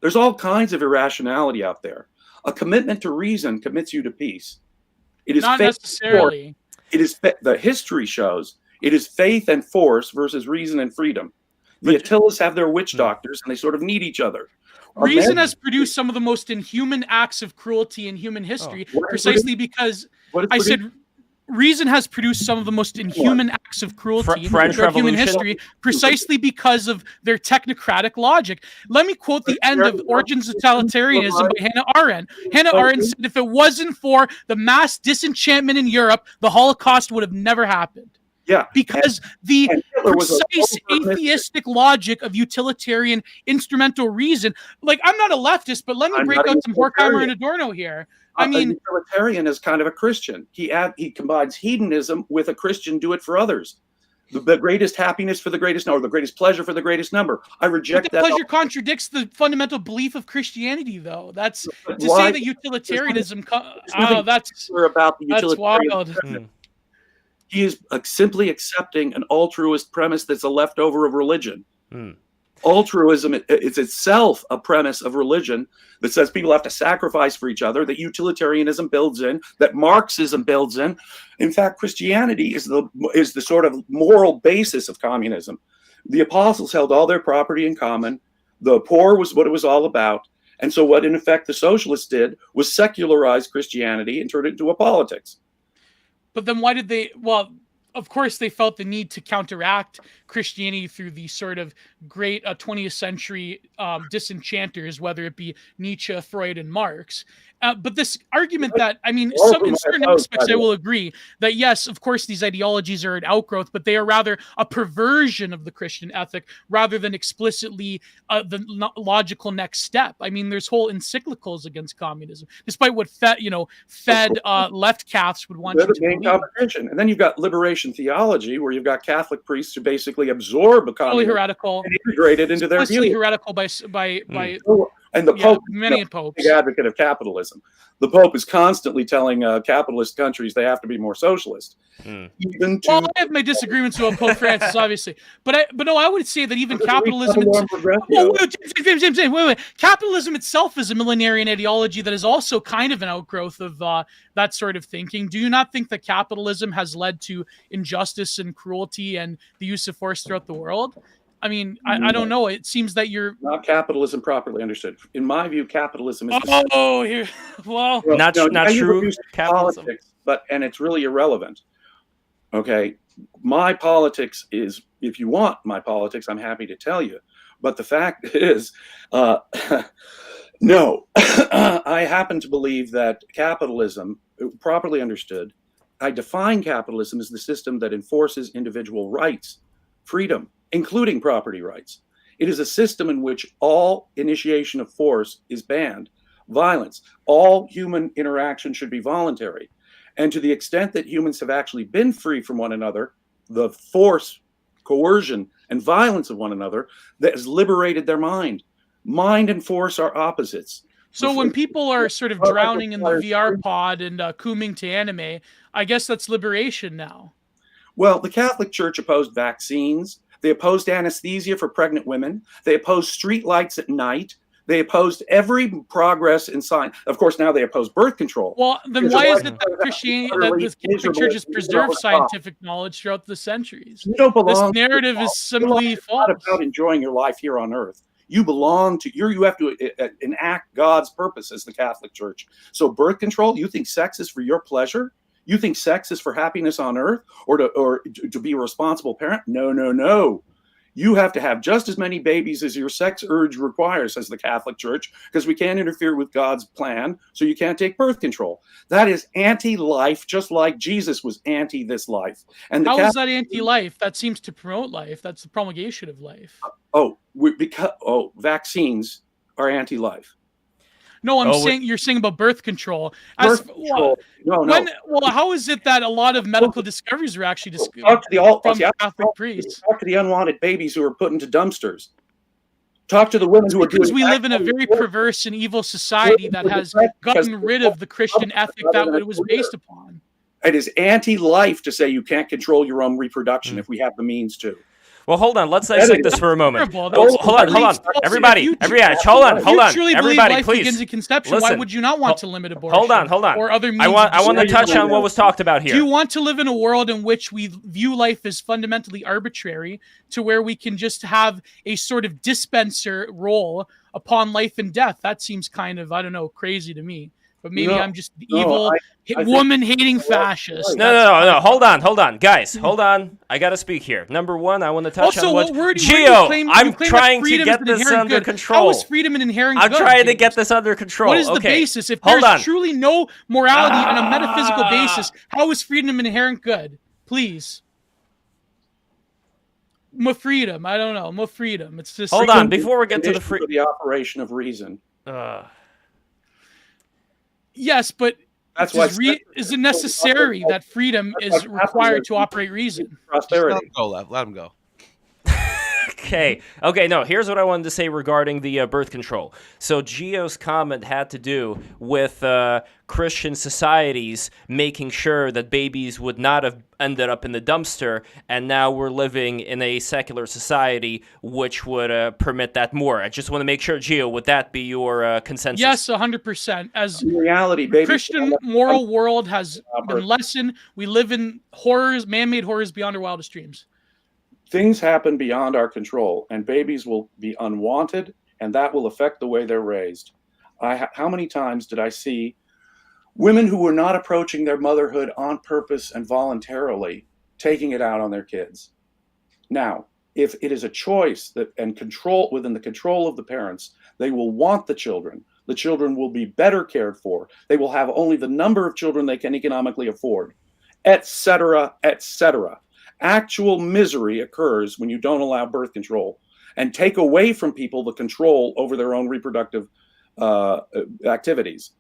There's all kinds of irrationality out there. A commitment to reason commits you to peace. It is not necessarily. It is the history shows it is faith and force versus reason and freedom. The Attilas have their witch doctors, and they sort of need each other. Reason has produced some of the most inhuman acts of cruelty in human history, precisely because I said reason has produced some of the most inhuman acts of cruelty in human history, precisely because of their technocratic logic. Let me quote the end of Origins of Totalitarianism by Hannah Arendt. Hannah Arendt said, if it wasn't for the mass disenchantment in Europe, the Holocaust would have never happened. Yeah, because the precise atheistic logic of utilitarian instrumental reason. Like, I'm not a leftist, but let me break out some Horkheimer and Adorno here. I mean, a utilitarian is kind of a Christian. He combines hedonism with a Christian do it for others. The greatest happiness for the greatest number, the greatest pleasure for the greatest number. I reject that. Pleasure contradicts the fundamental belief of Christianity, though. That's to say that utilitarianism. That's about the utilitarian. That's wild. He is simply accepting an altruist premise that's a leftover of religion. Altruism is itself a premise of religion that says people have to sacrifice for each other, that utilitarianism builds in, that Marxism builds in. In fact, Christianity is the sort of moral basis of communism. The apostles held all their property in common. The poor was what it was all about. And so what, in effect, the socialists did was secularize Christianity and turn it into a politics. But then why did they, well, of course, they felt the need to counteract Christianity through the sort of great 20th century disenchanters, whether it be Nietzsche, Freud, and Marx. But this argument that, I mean, in certain aspects, I will agree that, yes, of course, these ideologies are an outgrowth, but they are rather a perversion of the Christian ethic rather than explicitly the logical next step. I mean, there's whole encyclicals against communism, despite what fed left Catholics would want you to believe. Competition. And then you've got liberation theology, where you've got Catholic priests who basically absorb communism heretical and integrate it into their view. Heretical by and the Pope, many popes, big advocate of capitalism. The Pope is constantly telling capitalist countries they have to be more socialist. I have my disagreements with Pope Francis, obviously, but no, I would say that even capitalism. Wait. Capitalism itself is a millenarian ideology that is also kind of an outgrowth of that sort of thinking. Do you not think that capitalism has led to injustice and cruelty and the use of force throughout the world? I mean, I don't know. It seems that you're not capitalism properly understood. In my view, capitalism is not true capitalism. Politics, and it's really irrelevant. Okay, my politics is, if you want my politics, I'm happy to tell you. But the fact is, no, I happen to believe that capitalism, properly understood, I define capitalism as the system that enforces individual rights, freedom, including property rights. It is a system in which all initiation of force is banned, violence. All human interaction should be voluntary. And to the extent that humans have actually been free from one another, the force, coercion, and violence of one another that has liberated their mind. Mind and force are opposites. So when people are sort of drowning in the VR pod and cooming to anime, I guess that's liberation now. Well, the Catholic Church opposed vaccines. They opposed anesthesia for pregnant women. They opposed street lights at night. They opposed every progress in science. Of course, now they oppose birth control. Well, then why is it that Christianity, that the Catholic Church has preserved scientific knowledge throughout the centuries? You don't belong. This narrative is simply false. It's not about enjoying your life here on earth. You belong to. You have to enact God's purpose as the Catholic Church. So birth control. You think sex is for your pleasure? You think sex is for happiness on earth, or to be a responsible parent? No, no, no. You have to have just as many babies as your sex urge requires, as the Catholic Church, because we can't interfere with God's plan, so you can't take birth control. That is anti-life, just like Jesus was anti this life. And how is that anti-life? That seems to promote life. That's the promulgation of life. Vaccines are anti-life. No, I'm saying you're saying about birth control. Birth control. Well, how is it that a lot of medical discoveries are actually talk to the from Catholic priests? Talk to the unwanted babies who are put into dumpsters. Talk to the women who are because we live in a very perverse and evil society that has gotten rid of the Christian ethic that it was based upon. It is anti-life to say you can't control your own reproduction if we have the means to. Well, hold on. Let's dissect this for a moment. Hold on. Everybody, hold on. If you truly believe life please. begins in conception, why would you not want to limit abortion? Hold on. Or other means I want to touch on what was talked about here. Do you want to live in a world in which we view life as fundamentally arbitrary, to where we can just have a sort of dispenser role upon life and death? That seems kind of, I don't know, crazy to me. But maybe I'm just evil, woman-hating fascist. No. Hold on. Guys, hold on. I got to speak here. Number one, I want to touch on what... Gio, I'm trying to get this under control. How is freedom an inherent good? I'm trying to get this under control. What is the basis? If there's truly no morality on a metaphysical basis, how is freedom an inherent good? Please. More freedom. I don't know. More freedom. It's just... Hold on. Before we get to the operation of reason. Yes, but is it necessary that freedom is required to operate reason? Prosperity. Let him go. Okay. No, here's what I wanted to say regarding the birth control. So Gio's comment had to do with Christian societies making sure that babies would not have ended up in the dumpster, and now we're living in a secular society which would permit that more. I just want to make sure, Gio, would that be your consensus? Yes, 100%. As in reality, babies, Christian moral world has been lessened. We live in horrors, man-made horrors beyond our wildest dreams. Things happen beyond our control, and babies will be unwanted, and that will affect the way they're raised. How many times did I see women who were not approaching their motherhood on purpose and voluntarily taking it out on their kids? Now, if it is a choice and control within the control of the parents, they will want the children. The children will be better cared for. They will have only the number of children they can economically afford, etc., etc. Actual misery occurs when you don't allow birth control and take away from people the control over their own reproductive activities.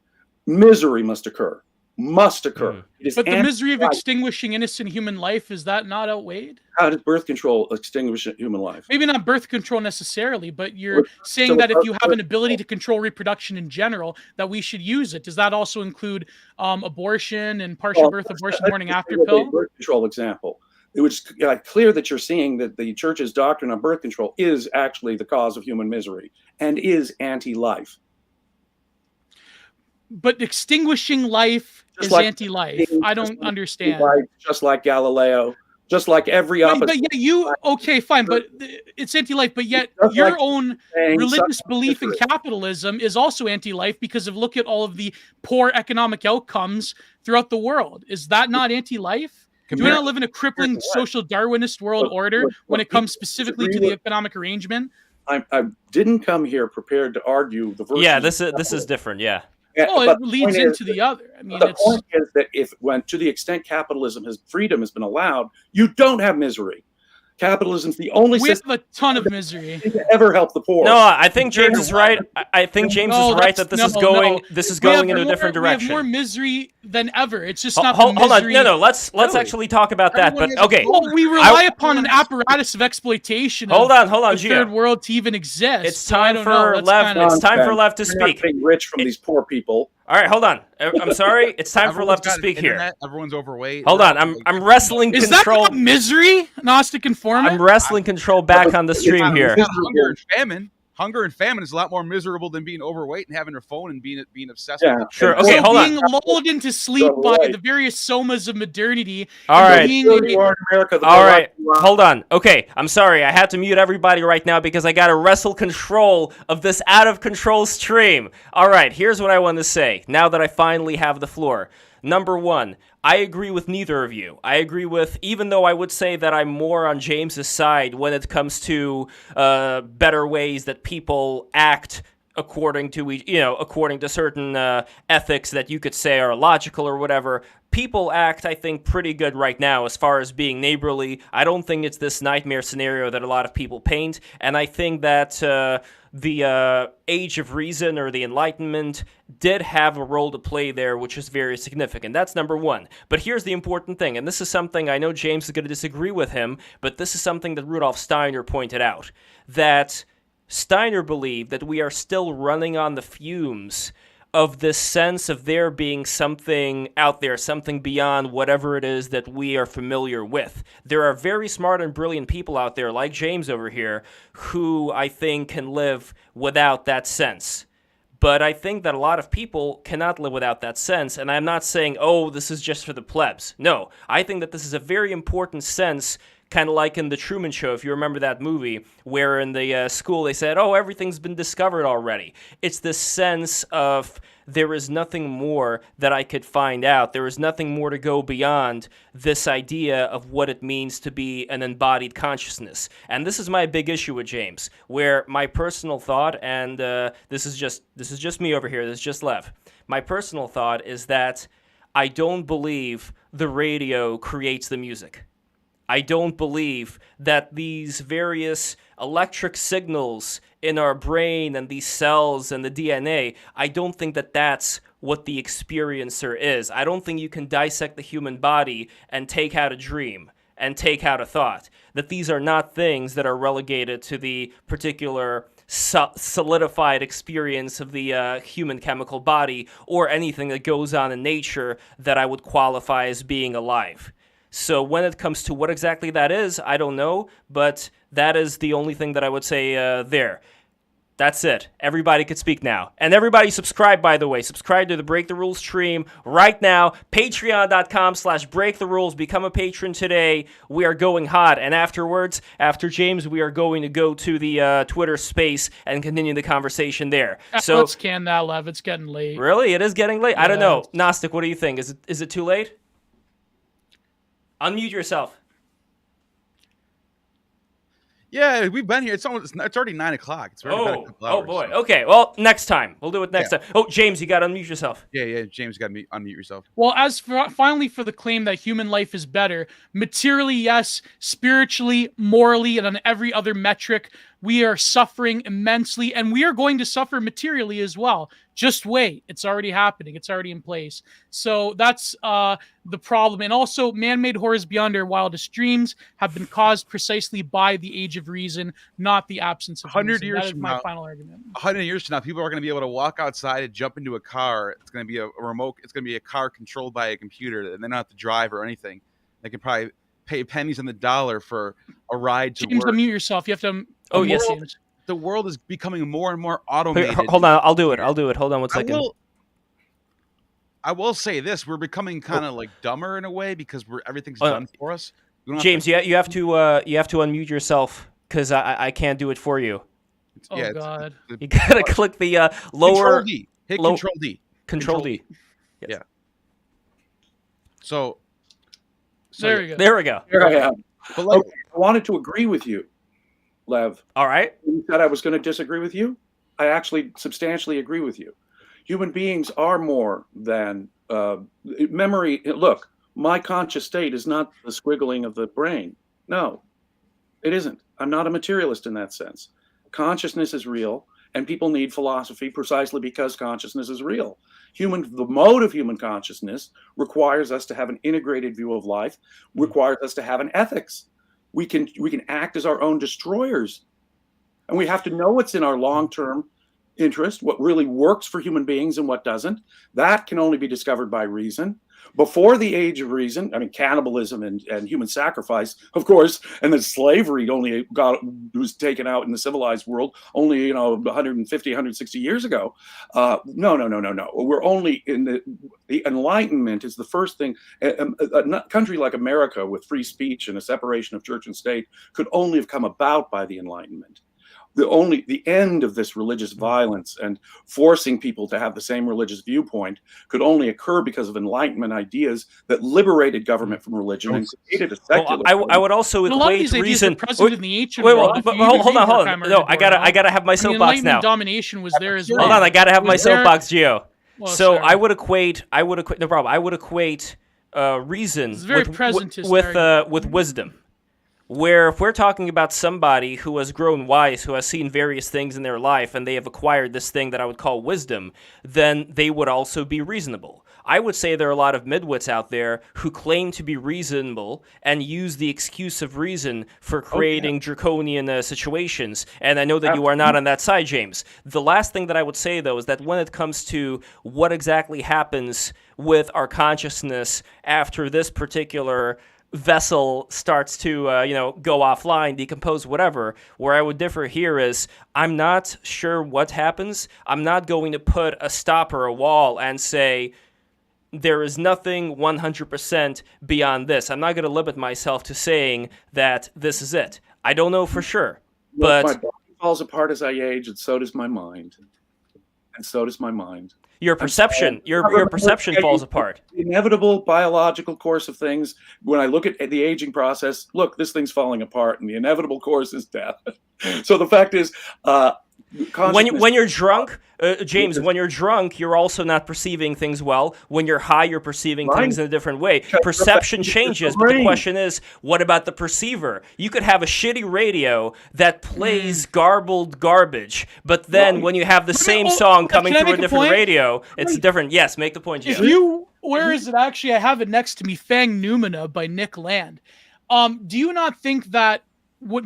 Misery must occur. But the misery of extinguishing innocent human life, is that not outweighed? How does birth control extinguish human life? Maybe not birth control necessarily, but you're saying that if you have an ability to control reproduction in general, that we should use it. Does that also include abortion and partial birth abortion morning after pill? Birth control example. It was clear that you're seeing that the church's doctrine on birth control is actually the cause of human misery and is anti-life. But extinguishing life is anti-life. I don't understand. Just like Galileo, just like every opposite. But okay, fine, but it's anti-life. But yet your own religious belief in capitalism is also anti-life because of look at all of the poor economic outcomes throughout the world. Is that not anti-life? Do we not live in a crippling social Darwinist world order when it comes specifically to the economic arrangement? I didn't come here prepared to argue the virtues. Yeah, this is different. Yeah. It leads into the other. I mean, the point is that to the extent freedom has been allowed, you don't have misery. Capitalism's the only We have system a ton of misery. to ever help the poor. No, I think James is right. I think James is right that this is going in a different direction. We have more misery than ever. It's just Hold not the misery. on. No. Let's actually talk about that. Everyone But has okay. Well, we rely upon an apparatus of exploitation. Hold on, the Gio. third world to even exist. It's So I time don't for know. That's Lev. kinda- It's time for Lev to We're not speak. getting rich from these poor people. All right, hold on. I'm sorry. It's time for Lev to speak here. Everyone's overweight. Hold on. I'm wrestling Is that control. not misery, Gnostic Informant? I'm wrestling control back on the stream here. Hunger and famine. Hunger and famine is a lot more miserable than being overweight and having your phone and being obsessed with it. Sure. And Okay, hold on. being lulled into sleep by Right. the various somas of modernity. All and right. being The more you are in America, the All more right, likely you are. hold on. Okay, I'm sorry. I had to mute everybody right now because I got to wrestle control of this out of control stream. All right, here's what I want to say now that I finally have the floor. Number one, I agree with neither of you. I agree with, even though I would say that I'm more on James's side when it comes to better ways that people act according to certain ethics that you could say are logical or whatever. People act, I think, pretty good right now as far as being neighborly. I don't think it's this nightmare scenario that a lot of people paint, and I think that the Age of Reason or the Enlightenment did have a role to play there, which is very significant. That's number one. But here's the important thing, and this is something I know James is going to disagree with him, but this is something that Rudolf Steiner pointed out, that Steiner believed that we are still running on the fumes of this sense of there being something out there, something beyond whatever it is that we are familiar with. There are very smart and brilliant people out there, like James over here, who I think can live without that sense. But I think that a lot of people cannot live without that sense, and I'm not saying, oh, this is just for the plebs. No, I think that this is a very important sense, kind of like in The Truman Show, if you remember that movie, where in the school they said, oh, everything's been discovered already. It's this sense of there is nothing more that I could find out. There is nothing more to go beyond this idea of what it means to be an embodied consciousness. And this is my big issue with James, where my personal thought, and this is just me over here, this is just Lev. My personal thought is that I don't believe the radio creates the music. I don't believe that these various electric signals in our brain and these cells and the DNA, I don't think that that's what the experiencer is. I don't think you can dissect the human body and take out a dream and take out a thought. That these are not things that are relegated to the particular solidified experience of the human chemical body or anything that goes on in nature that I would qualify as being alive. So when it comes to what exactly that is, I don't know, but that is the only thing that I would say there. That's it. Everybody could speak now. And everybody subscribe, by the way. Subscribe to the Break the Rules stream right now. Patreon.com/breaktherules. Become a patron today. We are going hot. And afterwards, after James, we are going to go to the Twitter space and continue the conversation there. So let's can that, Lev. It's getting late. Really? It is getting late? I don't know. Gnostic, what do you think? Is it too late? Unmute yourself. Yeah, we've been here. It's already 9 o'clock. It's already been a couple hours, boy. So. Okay, well, next time. We'll do it next time. Oh, James, you got to unmute yourself. Yeah, James, you got to unmute yourself. Well, finally for the claim that human life is better, materially, yes, spiritually, morally, and on every other metric, we are suffering immensely, and we are going to suffer materially as well. Just wait. It's already happening. It's already in place. So that's the problem. And also, man-made horrors beyond our wildest dreams have been caused precisely by the Age of Reason, not the absence of 100 reason. years That is from my now, final argument. 100 years from now, people are going to be able to walk outside and jump into a car. It's going to be a remote. It's going to be a car controlled by a computer, and they don't have to drive or anything. They can probably pay pennies on the dollar for a ride to James, work. unmute yourself. You have to. Oh, yes. James. The world is becoming more and more automated. Hold on, I'll do it. Hold on one second. I will say this: we're becoming kind of like dumber in a way because everything's done for us. James, you have to unmute yourself because I can't do it for you. Oh God! You gotta click the lower. Control D. Hit Control D. Control D. Yes. Yeah. So there we go. There we go. Here I am. But like, Okay, I wanted to agree with you, Lev. All right. You said I was going to disagree with you. I actually substantially agree with you. Human beings are more than memory. Look, my conscious state is not the squiggling of the brain. No, It isn't. I'm not a materialist in that sense. Consciousness is real, and people need philosophy precisely because consciousness is real. The mode of human consciousness requires us to have an integrated view of life, requires us to have an ethics. We can act as our own destroyers, and we have to know what's in our long-term interest, what really works for human beings and what doesn't. That can only be discovered by reason. Before the age of reason, I mean, cannibalism and human sacrifice, of course, and then slavery was taken out in the civilized world only 150, 160 years ago. No. We're only in the Enlightenment is the first thing. A country like America with free speech and a separation of church and state could only have come about by the Enlightenment. The end of this religious violence and forcing people to have the same religious viewpoint could only occur because of Enlightenment ideas that liberated government from religion and created a secular. I would also a lot of equate these reason. ideas were present in the ancient Wait, world. but hold on. No, I gotta have my soapbox Enlightenment now. domination was there as well. Hold on, I gotta have my soapbox, Gio. Well, So sorry. I would equate. No problem. I would equate reason It's very with presentist with wisdom. Where if we're talking about somebody who has grown wise, who has seen various things in their life, and they have acquired this thing that I would call wisdom, then they would also be reasonable. I would say there are a lot of midwits out there who claim to be reasonable and use the excuse of reason for creating draconian situations. And I know that you are not on that side, James. The last thing that I would say, though, is that when it comes to what exactly happens with our consciousness after this particular vessel starts to go offline, decompose, whatever, where I would differ here is I'm not sure what happens. I'm not going to put a stop or a wall and say there is nothing 100% beyond this. I'm not going to limit myself to saying that this is it. I don't know for sure, but my body falls apart as I age, and so does my mind. your perception falls apart. The inevitable biological course of things. When I look at the aging process, look, this thing's falling apart, and the inevitable course is death. So the fact is, when you're drunk, James, when you're drunk, you're also not perceiving things well. When you're high, you're perceiving things in a different way. Perception changes, but the question is, what about the perceiver? You could have a shitty radio that plays garbled garbage, but then when you have the same song coming through a different radio, it's different. Yes, make the point, Gio. Where is it actually? I have it next to me. Fang Numina by Nick Land. Do you not think that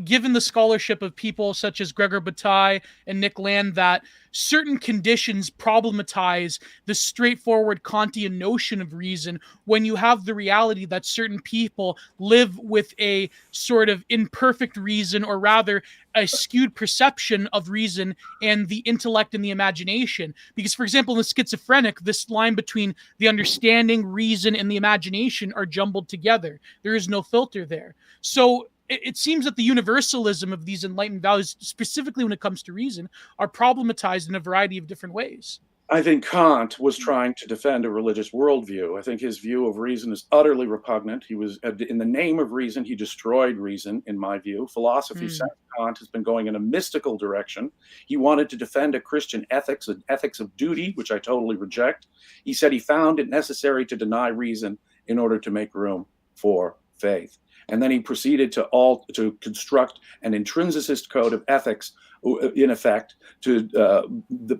given the scholarship of people such as Gregor Bataille and Nick Land, that certain conditions problematize the straightforward Kantian notion of reason when you have the reality that certain people live with a sort of imperfect reason, or rather a skewed perception of reason and the intellect and the imagination? Because, for example, in the schizophrenic, this line between the understanding, reason, and the imagination are jumbled together. There is no filter there. So it seems that the universalism of these enlightened values, specifically when it comes to reason, are problematized in a variety of different ways. I think Kant was trying to defend a religious worldview. I think his view of reason is utterly repugnant. He was, in the name of reason, he destroyed reason, in my view. Philosophy since Kant has been going in a mystical direction. He wanted to defend a Christian ethics, an ethics of duty, which I totally reject. He said he found it necessary to deny reason in order to make room for faith. And then he proceeded to construct an intrinsicist code of ethics, in effect,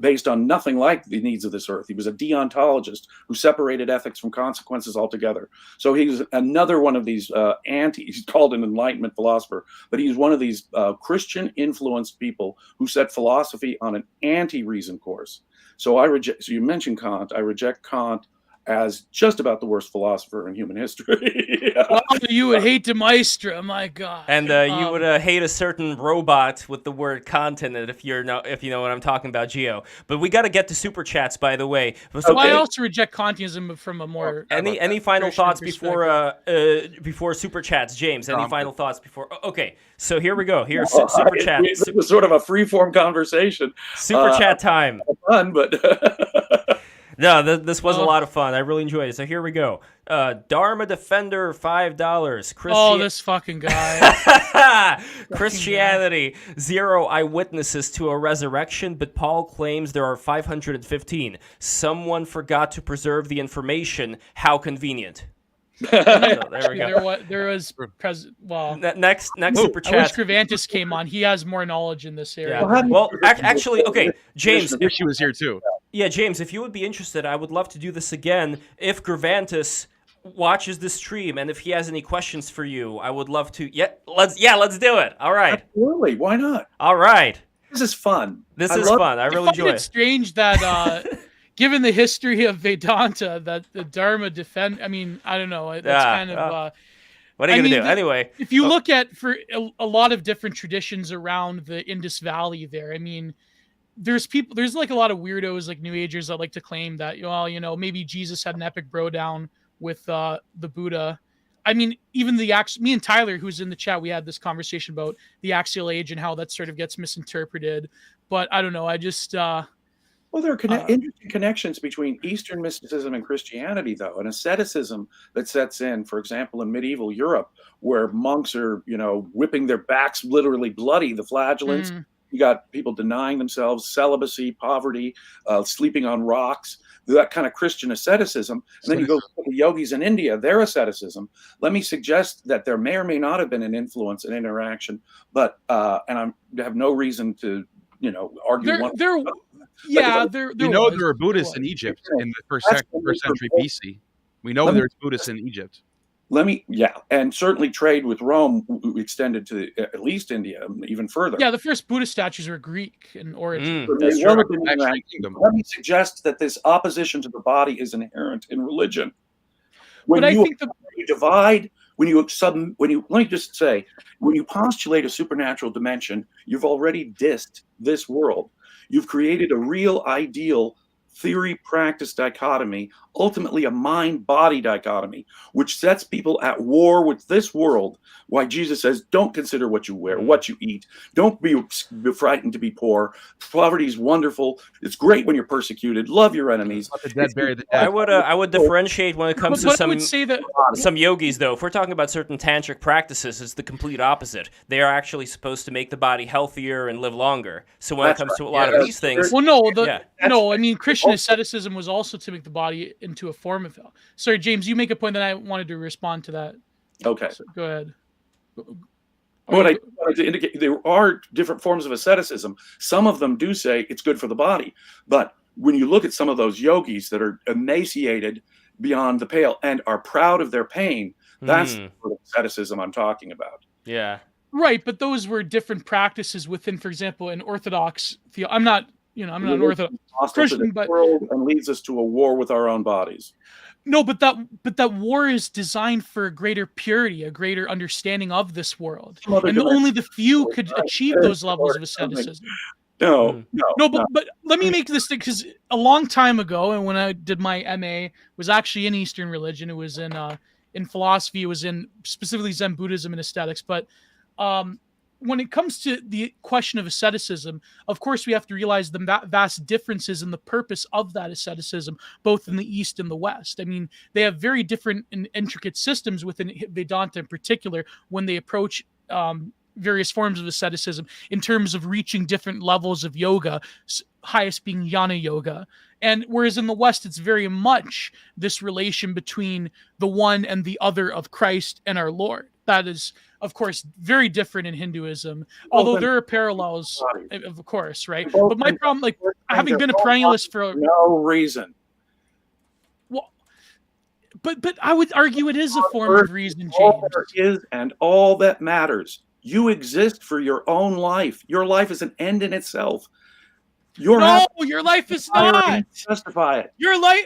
based on nothing like the needs of this earth. He was a deontologist who separated ethics from consequences altogether. So he's another one of these he's called an Enlightenment philosopher, but he's one of these Christian-influenced people who set philosophy on an anti-reason course. So you mentioned Kant. I reject Kant as just about the worst philosopher in human history. Well, you would hate De Maistre, my God. And you would hate a certain robot with the word Kant in it, if you know what I'm talking about, Gio. But we got to get to super chats, by the way. So I also reject Kantianism from a more any final thoughts before super chats, James? Any final thoughts before? Okay, so here we go. Here's super chat. It was sort of a free-form conversation. Super chat time. Fun, but. No, this was a lot of fun. I really enjoyed it. So here we go. Dharma Defender, $5. This fucking guy. Christianity, 0 eyewitnesses to a resurrection, but Paul claims there are 515. Someone forgot to preserve the information. How convenient. So there we go. There was Next super I chat. wish Gravantis came on. He has more knowledge in this area. Yeah. Well, actually, okay, James. I wish he was here too. Yeah, James, if you would be interested, I would love to do this again. If Gravantis watches the stream and if he has any questions for you, I would love to. Let's do it. All right. Absolutely. Why not? All right. This is fun. This is fun. I really enjoy it. It's strange that, given the history of Vedanta, that the Dharma defend. I mean, I don't know. That's kind of. What are you gonna do anyway? If you look at for a lot of different traditions around the Indus Valley, there, I mean, there's like a lot of weirdos, like New Agers, that like to claim that, well, you know, maybe Jesus had an epic bro down with the Buddha. I mean, even me and Tyler, who's in the chat, we had this conversation about the axial age and how that sort of gets misinterpreted. But I don't know. I just well, there are interesting connections between Eastern mysticism and Christianity, though, and asceticism that sets in, for example, in medieval Europe, where monks are, you know, whipping their backs literally bloody, the flagellants. You got people denying themselves, celibacy, poverty, sleeping on rocks, that kind of Christian asceticism. And then you go to the yogis in India, their asceticism. Let me suggest that there may or may not have been an influence and interaction, but and I have no reason to, you know, argue there we know there were Buddhists in Egypt in the first century BC. We know there's Buddhists in Egypt. And certainly trade with Rome extended to at least India, even further. Yeah, the first Buddhist statues were Greek in origin. That's true. Let me suggest that this opposition to the body is inherent in religion. When you postulate a supernatural dimension, you've already dissed this world. You've created a real ideal theory-practice dichotomy, ultimately a mind-body dichotomy, which sets people at war with this world. Why Jesus says, don't consider what you wear, what you eat. Don't be frightened to be poor. Poverty is wonderful. It's great when you're persecuted. Love your enemies. Let the dead bury the dead. I would differentiate when it comes to some yogis, though. If we're talking about certain tantric practices, it's the complete opposite. They are actually supposed to make the body healthier and live longer. So when it comes to a lot of these things... Well, I mean, Christian asceticism was also to make the body into a form of hell. Sorry, James, you make a point that I wanted to respond to that. Okay. So go ahead. What I wanted to indicate, there are different forms of asceticism. Some of them do say it's good for the body. But when you look at some of those yogis that are emaciated beyond the pale and are proud of their pain, that's the sort of asceticism I'm talking about. Yeah. Right, but those were different practices within, for example, an Orthodox I'm not an Orthodox Christian, but world and leads us to a war with our own bodies. No, but that war is designed for a greater purity, a greater understanding of this world, and only the few could achieve those levels of asceticism. No, but let me make this thing, because a long time ago, and when I did my MA, was actually in Eastern religion. It was in philosophy. It was in specifically Zen Buddhism and aesthetics, but when it comes to the question of asceticism, of course, we have to realize the vast differences in the purpose of that asceticism, both in the East and the West. I mean, they have very different and intricate systems within Vedanta in particular when they approach various forms of asceticism in terms of reaching different levels of yoga, highest being jnana yoga. And whereas in the West, it's very much this relation between the one and the other of Christ and our Lord. That is, of course, very different in Hinduism, although there are parallels, of course, right? But my problem, like, having been a perennialist for no reason. Well, but I would argue it is a form of reason, James. All there is and all that matters. You exist for your own life. Your life is an end in itself. Your life is not. Justify it. Your life.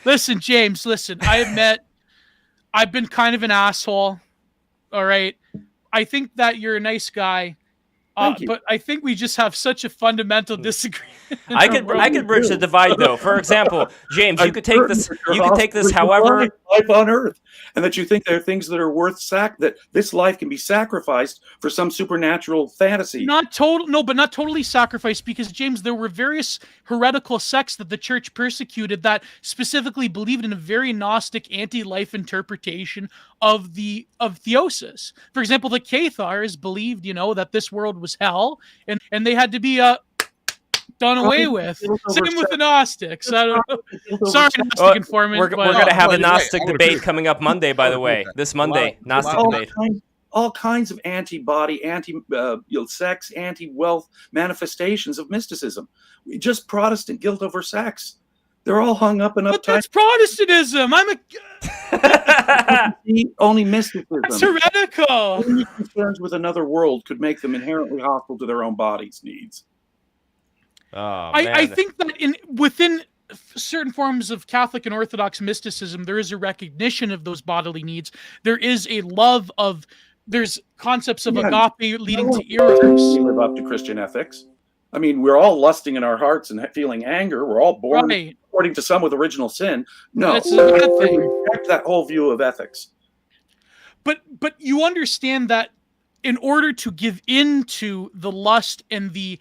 Listen, James. Listen. I admit, I've been kind of an asshole. All right. I think that you're a nice guy. But I think we just have such a fundamental disagreement. I could bridge the divide, though. For example, James, you could take this. You could take this, however, life on Earth, and that you think there are things that are worth that this life can be sacrificed for some supernatural fantasy. Not totally sacrificed, because James, there were various heretical sects that the church persecuted that specifically believed in a very Gnostic anti-life interpretation of theosis. For example, the Cathars believed, that this world was hell, and they had to be done away Pride with. guilt over Same with sex. the Gnostics. I don't know. Guilt over Sorry, sex. Gnostic Informant. We're but, going to have no, a you're right. Gnostic I would debate agree. coming up Monday, by the way. This Monday, Gnostic debate. All kinds of anti-body, anti-sex, anti-wealth manifestations of mysticism. Just Protestant guilt over sex. They're all hung up and But uptight. that's Protestantism. Only mysticism. That's heretical. Only concerns with another world could make them inherently hostile to their own body's needs. Oh, I think that within certain forms of Catholic and Orthodox mysticism, there is a recognition of those bodily needs. There is a love of. There's concepts of agape leading to eros. We live up to Christian ethics. I mean, we're all lusting in our hearts and feeling anger. We're all born, according to some, with original sin. No, that's a bad thing. Reject that whole view of ethics. But you understand that in order to give in to the lust and the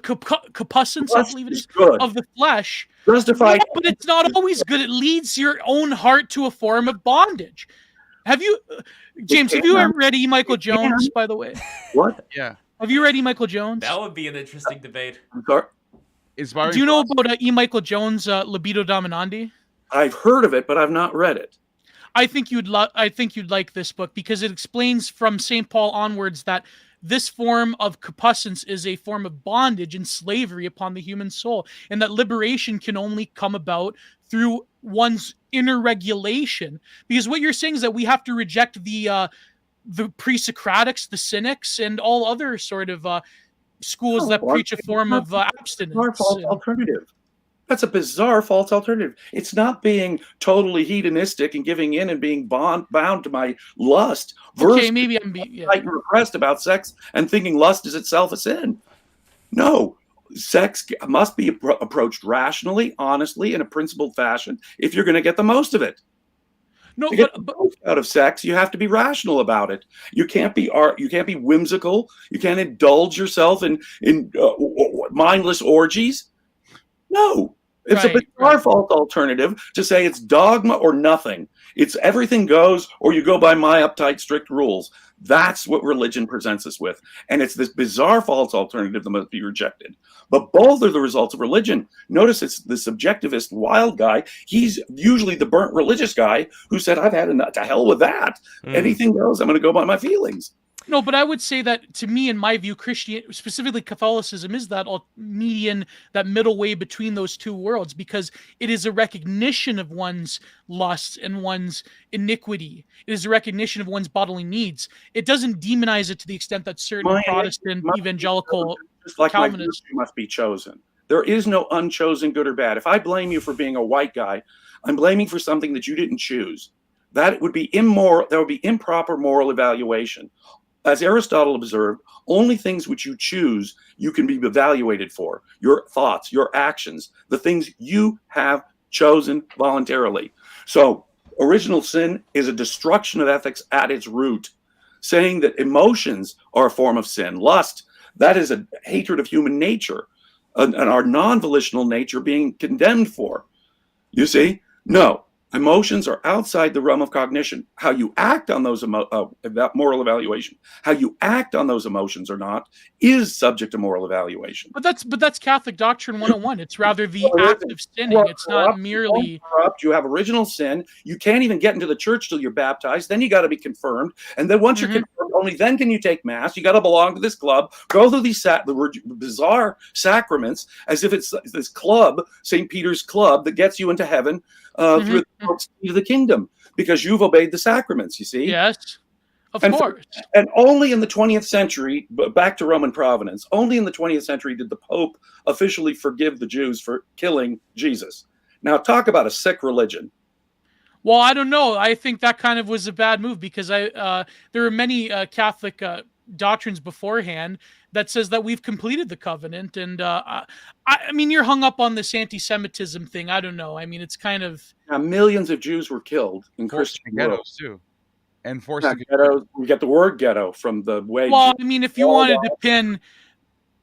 concupiscence, I believe it is, of the flesh, justified. No, but it's not always good. It leads your own heart to a form of bondage. Have you, James? Have you ever read E. Michael Jones? By the way, what? Yeah. Have you read E. Michael Jones? That would be an interesting debate. Do you know about E. Michael Jones' Libido Dominandi? I've heard of it, but I've not read it. I think you'd like this book because it explains from St. Paul onwards that this form of concupiscence is a form of bondage and slavery upon the human soul, and that liberation can only come about through one's inner regulation. Because what you're saying is that we have to reject the pre-Socratics, the Cynics, and all other sort of schools that preach a form of abstinence. False alternative. That's a bizarre false alternative. It's not being totally hedonistic and giving in and being bound to my lust. Okay, maybe I'm repressed about sex and thinking lust is itself a sin. No, sex must be approached rationally, honestly, in a principled fashion if you're going to get the most of it. No, to get the most out of sex, you have to be rational about it. You can't be whimsical. You can't indulge yourself in mindless orgies. No, it's a bizarre false alternative to say it's dogma or nothing. It's everything goes, or you go by my uptight, strict rules. That's what religion presents us with. And it's this bizarre false alternative that must be rejected. But both are the results of religion. Notice it's the subjectivist wild guy. He's usually the burnt religious guy who said, I've had enough, to hell with that. Anything goes, I'm going to go by my feelings. No, but I would say that, to me, in my view, Christianity, specifically Catholicism, is that median, that middle way between those two worlds, because it is a recognition of one's lusts and one's iniquity. It is a recognition of one's bodily needs. It doesn't demonize it to the extent that certain Protestant evangelical Calvinists must be chosen. There is no unchosen good or bad. If I blame you for being a white guy, I'm blaming for something that you didn't choose. That would be immoral. That would be improper moral evaluation. As Aristotle observed, only things which you choose you can be evaluated for. Your thoughts, your actions, the things you have chosen voluntarily. So original sin is a destruction of ethics at its root, saying that emotions are a form of sin. Lust, that is a hatred of human nature, and our non-volitional nature being condemned for. You see? No. Emotions are outside the realm of cognition. How you act on those moral evaluation, how you act on those emotions or not, is subject to moral evaluation. But that's Catholic doctrine 101. It's rather the act of sinning. It's not merely corrupt. You have original sin. You can't even get into the church till you're baptized. Then you got to be confirmed, and then once you're confirmed, only then can you take mass. You got to belong to this club. Go through these the bizarre sacraments as if it's this club, St. Peter's Club, that gets you into heaven. Through the kingdom, because you've obeyed the sacraments, you see? Yes, of course. And only in the 20th century, back to Roman providence, only in the 20th century did the Pope officially forgive the Jews for killing Jesus. Now, talk about a sick religion. Well, I don't know. I think that kind of was a bad move because there are many Catholic doctrines beforehand that says that we've completed the covenant, and I mean, you're hung up on this anti-Semitism thing. I don't know. I mean, it's kind of millions of Jews were killed in Christian ghettos too, and forced ghettos. We get the word ghetto from the way. Well, I mean, if you wanted to pin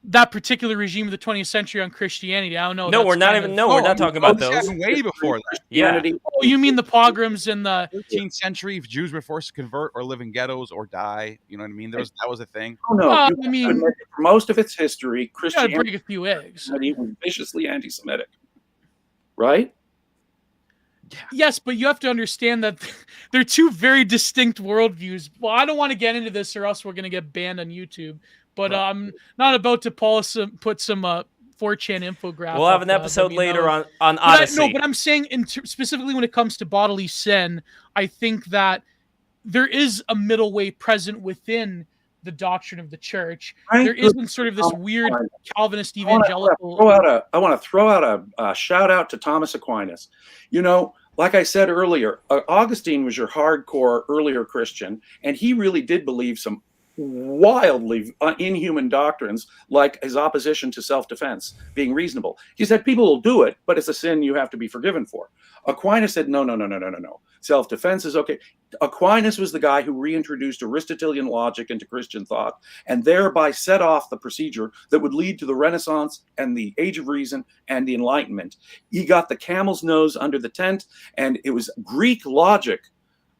that particular regime of the 20th century on Christianity. I don't know. No, we're not even. No, we're not talking about this those. happened way before that. Yeah. Oh, you mean the pogroms in the 13th century? If Jews were forced to convert or live in ghettos or die, you know what I mean? That was a thing. Oh no! I You mean, gotta admit, for most of its history, you gotta break Christianity a few eggs. was viciously anti-Semitic, right? Yes, but you have to understand that they're two very distinct worldviews. Well, I don't want to get into this, or else we're going to get banned on YouTube. But I'm not about to put some 4chan infographic. We'll have an episode later on Odyssey. But I'm saying, specifically when it comes to bodily sin, I think that there is a middle way present within the doctrine of the church. Right. There isn't sort of this weird Calvinist evangelical. I want to throw out a shout out to Thomas Aquinas. You know, like I said earlier, Augustine was your hardcore earlier Christian, and he really did believe some wildly inhuman doctrines, like his opposition to self-defense being reasonable. He said people will do it, but it's a sin you have to be forgiven for. Aquinas said no. Self-defense is okay. Aquinas was the guy who reintroduced Aristotelian logic into Christian thought, and thereby set off the procedure that would lead to the Renaissance and the Age of Reason and the Enlightenment. He got the camel's nose under the tent, and it was Greek logic,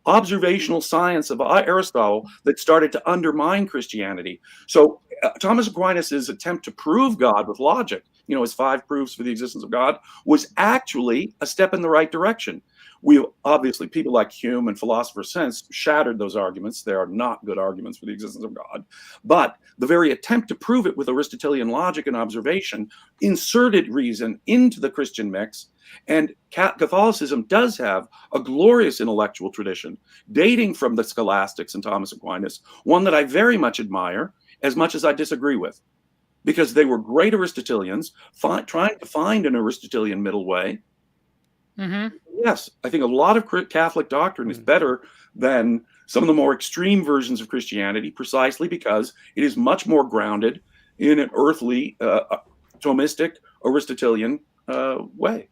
observational science of Aristotle, that started to undermine Christianity. So Thomas Aquinas' attempt to prove God with logic, you know, his 5 proofs for the existence of God, was actually a step in the right direction. We obviously, people like Hume and philosophers since shattered those arguments. They are not good arguments for the existence of God. But the very attempt to prove it with Aristotelian logic and observation inserted reason into the Christian mix. And Catholicism does have a glorious intellectual tradition dating from the scholastics and Thomas Aquinas, one that I very much admire, as much as I disagree with, because they were great Aristotelians, trying to find an Aristotelian middle way. Mm-hmm. Yes, I think a lot of Catholic doctrine is better than some of the more extreme versions of Christianity, precisely because it is much more grounded in an earthly, Thomistic, Aristotelian way.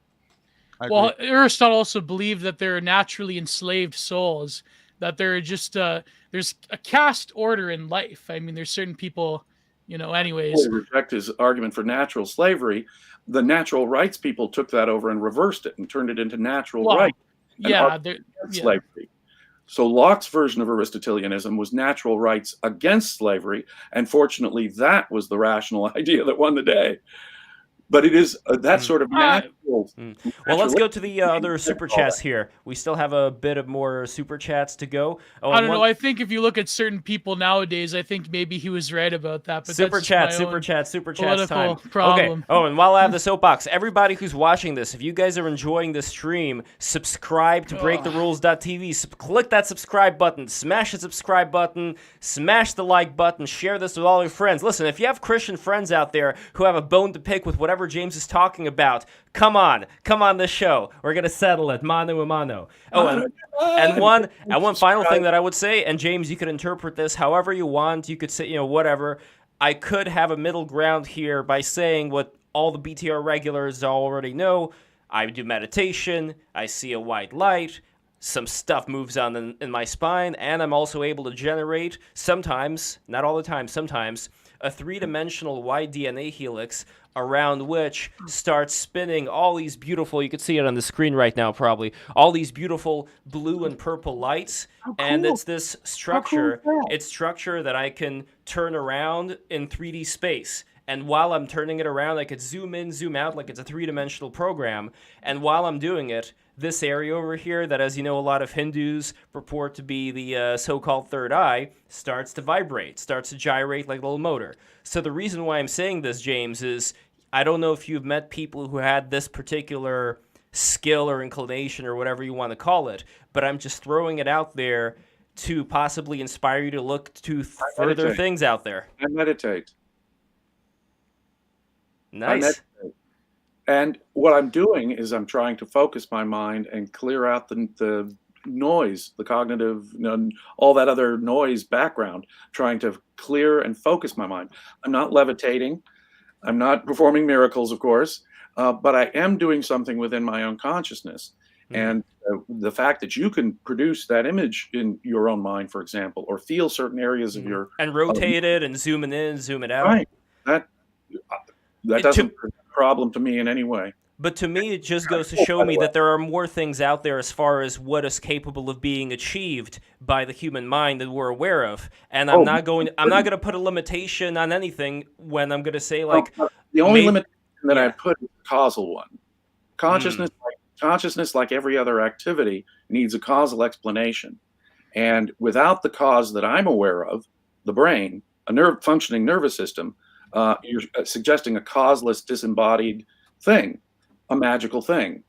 Well, Aristotle also believed that there are naturally enslaved souls, that there are just there's a caste order in life. I mean, there's certain people, you know, anyways. To reject his argument for natural slavery, the natural rights people took that over and reversed it and turned it into natural right. Yeah, slavery. So Locke's version of Aristotelianism was natural rights against slavery, and fortunately, that was the rational idea that won the day. But it is that sort of natural. Well, let's go to the other super chats here. We still have a bit of more super chats to go. Oh, I don't know. I think if you look at certain people nowadays, I think maybe he was right about that. But super chat time. Problem. Okay. Oh, and while I have the soapbox, everybody who's watching this, if you guys are enjoying this stream, subscribe to BreakTheRules.tv. Click that subscribe button. Smash the subscribe button. Smash the like button. Share this with all your friends. Listen, if you have Christian friends out there who have a bone to pick with whatever James is talking about, come on this show. We're gonna settle it, mano a mano. Oh, and one final thing that I would say, and James, you could interpret this however you want. You could say, you know, whatever. I could have a middle ground here by saying what all the BTR regulars already know. I do meditation. I see a white light. Some stuff moves on in my spine, and I'm also able to generate sometimes, not all the time, sometimes a 3-dimensional white DNA helix around which starts spinning all these beautiful, you can see it on the screen right now probably, all these beautiful blue and purple lights. And it's this structure, it's structure that I can turn around in 3D space. And while I'm turning it around, I could zoom in, zoom out like it's a 3-dimensional program. And while I'm doing it, this area over here that, as you know, a lot of Hindus purport to be the so-called third eye, starts to vibrate, starts to gyrate like a little motor. So the reason why I'm saying this, James, is I don't know if you've met people who had this particular skill or inclination or whatever you want to call it, but I'm just throwing it out there to possibly inspire you to look to further things out there. I meditate. Nice. And what I'm doing is I'm trying to focus my mind and clear out the noise, the cognitive, all that other noise background, trying to clear and focus my mind. I'm not levitating. I'm not performing miracles, of course, but I am doing something within my own consciousness. And the fact that you can produce that image in your own mind, for example, or feel certain areas of your... And rotate it and zoom it in, zoom it out. Right. That doesn't present a problem to me in any way. But to me, it just goes to show me that there are more things out there as far as what is capable of being achieved by the human mind that we're aware of. And I'm not going to put a limitation on anything when I'm going to say, like, the only limitation that I put is the causal one. Consciousness, like every other activity, needs a causal explanation. And without the cause that I'm aware of, the brain, a functioning nervous system, you're suggesting a causeless, disembodied thing, a magical thing.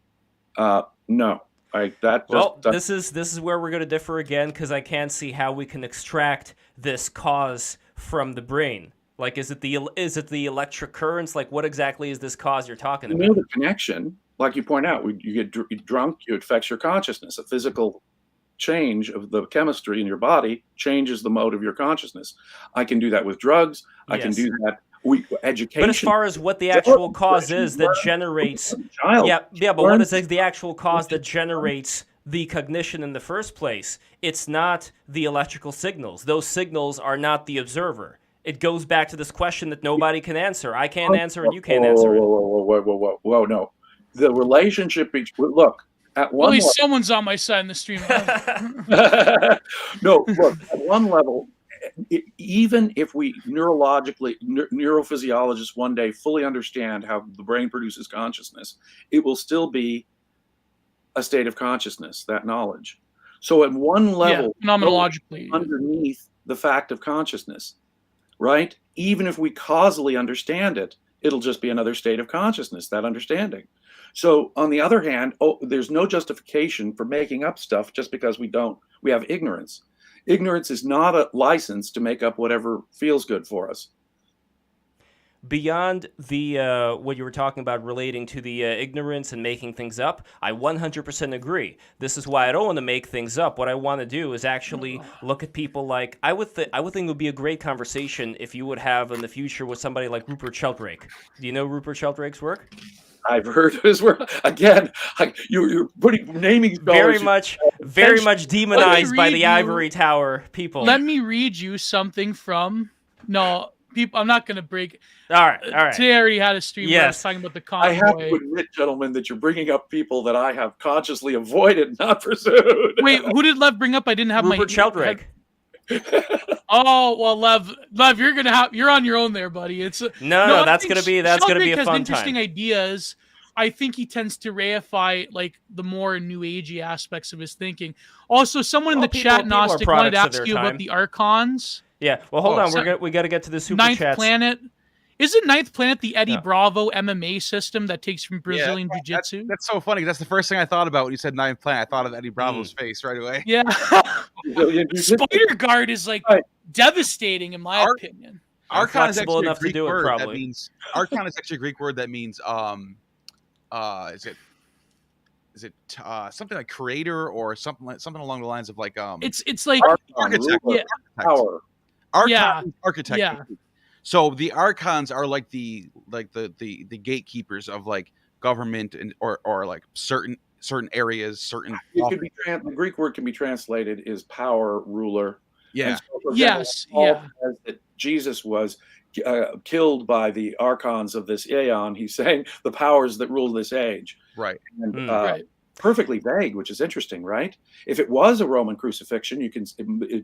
No. This is where we're going to differ again, because I can't see how we can extract this cause from the brain. Like, is it the electric currents? Like, what exactly is this cause you're talking about? You know the connection, like you point out. You get drunk, it affects your consciousness. A physical change of the chemistry in your body changes the mode of your consciousness. I can do that with drugs. I can do that. Education. But as far as what the actual cause is that generates, but what is the actual cause that generates the cognition in the first place? It's not the electrical signals. Those signals are not the observer. It goes back to this question that nobody can answer. I can't answer, and you can't answer it. Whoa, no. The relationship between at one level, someone's on my side in the stream. No, look, at one level, even if we neurophysiologists one day fully understand how the brain produces consciousness, it will still be a state of consciousness, that knowledge. So at one level, phenomenologically, underneath the fact of consciousness, right? Even if we causally understand it, it'll just be another state of consciousness, that understanding. So on the other hand, there's no justification for making up stuff just because we have ignorance. Ignorance is not a license to make up whatever feels good for us. Beyond the what you were talking about relating to the ignorance and making things up, I 100% agree. This is why I don't want to make things up. What I want to do is actually look at people like I would think it would be a great conversation if you would have in the future with somebody like Rupert Sheldrake. Do you know Rupert Sheldrake's work? I've heard his work. Again, you're naming scholars. Very much demonized by the ivory tower people. Let me read you something from... No, people. I'm not going to break... All right. Today I already had a stream where I was talking about the convoy. I have to admit, gentlemen, that you're bringing up people that I have consciously avoided, not pursued. Wait, who did Lev bring up? I didn't have Rupert Sheldrake. Oh well, Lev, you're on your own there, buddy. It's no, that's gonna be a has fun interesting time. Ideas. I think he tends to reify like the more new agey aspects of his thinking. Also, someone in the chat, Gnostic, wanted to ask you about the Archons. Yeah, well, hold on. We got to get to the super chats. Ninth Planet. Isn't Ninth Planet the Eddie Bravo MMA system that takes from Brazilian Jiu-Jitsu? That's so funny. That's the first thing I thought about when you said Ninth Planet. I thought of Eddie Bravo's face right away. Yeah. Spider Guard is like devastating in my opinion. Archon is actually enough to do it, probably. Archon is actually a Greek word that means is it something like creator or something along the lines of like it's like architect. Power. Architect. Yeah. So the archons are like the gatekeepers of like government and or like certain areas, certain. It could be the Greek word can be translated is power, ruler. Yeah. So, example, that Jesus was killed by the archons of this aeon. He's saying the powers that rule this age. Right. And, right. Perfectly vague, which is interesting, right? If it was a Roman crucifixion, it's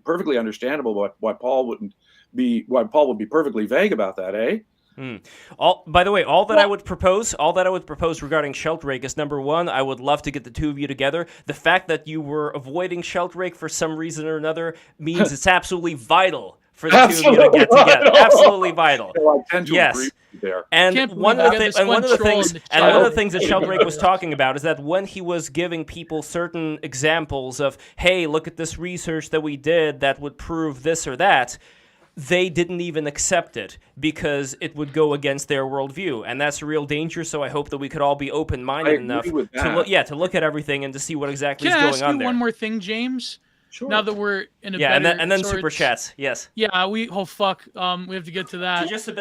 perfectly understandable why Paul would be perfectly vague about that, eh? By the way, all that I would propose regarding Sheldrake is, number one, I would love to get the two of you together. The fact that you were avoiding Sheldrake for some reason or another means it's absolutely vital for the two of you to get together. Absolutely vital. So I tend to agree with you there. And one of the things that Sheldrake was talking about is that when he was giving people certain examples of, hey, look at this research that we did that would prove this or that, they didn't even accept it because it would go against their worldview, and that's a real danger. So I hope that we could all be open-minded enough to look at everything and to see what exactly is going on there. Can I ask you one more thing, James? Sure. Now that we're in a better and then super chats. Yes. Yeah, we have to get to that. So just a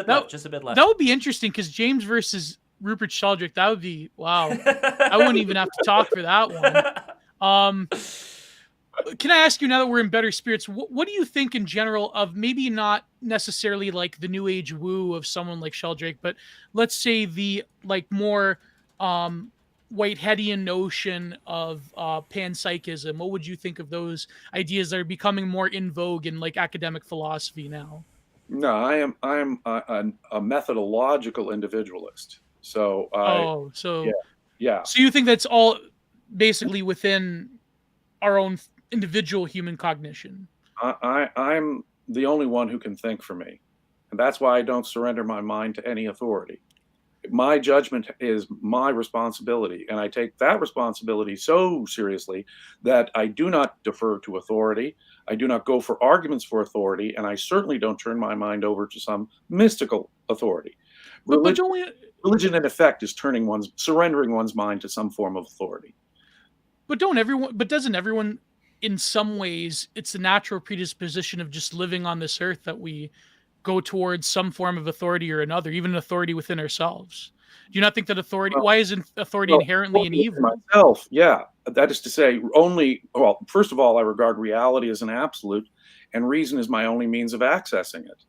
bit left. That would be interesting because James versus Rupert Sheldrake. That would be wow. I wouldn't even have to talk for that one. can I ask you, now that we're in better spirits, what do you think in general of, maybe not necessarily like the new age woo of someone like Sheldrake, but let's say the like more Whiteheadian notion of panpsychism? What would you think of those ideas that are becoming more in vogue in like academic philosophy now? No, I am a methodological individualist. So Oh, yeah. so you think that's all basically within our own individual human cognition? I'm the only one who can think for me, and that's why I don't surrender my mind to any authority. My judgment is my responsibility, and I take that responsibility so seriously that I do not defer to authority. I do not go for arguments for authority, and I certainly don't turn my mind over to some mystical authority. But don't we, Religion, in effect, is surrendering one's mind to some form of authority. doesn't everyone, in some ways, it's the natural predisposition of just living on this earth that we go towards some form of authority or another, even an authority within ourselves? Do you not think that authority, why isn't authority inherently an evil? Myself, yeah. That is to say, first of all, I regard reality as an absolute, and reason is my only means of accessing it.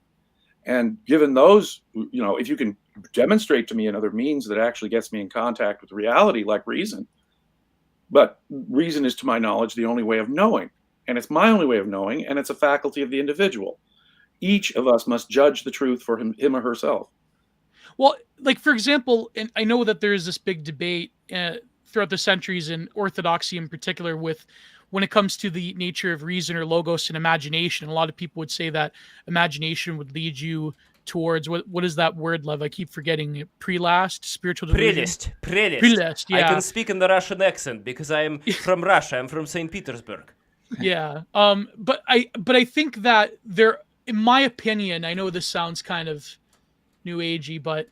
And given those, if you can demonstrate to me another means that actually gets me in contact with reality, like reason, but reason is, to my knowledge, the only way of knowing. And it's my only way of knowing, and it's a faculty of the individual. Each of us must judge the truth for him or herself. Well, like, for example, and I know that there is this big debate throughout the centuries, in orthodoxy in particular, with when it comes to the nature of reason or logos and imagination. A lot of people would say that imagination would lead you towards, what is that word, Lev? I keep forgetting it. Prelast, spiritual delusion. Prelest. Yeah. I can speak in the Russian accent because I am from Russia. I'm from St. Petersburg. Yeah. But I think that there, in my opinion, I know this sounds kind of new agey, but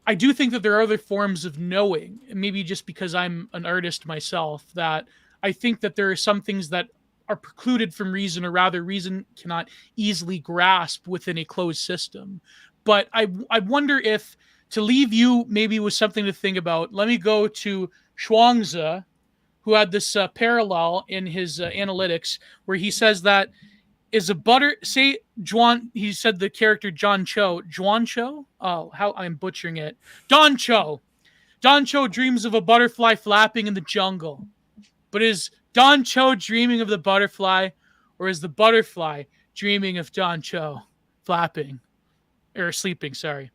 I do think that there are other forms of knowing, and maybe just because I'm an artist myself, that I think that there are some things that are precluded from reason, or rather reason cannot easily grasp within a closed system. But I wonder if, to leave you maybe with something to think about, let me go to Zhuangzi, who had this parallel in his analytics, where he says that is a butter, say Juan, he said the character John Cho, oh, how I'm butchering it, Don Cho dreams of a butterfly flapping in the jungle. But is Don Cho dreaming of the butterfly, or is the butterfly dreaming of Don Cho flapping or sleeping? Sorry.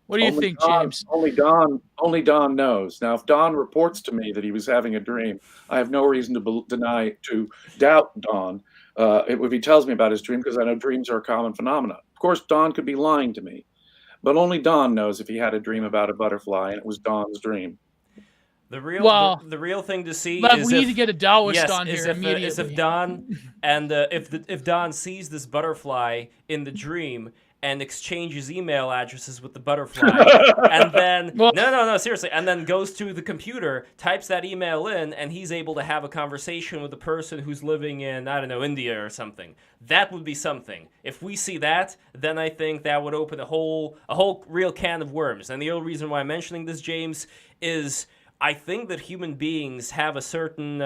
What do you think, James? Only Don knows. Now, if Don reports to me that he was having a dream, I have no reason to doubt Don. If he tells me about his dream, because I know dreams are a common phenomenon. Of course, Don could be lying to me, but only Don knows if he had a dream about a butterfly and it was Don's dream. The real thing to see Lev, is we need to get a Taoist on is here if, immediately. is if Don and if Don sees this butterfly in the dream and exchanges email addresses with the butterfly, and then no, seriously, and then goes to the computer, types that email in, and he's able to have a conversation with the person who's living in, I don't know, India or something. That would be something. If we see that, then I think that would open a whole real can of worms. And the only reason why I'm mentioning this, James, is I think that human beings have a certain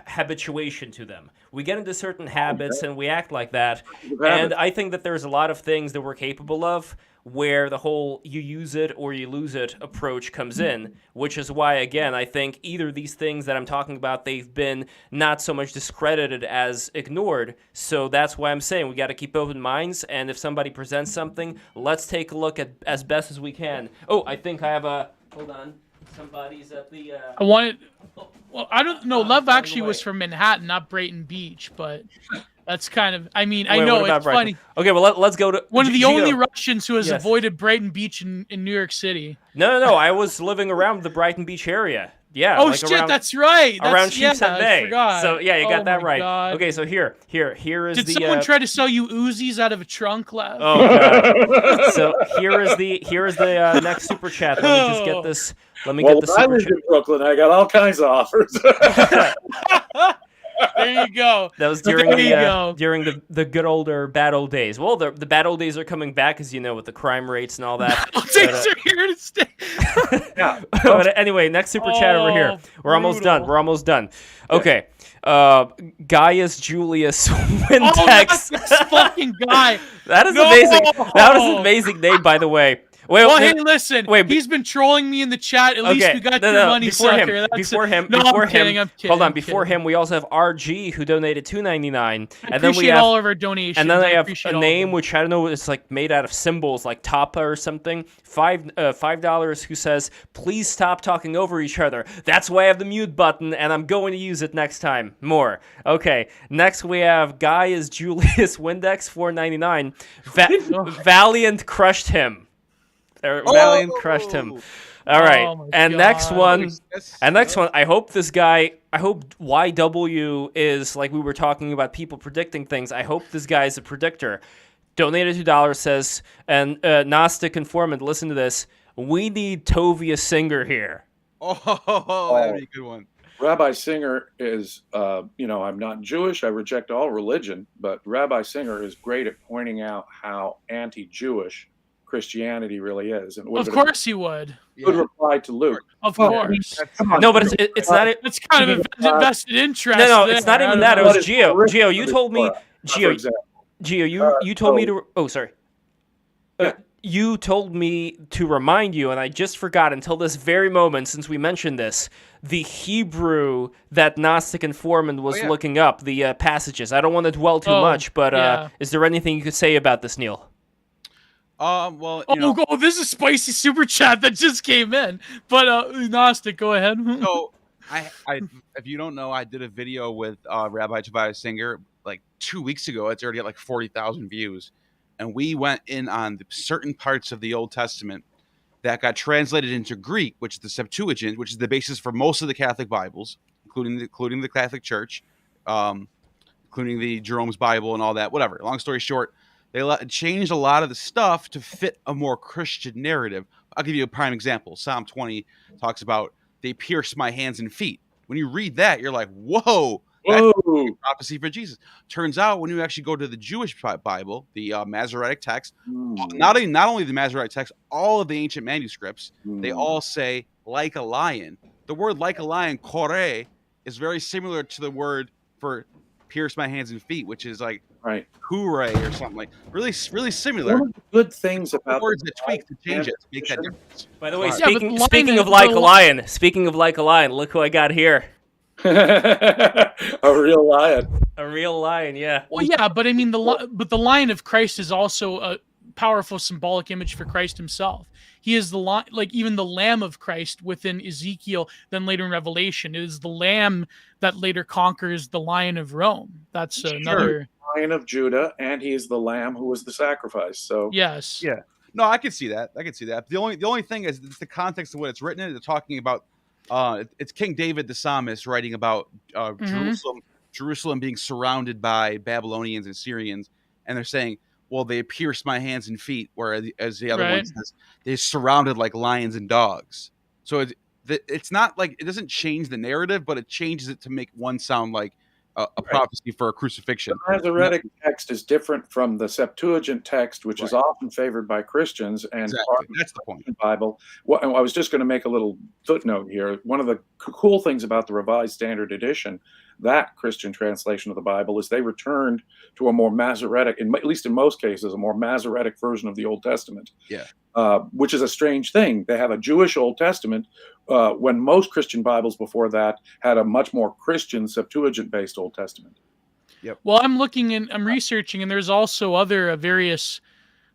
habituation to them. We get into certain habits and we act like that. And I think that there's a lot of things that we're capable of where the whole you use it or you lose it approach comes in, which is why, again, I think either these things that I'm talking about, they've been not so much discredited as ignored. So that's why I'm saying we got to keep open minds. And if somebody presents something, let's take a look at as best as we can. Oh, I think I have a... Hold on. Somebody's at the... I wanted... Well, I don't know. Lev actually was from Manhattan, not Brighton Beach, but that's kind of... I mean, I know it's funny. Okay, well, let's go to... One of the only Russians who has avoided Brighton Beach in New York City. No. I was living around the Brighton Beach area. Yeah. Oh, like shit, that's right. Around Sheepshead Bay. I forgot. So, yeah, you got that right. God. Okay, so here is Did the... Did someone try to sell you Uzis out of a trunk, Lev? Oh, God. So here is the next super chat. Let me just get this... Let me get the super chat. I lived in Brooklyn. I got all kinds of offers. There you go. That was during There you go. during the good older bad old days. Well, the bad old days are coming back, as you know, with the crime rates and all that. Politics are here to stay. Yeah. But anyway, next super chat over here. We're almost done. brutal. We're almost done. Okay. Gaius Julius Windex. Oh, that's this fucking guy. That is No! amazing. That was an amazing name, by the way. Wait, Well, wait, hey, listen. wait, He's been trolling me in the chat. At least we got your money, before sucker. him, That's before it. him, No, before I'm him. kidding, I'm kidding, Hold on, I'm before kidding. him, we also have RG who donated $2.99, I and then we appreciate have all of our donations. and then I have appreciate a all of name them. which I don't know. It's like made out of symbols, like Tapa or something. $5, who says, "Please stop talking over each other. That's why I have the mute button, and I'm going to use it next time." More. Okay. Next we have Gaius Julius Windex $4.99. Valliant crushed him. Valiant crushed him. All right, Oh my and next God. one, I hope this guy, I hope YW is like we were talking about people predicting things. I hope this guy is a predictor. Donated $2 says, and Gnostic Informant, listen to this. We need Tovia Singer here. Oh, that'd be a good one. Rabbi Singer is, I'm not Jewish. I reject all religion, but Rabbi Singer is great at pointing out how anti-Jewish Christianity really is. And Of course he would. Good reply to Luke. Of Well, course. Come on, No, but it's not. It's kind of invested interest. No, there. it's not I even don't that. It know. was What is Gio. horrific Gio, you for told me. Torah, for example. Gio, you told me so- to. Oh, sorry. Yeah. You told me to remind you, and I just forgot until this very moment, since we mentioned this, the Hebrew that Gnostic Informant was looking up, the passages. I don't want to dwell too much, but yeah. is there anything you could say about this, Neil? Well, you know, This is a spicy super chat that just came in. But Gnostic, go ahead. so I, if you don't know, I did a video with Rabbi Tobias Singer like 2 weeks ago. It's already got like 40,000 views, and we went in on the certain parts of the Old Testament that got translated into Greek, which is the Septuagint, which is the basis for most of the Catholic Bibles, including the Catholic Church, including the Jerome's Bible and all that. Whatever. Long story short, they changed a lot of the stuff to fit a more Christian narrative. I'll give you a prime example. Psalm 20 talks about they pierced my hands and feet. When you read that, you're like, whoa, that's Whoa. prophecy for Jesus. Turns out when you actually go to the Jewish Bible, the Masoretic text, not only the Masoretic text, all of the ancient manuscripts, they all say like a lion. The word like a lion, kore, is very similar to the word for pierce my hands and feet, which is like Right. hooray or something like really similar. One of the good things about Words the that tweak to change it to make that tradition- difference. By the way, Yeah, but speaking lion of is like a the- lion, look who I got here. a real lion. A real lion, yeah. Well, yeah, but I mean, the Lion of Christ is also a powerful symbolic image for Christ himself. He is the like even the Lamb of Christ within Ezekiel, then later in Revelation. It is the Lamb that later conquers the Lion of Rome. That's another. Lion of Judah, and he is the lamb who was the sacrifice. So Yes. Yeah. No, I can see that. The only thing is it's the context of what it's written in. They're talking about it's King David the psalmist writing about Jerusalem being surrounded by Babylonians and Syrians, and they're saying, well, they pierced my hands and feet, whereas the other one says they're surrounded like lions and dogs. So it's not like it doesn't change the narrative, but it changes it to make one sound like a prophecy for a crucifixion. the Masoretic text is different from the Septuagint text, which is often favored by Christians, and Exactly. That's the point. Bible. Well, I was just going to make a little footnote here. One of the cool things about the Revised Standard Edition, that Christian translation of the Bible, is they returned to a more Masoretic, at least in most cases, a more Masoretic version of the Old Testament. Yeah. Which is a strange thing. They have a Jewish Old Testament when most Christian Bibles before that had a much more Christian Septuagint-based Old Testament. Well, I'm researching, and there's also other various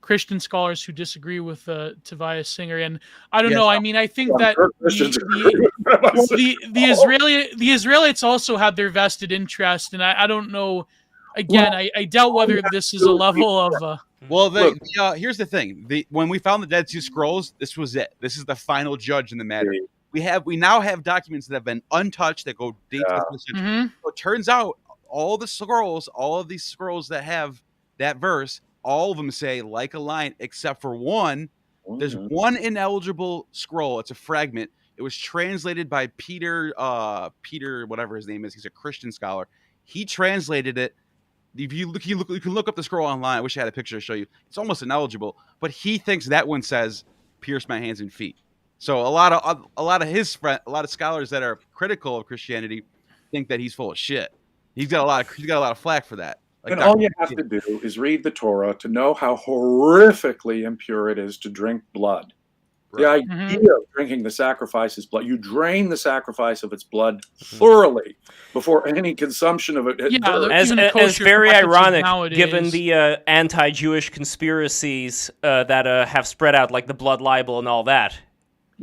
Christian scholars who disagree with Tobias Singer, and I don't know. I mean, I think that the Israelites also had their vested interest, and I don't know. Again, I doubt whether this is a level of. Well, here's the thing: when we found the Dead Sea Scrolls, this was it. This is the final judge in the matter. We now have documents that have been untouched that go deep into the century. So it turns out all of these scrolls that have that verse, all of them say like a lion, except for one. There's one ineligible scroll. It's a fragment. It was translated by Peter, whatever his name is. He's a Christian scholar. He translated it. If you can look up the scroll online. I wish I had a picture to show you. It's almost ineligible, but he thinks that one says, "Pierce my hands and feet." So a lot of scholars that are critical of Christianity think that he's full of shit. He's got a lot of flack for that. Like And all you have to do is read the Torah to know how horrifically impure it is to drink blood. Right. The idea of drinking the sacrifice's blood, you drain the sacrifice of its blood thoroughly before any consumption of it. As very ironic, given the anti-Jewish conspiracies that have spread out, like the blood libel and all that.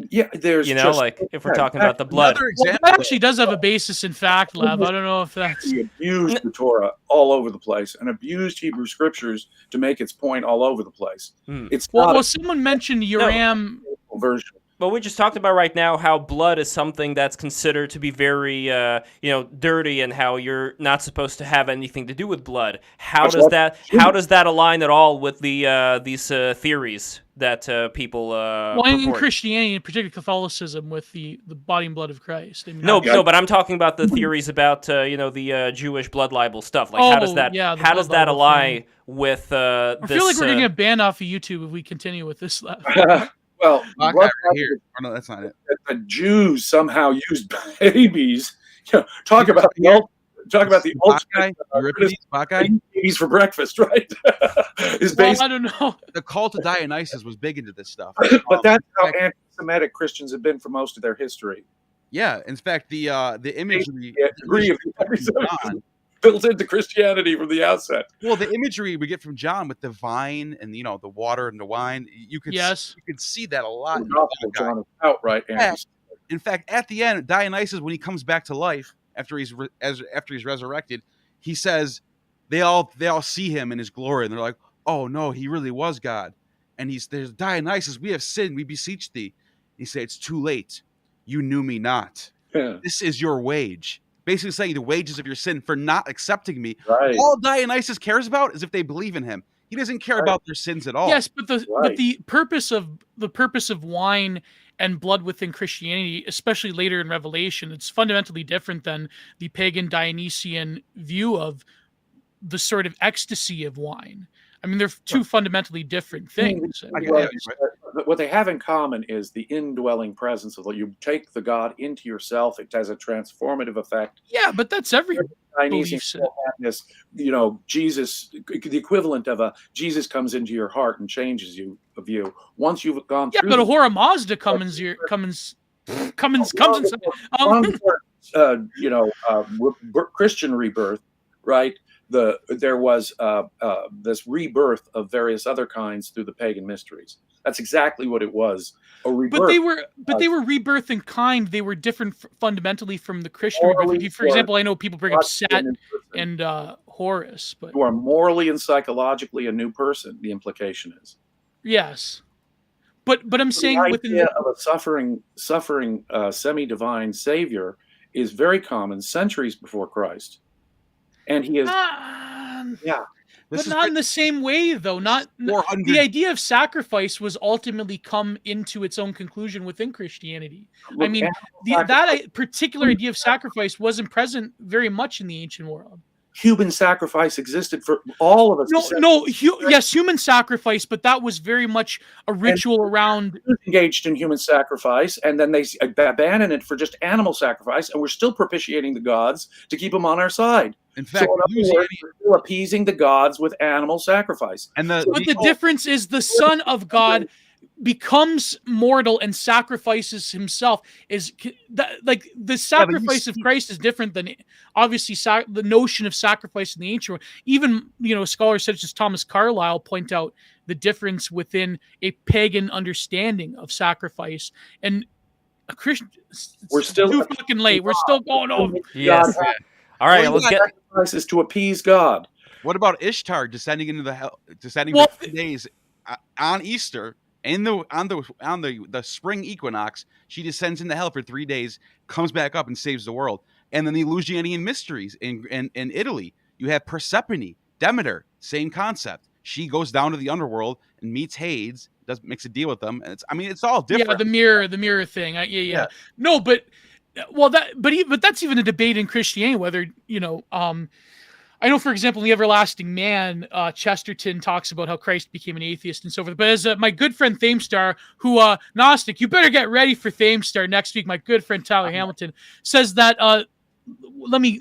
Yeah, there's if we're talking about the blood. Well, that actually does have a basis in fact, Lev. I don't know if that's... He abused the Torah all over the place and abused Hebrew scriptures to make its point all over the place. It's well, someone mentioned Uram version. But we just talked about right now how blood is something that's considered to be very, dirty, and how you're not supposed to have anything to do with blood. How does that align at all with these theories that people? Well, in Christianity, in particular Catholicism, with the body and blood of Christ. I mean, no, but I'm talking about the theories about the Jewish blood libel stuff. Like, how does that align with? I feel like we're gonna get banned off of YouTube if we continue with this. Well, right here. Oh, no, that's not it. The Jews somehow used babies. Talk about the ultimate babies for breakfast, right? I don't know. The cult of Dionysus was big into this stuff, but that's how anti-Semitic Christians have been for most of their history. Yeah, in fact, the imagery built into Christianity from the outset. Well, the imagery we get from John with the vine and the water and the wine, you could see that a lot. John is outright in fact, at the end, Dionysus, when he comes back to life after he's resurrected, he says they all see him in his glory, and they're like, "Oh no, he really was God." And there's Dionysus, we have sinned, we beseech thee. He said, "It's too late. You knew me not. Yeah. This is your wage." Basically saying the wages of your sin for not accepting me. Right. All Dionysus cares about is if they believe in him. He doesn't care about their sins at all. Yes, but the purpose of wine and blood within Christianity, especially later in Revelation, it's fundamentally different than the pagan Dionysian view of the sort of ecstasy of wine. I mean, they're two fundamentally different things. What they have in common is the indwelling presence of you take the God into yourself. It has a transformative effect. Yeah, but that's every belief. This, Jesus, the equivalent of Jesus comes into your heart and changes you. Once you've gone through. Yeah, but a Hora Mazda comes Christian rebirth, right? There was this rebirth of various other kinds through the pagan mysteries. That's exactly what it was. A rebirth. But they were rebirth in kind. They were different fundamentally from the Christian rebirth. For example, I know people bring up Set and Horus, but you are morally and psychologically a new person. The implication is. Yes, but I'm saying the within idea of a suffering semi-divine savior is very common centuries before Christ. And he is, but not in the same way, though. Not the idea of sacrifice was ultimately come into its own conclusion within Christianity. I mean, that particular idea of sacrifice wasn't present very much in the ancient world. Human sacrifice existed for all of us. Yes, human sacrifice, but that was very much a ritual around engaged in human sacrifice, and then they abandoned it for just animal sacrifice, and we're still propitiating the gods to keep them on our side. In fact, we're still appeasing the gods with animal sacrifice. But the difference is the Son of God becomes mortal and sacrifices himself. The sacrifice of Christ is different than obviously the notion of sacrifice in the ancient world. Even scholars such as Thomas Carlyle point out the difference within a pagan understanding of sacrifice and a Christian. We're still too fucking late. We're still going over. Yes. All right, let's get. Sacrifices to appease God. What about Ishtar descending into for 3 days on Easter? On the spring equinox, she descends into hell for 3 days, comes back up and saves the world. And then the Eleusinian mysteries in Italy, you have Persephone, Demeter, same concept. She goes down to the underworld and meets Hades, makes a deal with them, and it's all different. Yeah, the mirror thing. Yeah. No, but Well, but that's even a debate in Christianity whether I know, for example, in The Everlasting Man, Chesterton talks about how Christ became an atheist and so forth. But as my good friend Thamestar, who Gnostic, you better get ready for Thamestar next week. My good friend Tyler Hamilton says that. Let me.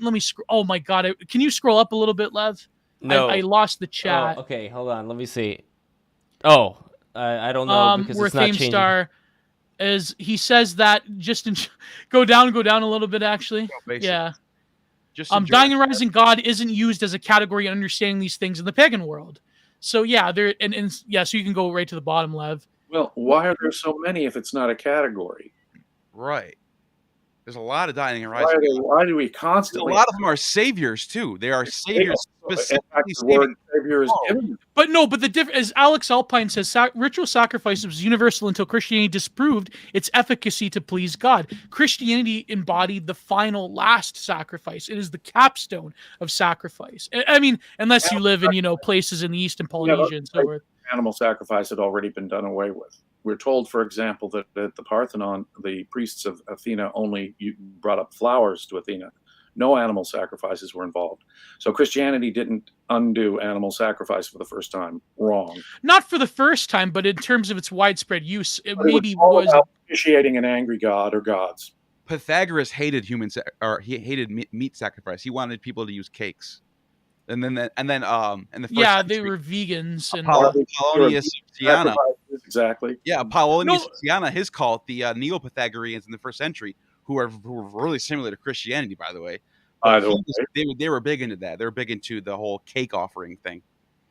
Oh my God! Can you scroll up a little bit, Lev? No, I lost the chat. Oh, okay, hold on. Let me see. Oh, I don't know because where it's not changing. Thamestar is, he says that go down a little bit actually. Yeah. Dying and rising God isn't used as a category in understanding these things in the pagan world. So yeah, so you can go right to the bottom, Lev. Well, why are there so many if it's not a category? Right. There's a lot of dying and rising. Why do we constantly? A lot of them are saviors too. They are saviors. Specifically, the word savior is given. But the difference, as Alex Alpine says, ritual sacrifice was universal until Christianity disproved its efficacy to please God. Christianity embodied the final, last sacrifice. It is the capstone of sacrifice. I mean, unless you live in places in the East and Polynesia and so forth. Animal sacrifice had already been done away with. We're told, for example, that at the Parthenon, the priests of Athena only brought up flowers to Athena. No animal sacrifices were involved. So Christianity didn't undo animal sacrifice for the first time. Wrong. Not for the first time, but in terms of its widespread use, it maybe was about appreciating an angry god or gods. Pythagoras hated he hated meat sacrifice. He wanted people to use cakes. And then the first they were vegans. And Apollonius of Siena. Exactly. Yeah, Apollonius of Siena, his cult, the Neo-Pythagoreans in the first century, who were really similar to Christianity, by the way. They were big into that. They were big into the whole cake offering thing.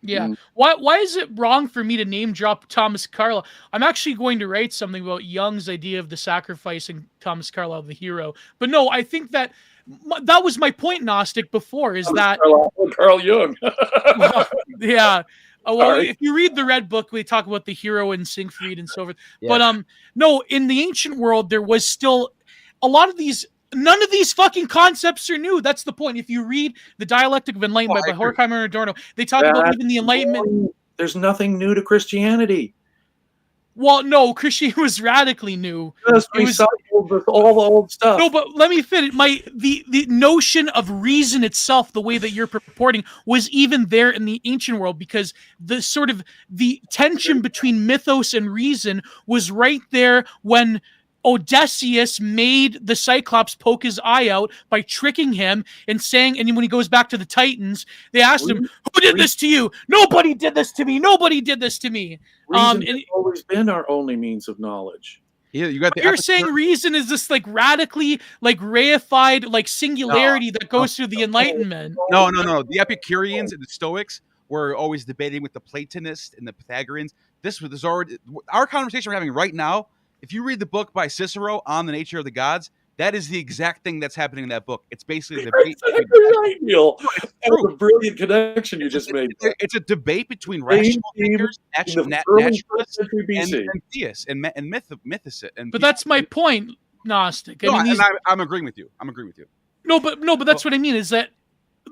Yeah. Why is it wrong for me to name drop Thomas Carlyle? I'm actually going to write something about Jung's idea of the sacrifice and Thomas Carlyle, the hero. But no, I think that was my point, Gnostic, before, is that Carl Jung. yeah. Well, if you read the Red Book, we talk about the hero and Siegfried and so forth. Yeah. But no, in the ancient world, there was still a lot of these. None of these fucking concepts are new. That's the point. If you read The Dialectic of Enlightenment by Horkheimer and Adorno, they talk about even the Enlightenment. There's nothing new to Christianity. Well, no, Christianity was radically new. It was with all the old stuff. No, but let me finish. The notion of reason itself, the way that you're purporting, was even there in the ancient world, because the sort of the tension between mythos and reason was right there when Odysseus made the Cyclops poke his eye out by tricking him and saying, and when he goes back to the Titans, they asked him, "Who did this to you?" "Nobody did this to me. Nobody did this to me." Reason has always been our only means of knowledge. Yeah, you're saying reason is this radically reified singularity that goes through the Enlightenment. No. The Epicureans and the Stoics were always debating with the Platonists and the Pythagoreans. This was already our conversation we're having right now. If you read the book by Cicero on the nature of the gods, that is the exact thing that's happening in that book. It's basically a debate. That was a brilliant connection you just made. It's a debate between rational thinkers, naturalists, and theists, and mythicists. But that's my point, Gnostic. I'm agreeing with you. No, but that's what I mean, is that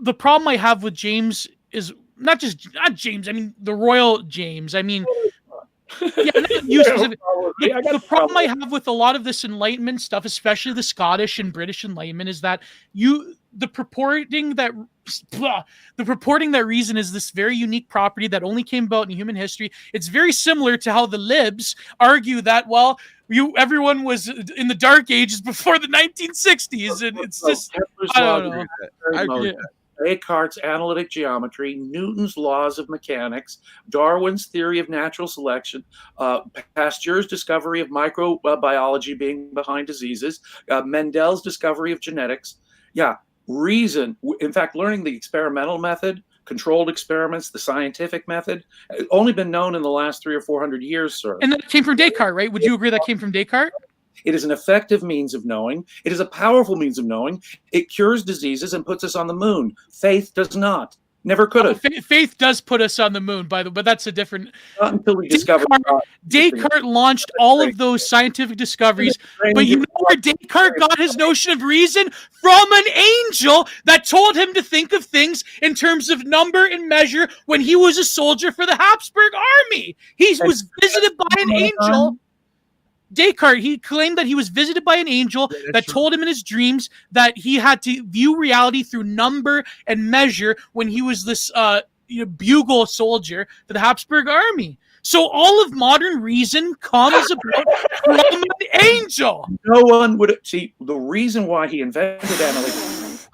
the problem I have with James is not James. I mean, the royal James. I mean. Yeah, not you specifically. The problem I have with a lot of this Enlightenment stuff, especially the Scottish and British Enlightenment, is that the purporting that reason is this very unique property that only came about in human history. It's very similar to how the libs argue that everyone was in the Dark Ages before the 1960s, and it's just I don't know. I agree with that. Descartes' analytic geometry, Newton's laws of mechanics, Darwin's theory of natural selection, Pasteur's discovery of microbiology being behind diseases, Mendel's discovery of genetics. Yeah, reason. In fact, learning the experimental method, controlled experiments, the scientific method, only been known in the last 300 or 400 years, sir. And that came from Descartes, right? Would you agree that came from Descartes? It is an effective means of knowing. It is a powerful means of knowing. It cures diseases and puts us on the moon. Faith does not. Never could have. Faith does put us on the moon, by the way, but that's a different. Not until we discovered. Descartes launched all of those scientific discoveries, but you know where Descartes got his notion of reason? From an angel that told him to think of things in terms of number and measure when he was a soldier for the Habsburg army. He was visited by an angel. Descartes, he claimed that he was visited by an angel that told him in his dreams that he had to view reality through number and measure when he was this bugle soldier for the Habsburg army. So all of modern reason comes about from an angel. No one would see the reason why he invented analytics.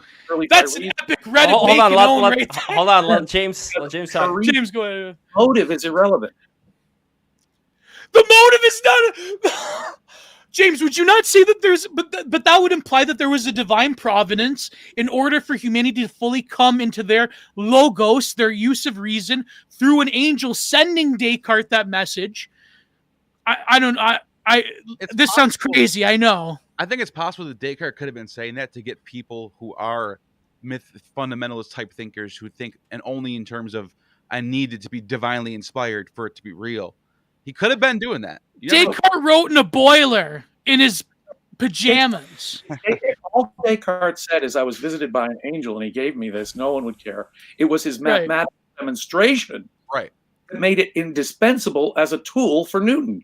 That's an epic Reddit Hold on, right hold on, let James talk. James, go ahead. Motive is irrelevant. The motive is not. James, would you not say that there's, but that would imply that there was a divine providence in order for humanity to fully come into their logos, their use of reason, through an angel sending Descartes that message. This sounds crazy. I know. I think it's possible that Descartes could have been saying that to get people who are fundamentalist type thinkers who think and only in terms of I needed to be divinely inspired for it to be real. He could have been doing that. Descartes wrote in a boiler in his pajamas. All Descartes said is, I was visited by an angel and he gave me this. No one would care. It was his mathematical demonstration that made it indispensable as a tool for Newton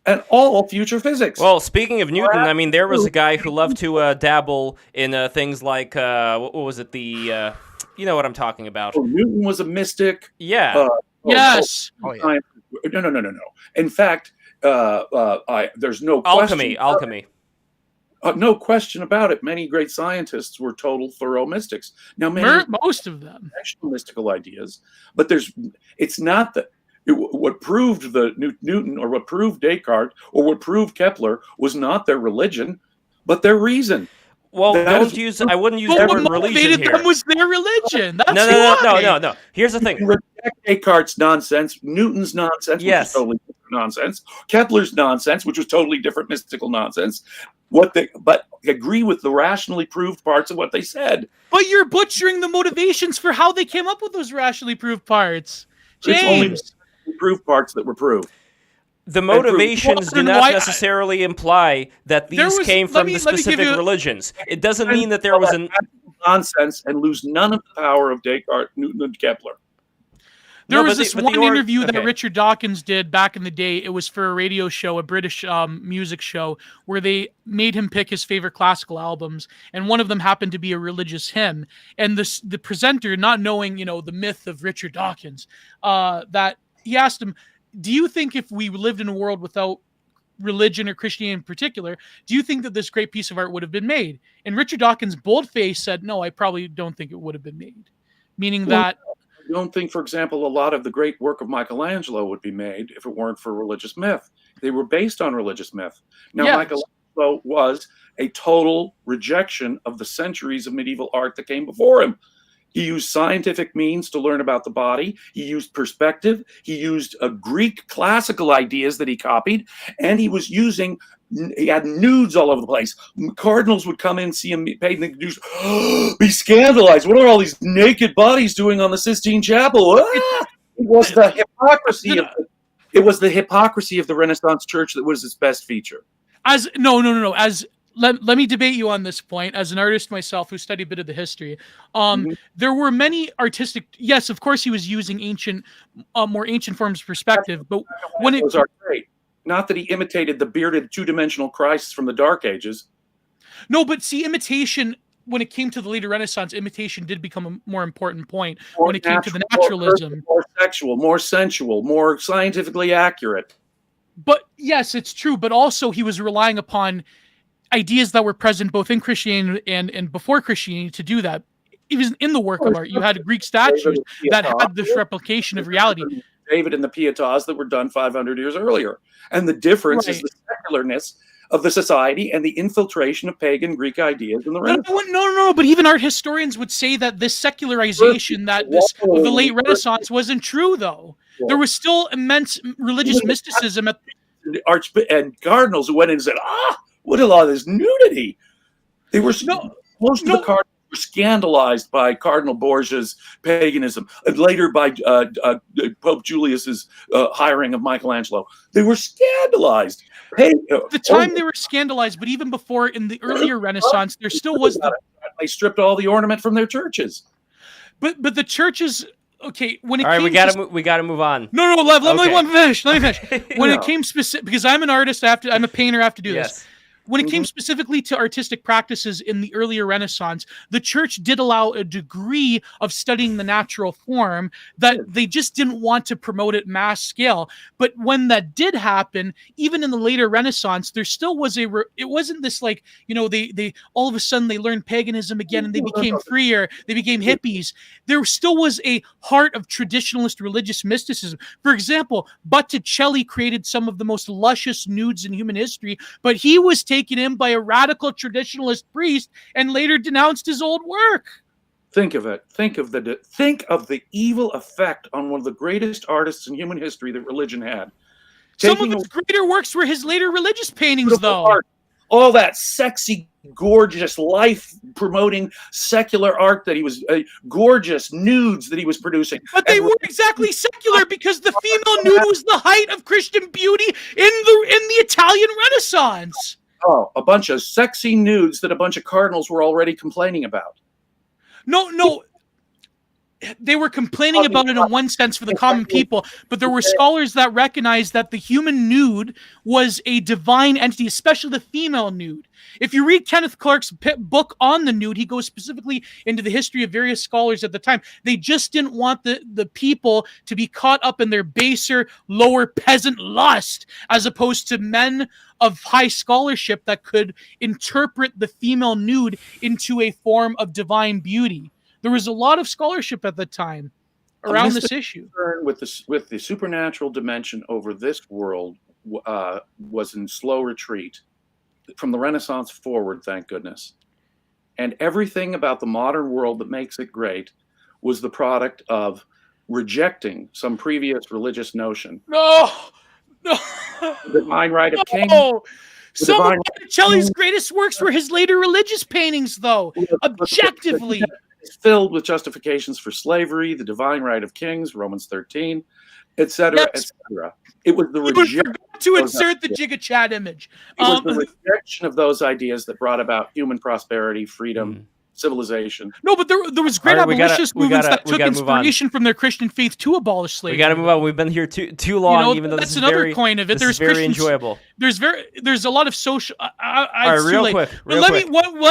and all future physics. Well, speaking of Newton, I mean, there was a guy who loved to dabble in things like, what was it, you know what I'm talking about. Newton was a mystic. Yeah. Yes. No. In fact, there's no question. Alchemy. No question about it. Many great scientists were total thorough mystics. Now, most of them actual mystical ideas, but it's not that what proved Newton or what proved Descartes or what proved Kepler was not their religion, but their reason. Well, I wouldn't use the word religion here. Them was their religion. That's No. Here's the thing. You reject Descartes' nonsense, Newton's nonsense, which is totally different nonsense, Kepler's nonsense, which was totally different mystical nonsense. But agree with the rationally proved parts of what they said. But you're butchering the motivations for how they came up with those rationally proved parts. James. It's only proved parts that were proved. The motivations do not necessarily imply that these came from the specific religions. It doesn't mean that there was nonsense and lose none of the power of Descartes, Newton, and Kepler. There was this one interview that Richard Dawkins did back in the day. It was for a radio show, a British music show, where they made him pick his favorite classical albums, and one of them happened to be a religious hymn. And the presenter, not knowing, the myth of Richard Dawkins, that he asked him, do you think if we lived in a world without religion or Christianity in particular, do you think that this great piece of art would have been made? And Richard Dawkins' bold face said, no, I probably don't think it would have been made. Meaning that... I don't think, for example, a lot of the great work of Michelangelo would be made if it weren't for religious myth. They were based on religious myth. Now, Michelangelo was a total rejection of the centuries of medieval art that came before him. He used scientific means to learn about the body. He used perspective. He used Greek classical ideas that he copied. And he had nudes all over the place. Cardinals would come in, see him painting the nudes, be scandalized. What are all these naked bodies doing on the Sistine Chapel? It was the hypocrisy of the Renaissance church that was its best feature. Let me debate you on this point. As an artist myself who studied a bit of the history, there were many artistic. Yes, of course, he was using more ancient forms of perspective. But when those are great, not that he imitated the bearded two-dimensional Christs from the Dark Ages. No, but see, imitation. When it came to the later Renaissance, imitation did become a more important point. When it came to the naturalism, more sexual, more sensual, more scientifically accurate. But yes, it's true. But also, he was relying upon ideas that were present both in Christianity and before Christianity to do that. Even in the work of art, you had Greek statues that had this replication of reality. David and the Pietas that were done 500 years earlier. And the difference is the secularness of the society and the infiltration of pagan Greek ideas in the Renaissance. No, but even art historians would say that this secularization, of the late Renaissance wasn't true, though. There was still immense religious mysticism. And cardinals who went in and said, what a lot of this nudity. They were most of the cardinals were scandalized by Cardinal Borgia's paganism, and later by Pope Julius's hiring of Michelangelo. They were scandalized. The time they were scandalized, but even before, in the earlier Renaissance, there still was they stripped all the ornament from their churches. But the churches okay, when it All right, came we gotta move on. No, Lev, let Okay. me finish. Let me finish. When No. it came specific, because I'm an artist, I'm a painter, I have to do this. Yes. When it came specifically to artistic practices in the earlier Renaissance, the church did allow a degree of studying the natural form that they just didn't want to promote at mass scale. But when that did happen, even in the later Renaissance, there still was it wasn't this like, they all of a sudden they learned paganism again and they became freer, they became hippies. There still was a heart of traditionalist religious mysticism. For example, Botticelli created some of the most luscious nudes in human history, but he was taken in by a radical traditionalist priest and later denounced his old work. Think of it. Think of the evil effect on one of the greatest artists in human history that religion had. Some of his greater works were his later religious paintings, though. Art, all that sexy, gorgeous, life-promoting secular art that he was, gorgeous nudes that he was producing. But they weren't exactly secular because the female nude was the height of Christian beauty in the Italian Renaissance. Oh, a bunch of sexy nudes that a bunch of cardinals were already complaining about. No. They were complaining about it in one sense for the common people, but there were scholars that recognized that the human nude was a divine entity, especially the female nude. If you read Kenneth Clark's book on the nude, he goes specifically into the history of various scholars at the time. They just didn't want the people to be caught up in their baser, lower peasant lust, as opposed to men of high scholarship that could interpret the female nude into a form of divine beauty. There was a lot of scholarship at the time around this issue. With the supernatural dimension over this world was in slow retreat from the Renaissance forward, thank goodness. And everything about the modern world that makes it great was the product of rejecting some previous religious notion. No. The divine right of kings. Some of Botticelli's greatest works were his later religious paintings, though, objectively. It's filled with justifications for slavery, the divine right of kings, Romans 13, etc., etc. It was the rejection to insert the GigaChat image. It was the rejection of those ideas that brought about human prosperity, freedom, civilization. No, but there was great abolitionist movements that took inspiration from their Christian faith to abolish slavery. We got to move on. We've been here too long, even though that's this is another coin of it. There's very enjoyable. There's a lot of social. All right, real quick. Let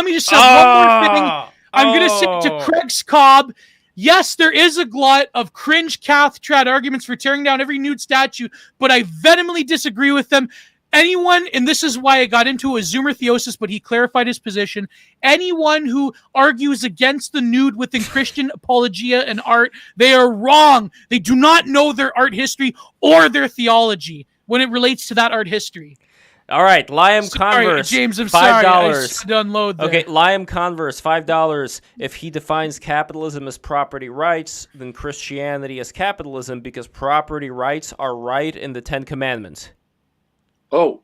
me just say one more thing. I'm going to say to Craig's Cobb, yes, there is a glut of cringe cath-trad arguments for tearing down every nude statue, but I vehemently disagree with them. Anyone, and this is why I got into a Zoomer theosis, but he clarified his position, anyone who argues against the nude within Christian apologia and art, they are wrong. They do not know their art history or their theology when it relates to that art history. All right, Liam Converse, James, I'm $5. sorry. I just had to unload there. Okay, Liam Converse, $5. If he defines capitalism as property rights, then Christianity as capitalism because property rights are right in the Ten Commandments. Oh,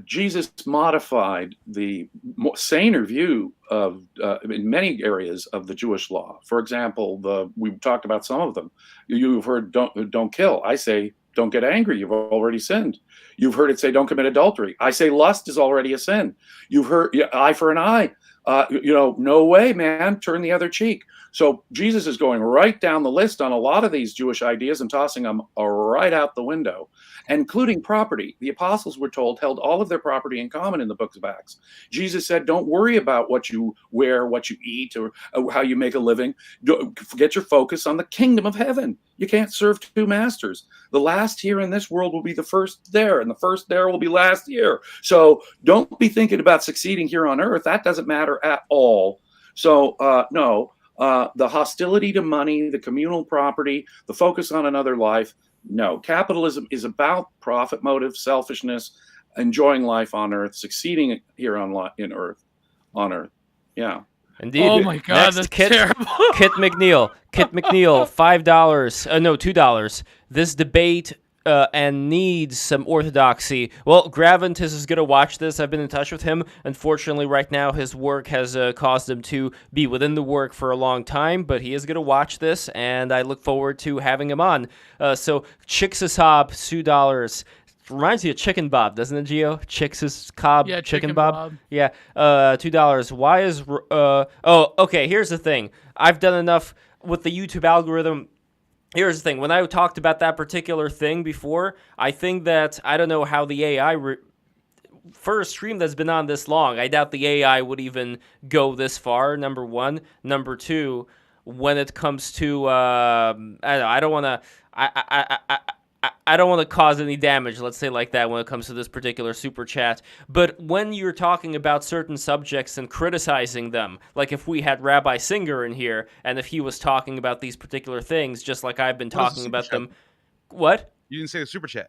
Jesus modified the saner view of, in many areas of the Jewish law. For example, we've talked about some of them. You've heard don't kill. I say don't get angry. You've already sinned. You've heard it say don't commit adultery. I say lust is already a sin. You've heard eye for an eye. No way, man. Turn the other cheek. So Jesus is going right down the list on a lot of these Jewish ideas and tossing them right out the window, including property. The apostles, we're told, held all of their property in common in the books of Acts. Jesus said, don't worry about what you wear, what you eat, or how you make a living. Get your focus on the kingdom of heaven. You can't serve two masters. The last here in this world will be the first there, and the first there will be last here. So don't be thinking about succeeding here on earth. That doesn't matter at all. So no. The hostility to money, the communal property, the focus on another life. No, capitalism is about profit motive, selfishness, enjoying life on earth, succeeding here on earth. Yeah. Indeed. Oh my God, that's terrible. Kit McNeil, $5. No, $2. This debate and needs some orthodoxy. Well, Graventis is going to watch this. I've been in touch with him. Unfortunately, right now, his work has caused him to be within the work for a long time, but he is going to watch this, and I look forward to having him on. So, Chixasab, $2. Reminds me of Chicken Bob, doesn't it, Gio? Chix's Cobb, yeah, Chicken Bob. Yeah, $2. Why is... okay, here's the thing. I've done enough with the YouTube algorithm. Here's the thing. When I talked about that particular thing before, I think that I don't know how the AI for a stream that's been on this long, I doubt the AI would even go this far, number one. Number two, when it comes to, I don't want to, I don't want to cause any damage, let's say like that, when it comes to this particular super chat. But when you're talking about certain subjects and criticizing them, like if we had Rabbi Singer in here, and if he was talking about these particular things, just like I've been talking about them. What? You didn't say the super chat.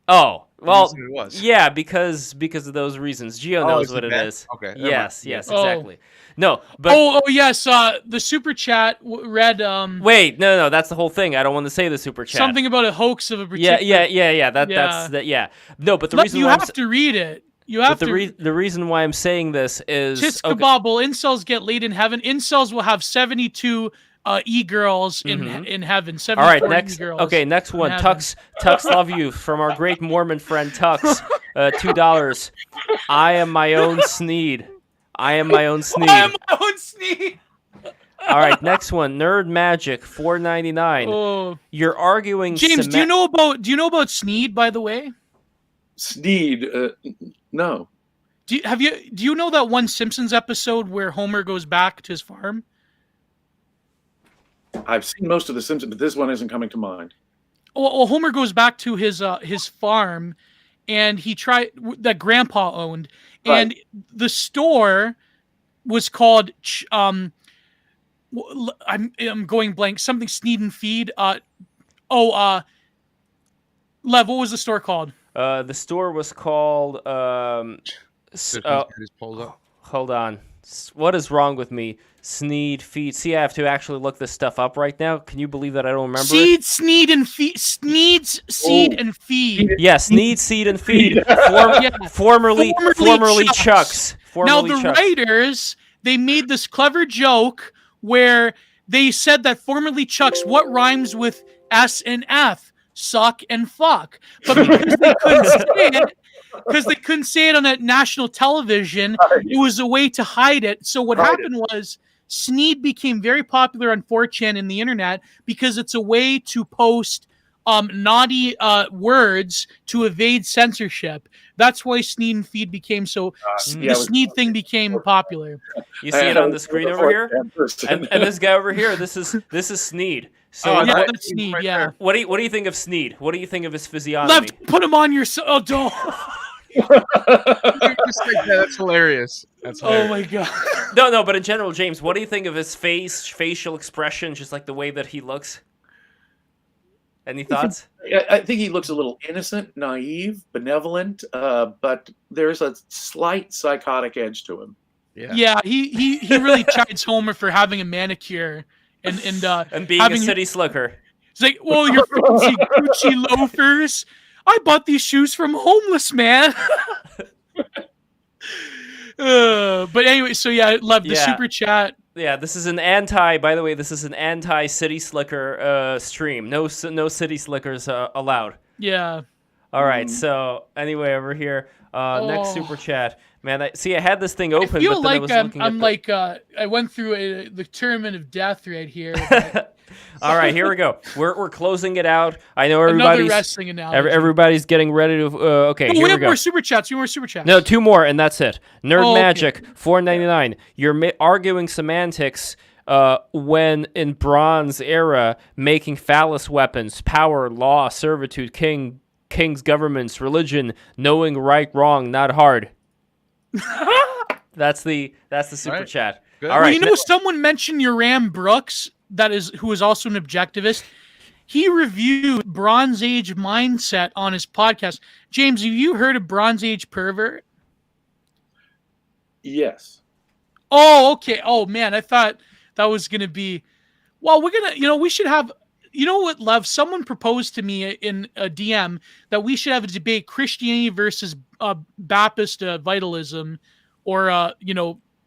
Oh, well, it was. yeah, because of those reasons. Gio knows what it is. Okay. Yes, Yeah. exactly. No, but yes, the super chat read. wait, no, that's the whole thing. I don't want to say the super chat. Something about a hoax of a particular. Yeah. That's that. Yeah. No, but the reason you why have to read it. You have to. The reason why I'm saying this is Chiskabobble, incels get laid in heaven. Incels will have 72 e-girls in heaven. 74 all right, next. E-girls Okay, next one. heaven. Tux, love you from our great Mormon friend Tux. $2. I am my own Sneed. I am my own Sneed. All right, next one. Nerd Magic, $4.99. Oh. You're arguing. James, do you know about Sneed, by the way? Sneed, no. Do you know that one Simpsons episode where Homer goes back to his farm? I've seen most of The Simpsons, but this one isn't coming to mind. Well, Homer goes back to his farm, and he that Grandpa owned, and the store was called I'm going blank. Something Sneed and Feed. Lev, what was the store called? The store was called. Hold on. What is wrong with me? Sneed, Feed. See, I have to actually look this stuff up right now. Can you believe that I don't remember it? Sneed, and Feed. Sneed's Seed and Feed. Yeah, Sneed, Seed, and Feed. Formerly Chuck's. Now, the writers, they made this clever joke where they said that formerly Chuck's, what rhymes with S and F? Suck and fuck. But because they couldn't say it on a national television, it was a way to hide it. So what happened was Sneed became very popular on 4chan and the internet because it's a way to post naughty words to evade censorship. That's why Sneed and Feed became so. The Sneed thing became popular. You see it on the screen over here, and this guy over here. This is Sneed. So that's Sneed. Yeah. What do you think of Sneed? What do you think of his physiognomy? Lev, put him on your. Oh, don't. That's hilarious. Oh my god. No, but in general, James, what do you think of his facial expression, just like the way that he looks? Any thoughts? I think he looks a little innocent, naive, benevolent, but there's a slight psychotic edge to him. Yeah, he really chides Homer for having a manicure and being a city slicker. It's like, well, your fancy Gucci loafers. I bought these shoes from homeless man. But anyway, so yeah, love the super chat. Yeah, this is an by the way, this is an anti-city slicker stream. No city slickers allowed. Yeah. All right, so anyway, over here, next super chat. Man, I had this thing open, I feel but then like I was looking I went through the tournament of death right here. All right, here we go. We're closing it out. I know everybody's getting ready to. Okay, here we go. More super chats. 2 more super chats. No, 2 more, and that's it. Nerd Magic, $4.99. You're arguing semantics when in Bronze era, making phallus weapons, power, law, servitude, kings, governments, religion, knowing right, wrong, not hard. That's the super chat. Good. All right. Someone mentioned Yoram Brooks. Who is also an objectivist. He reviewed Bronze Age mindset on his podcast. James, have you heard of Bronze Age pervert? Yes. Oh, okay. Oh man, I thought that was gonna be. Well, we're gonna. We should have. You know what, Lev? Someone proposed to me in a DM that we should have a debate: Christianity versus Baptist vitalism, or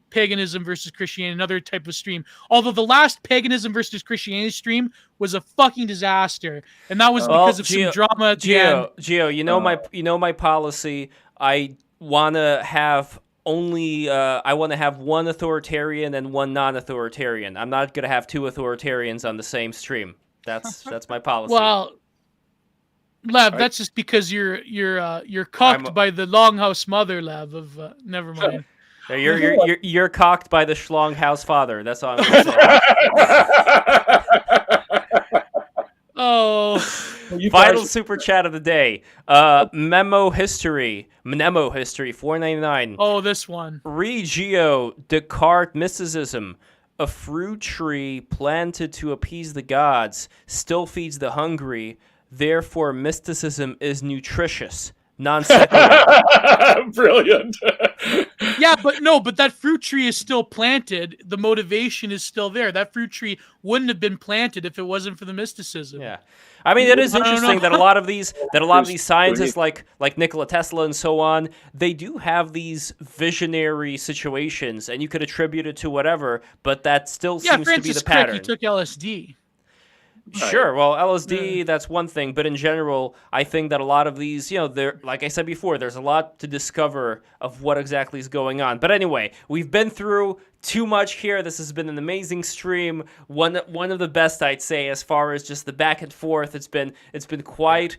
paganism versus Christianity, another type of stream. Although the last paganism versus Christianity stream was a fucking disaster, and that was because of some drama at the end. Gio, you know my policy. I want to have only I want to have one authoritarian and one non-authoritarian. I'm not going to have two authoritarians on the same stream. That's my policy. Well, Lev, that's just because you're cocked by the Longhouse mother, Lev. Of never mind. You're cocked by the Schlonghouse father. That's all I'm going to say. Oh. Final super chat of the day. Mnemo history 499. Oh, this one. Regio Descartes mysticism. A fruit tree planted to appease the gods still feeds the hungry. Therefore, mysticism is nutritious. Non sequitur. Brilliant. Yeah, but that fruit tree is still planted. The motivation is still there. That fruit tree wouldn't have been planted if it wasn't for the mysticism. Yeah, I mean, it is interesting that a lot of these scientists like Nikola Tesla and so on, they do have these visionary situations, and you could attribute it to whatever, but that still seems to be the pattern. Crick, he took LSD. Sure. Well, LSD, that's one thing. But in general, I think that a lot of these, there, like I said before, there's a lot to discover of what exactly is going on. But anyway, we've been through too much here. This has been an amazing stream. One of the best, I'd say, as far as just the back and forth. It's been quite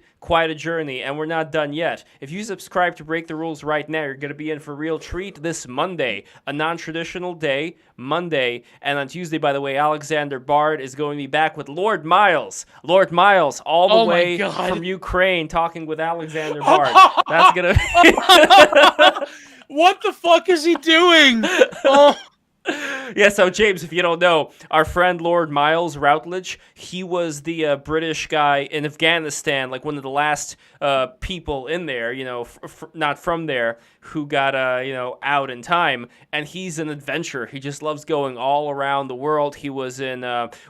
a journey, and we're not done yet. If you subscribe to Break the Rules right now, you're going to be in for a real treat this Monday, a non-traditional day, Monday. And on Tuesday, by the way, Alexander Bard is going to be back with Lord Miles. Lord Miles, all the way from Ukraine, talking with Alexander Bard. That's going to... What the fuck is he doing? Oh. Yeah, so James, if you don't know, our friend Lord Miles Routledge, he was the British guy in Afghanistan, like one of the last people in there, not from there, who got, out in time. And he's an adventurer. He just loves going all around the world. He was in,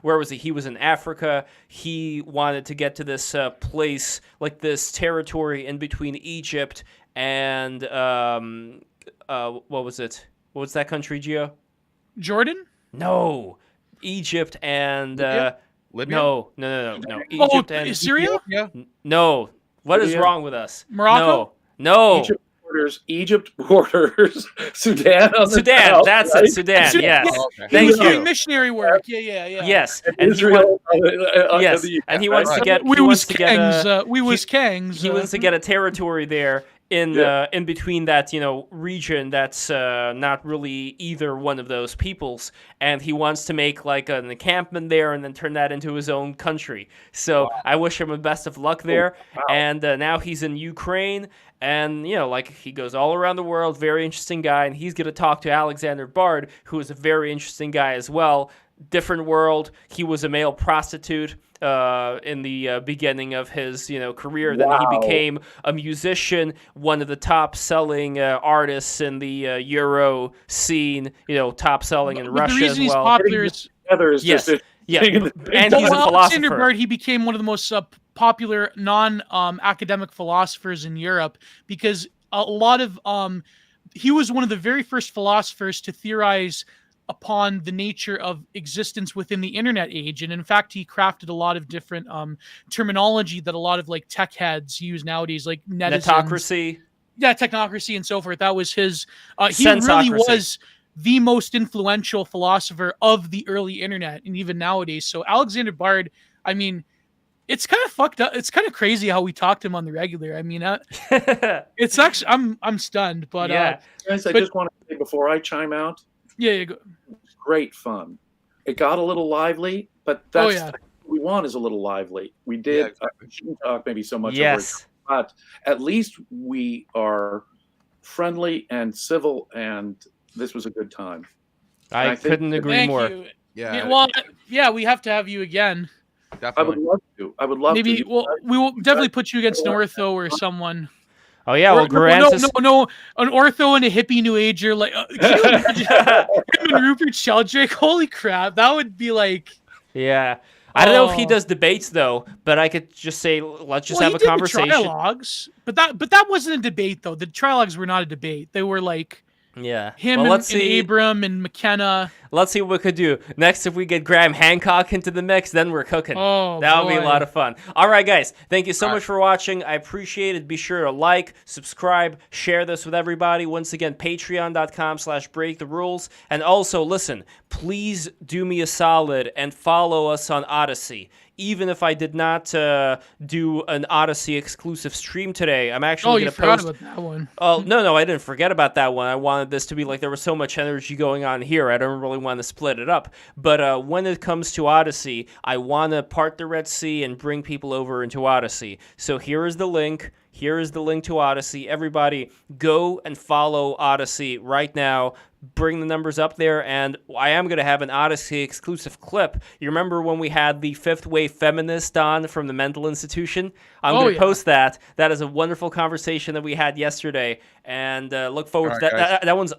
where was he? He was in Africa. He wanted to get to this place, like this territory in between Egypt and, what was it? What was that country, Gio? Jordan? No, Egypt and Libya? No. Egypt and Syria? No. What is wrong with us? Morocco? No. Egypt borders Sudan. Sudan. That's it. Sudan. Yes. Oh, okay. Thank you. Doing missionary work. Yeah. Yes. And Israel. And he wants to get. We was Kangs. He wants to get a territory there. In between that, region that's not really either one of those peoples, and he wants to make like an encampment there and then turn that into his own country. So I wish him the best of luck there. And now he's in Ukraine, and he goes all around the world. Very interesting guy, and he's gonna talk to Alexander Bard, who is a very interesting guy as well. Different world. He was a male prostitute in the beginning of his career. Then he became a musician, one of the top-selling artists in the Euro scene. Top selling in Russia as well. Popular is yes, and he's a philosopher. Alexander Bard, he became one of the most popular non-academic philosophers in Europe because a lot of he was one of the very first philosophers to theorize upon the nature of existence within the internet age. And in fact, he crafted a lot of different terminology that a lot of tech heads use nowadays, like netocracy. Yeah, technocracy and so forth. That was his, he really was the most influential philosopher of the early internet and even nowadays. So Alexander Bard, I mean, it's kind of fucked up. It's kind of crazy how we talk to him on the regular. I mean, it's actually, I'm stunned, but guys, I just want to say before I chime out, go. Great fun. It got a little lively, but that's what we want is a little lively. We did shouldn't talk maybe so much over it, but at least we are friendly and civil, and this was a good time. I couldn't agree more. You. Yeah, we have to have you again. Definitely. I would love maybe to. We will definitely put you against an ortho or someone. Oh yeah, well, no, an ortho and a hippie new ager, like can you imagine him and Rupert Sheldrake? Holy crap, that would be like. Yeah, I don't know if he does debates though, but I could just say let's just have a conversation. Trialogues, but that wasn't a debate though. The trialogues were not a debate. They were like Yeah. Him Well, and, let's see. Abram and McKenna. Let's see what we could do. Next, if we get Graham Hancock into the mix, then we're cooking. Oh, that would be a boy. lot of fun. All right, guys. Thank you so All much for watching. I appreciate it. Be sure to like, subscribe, share this with everybody. Once again, patreon.com/breaktherules. And also, listen, please do me a solid and follow us on Odyssey. Even if I did not do an Odyssey exclusive stream today, I'm actually Oh, going you to forgot post. about that one. Oh, no, I didn't forget about that one. I wanted this to be like there was so much energy going on here. I don't really want to split it up. But when it comes to Odyssey, I want to part the Red Sea and bring people over into Odyssey. So here is the link. Here is the link to Odyssey. Everybody, go and follow Odyssey right now. Bring the numbers up there, and I am going to have an Odyssey exclusive clip. You remember when we had the fifth wave feminist on from the mental institution? I'm going to post that. That is a wonderful conversation that we had yesterday, and look forward to that. That one's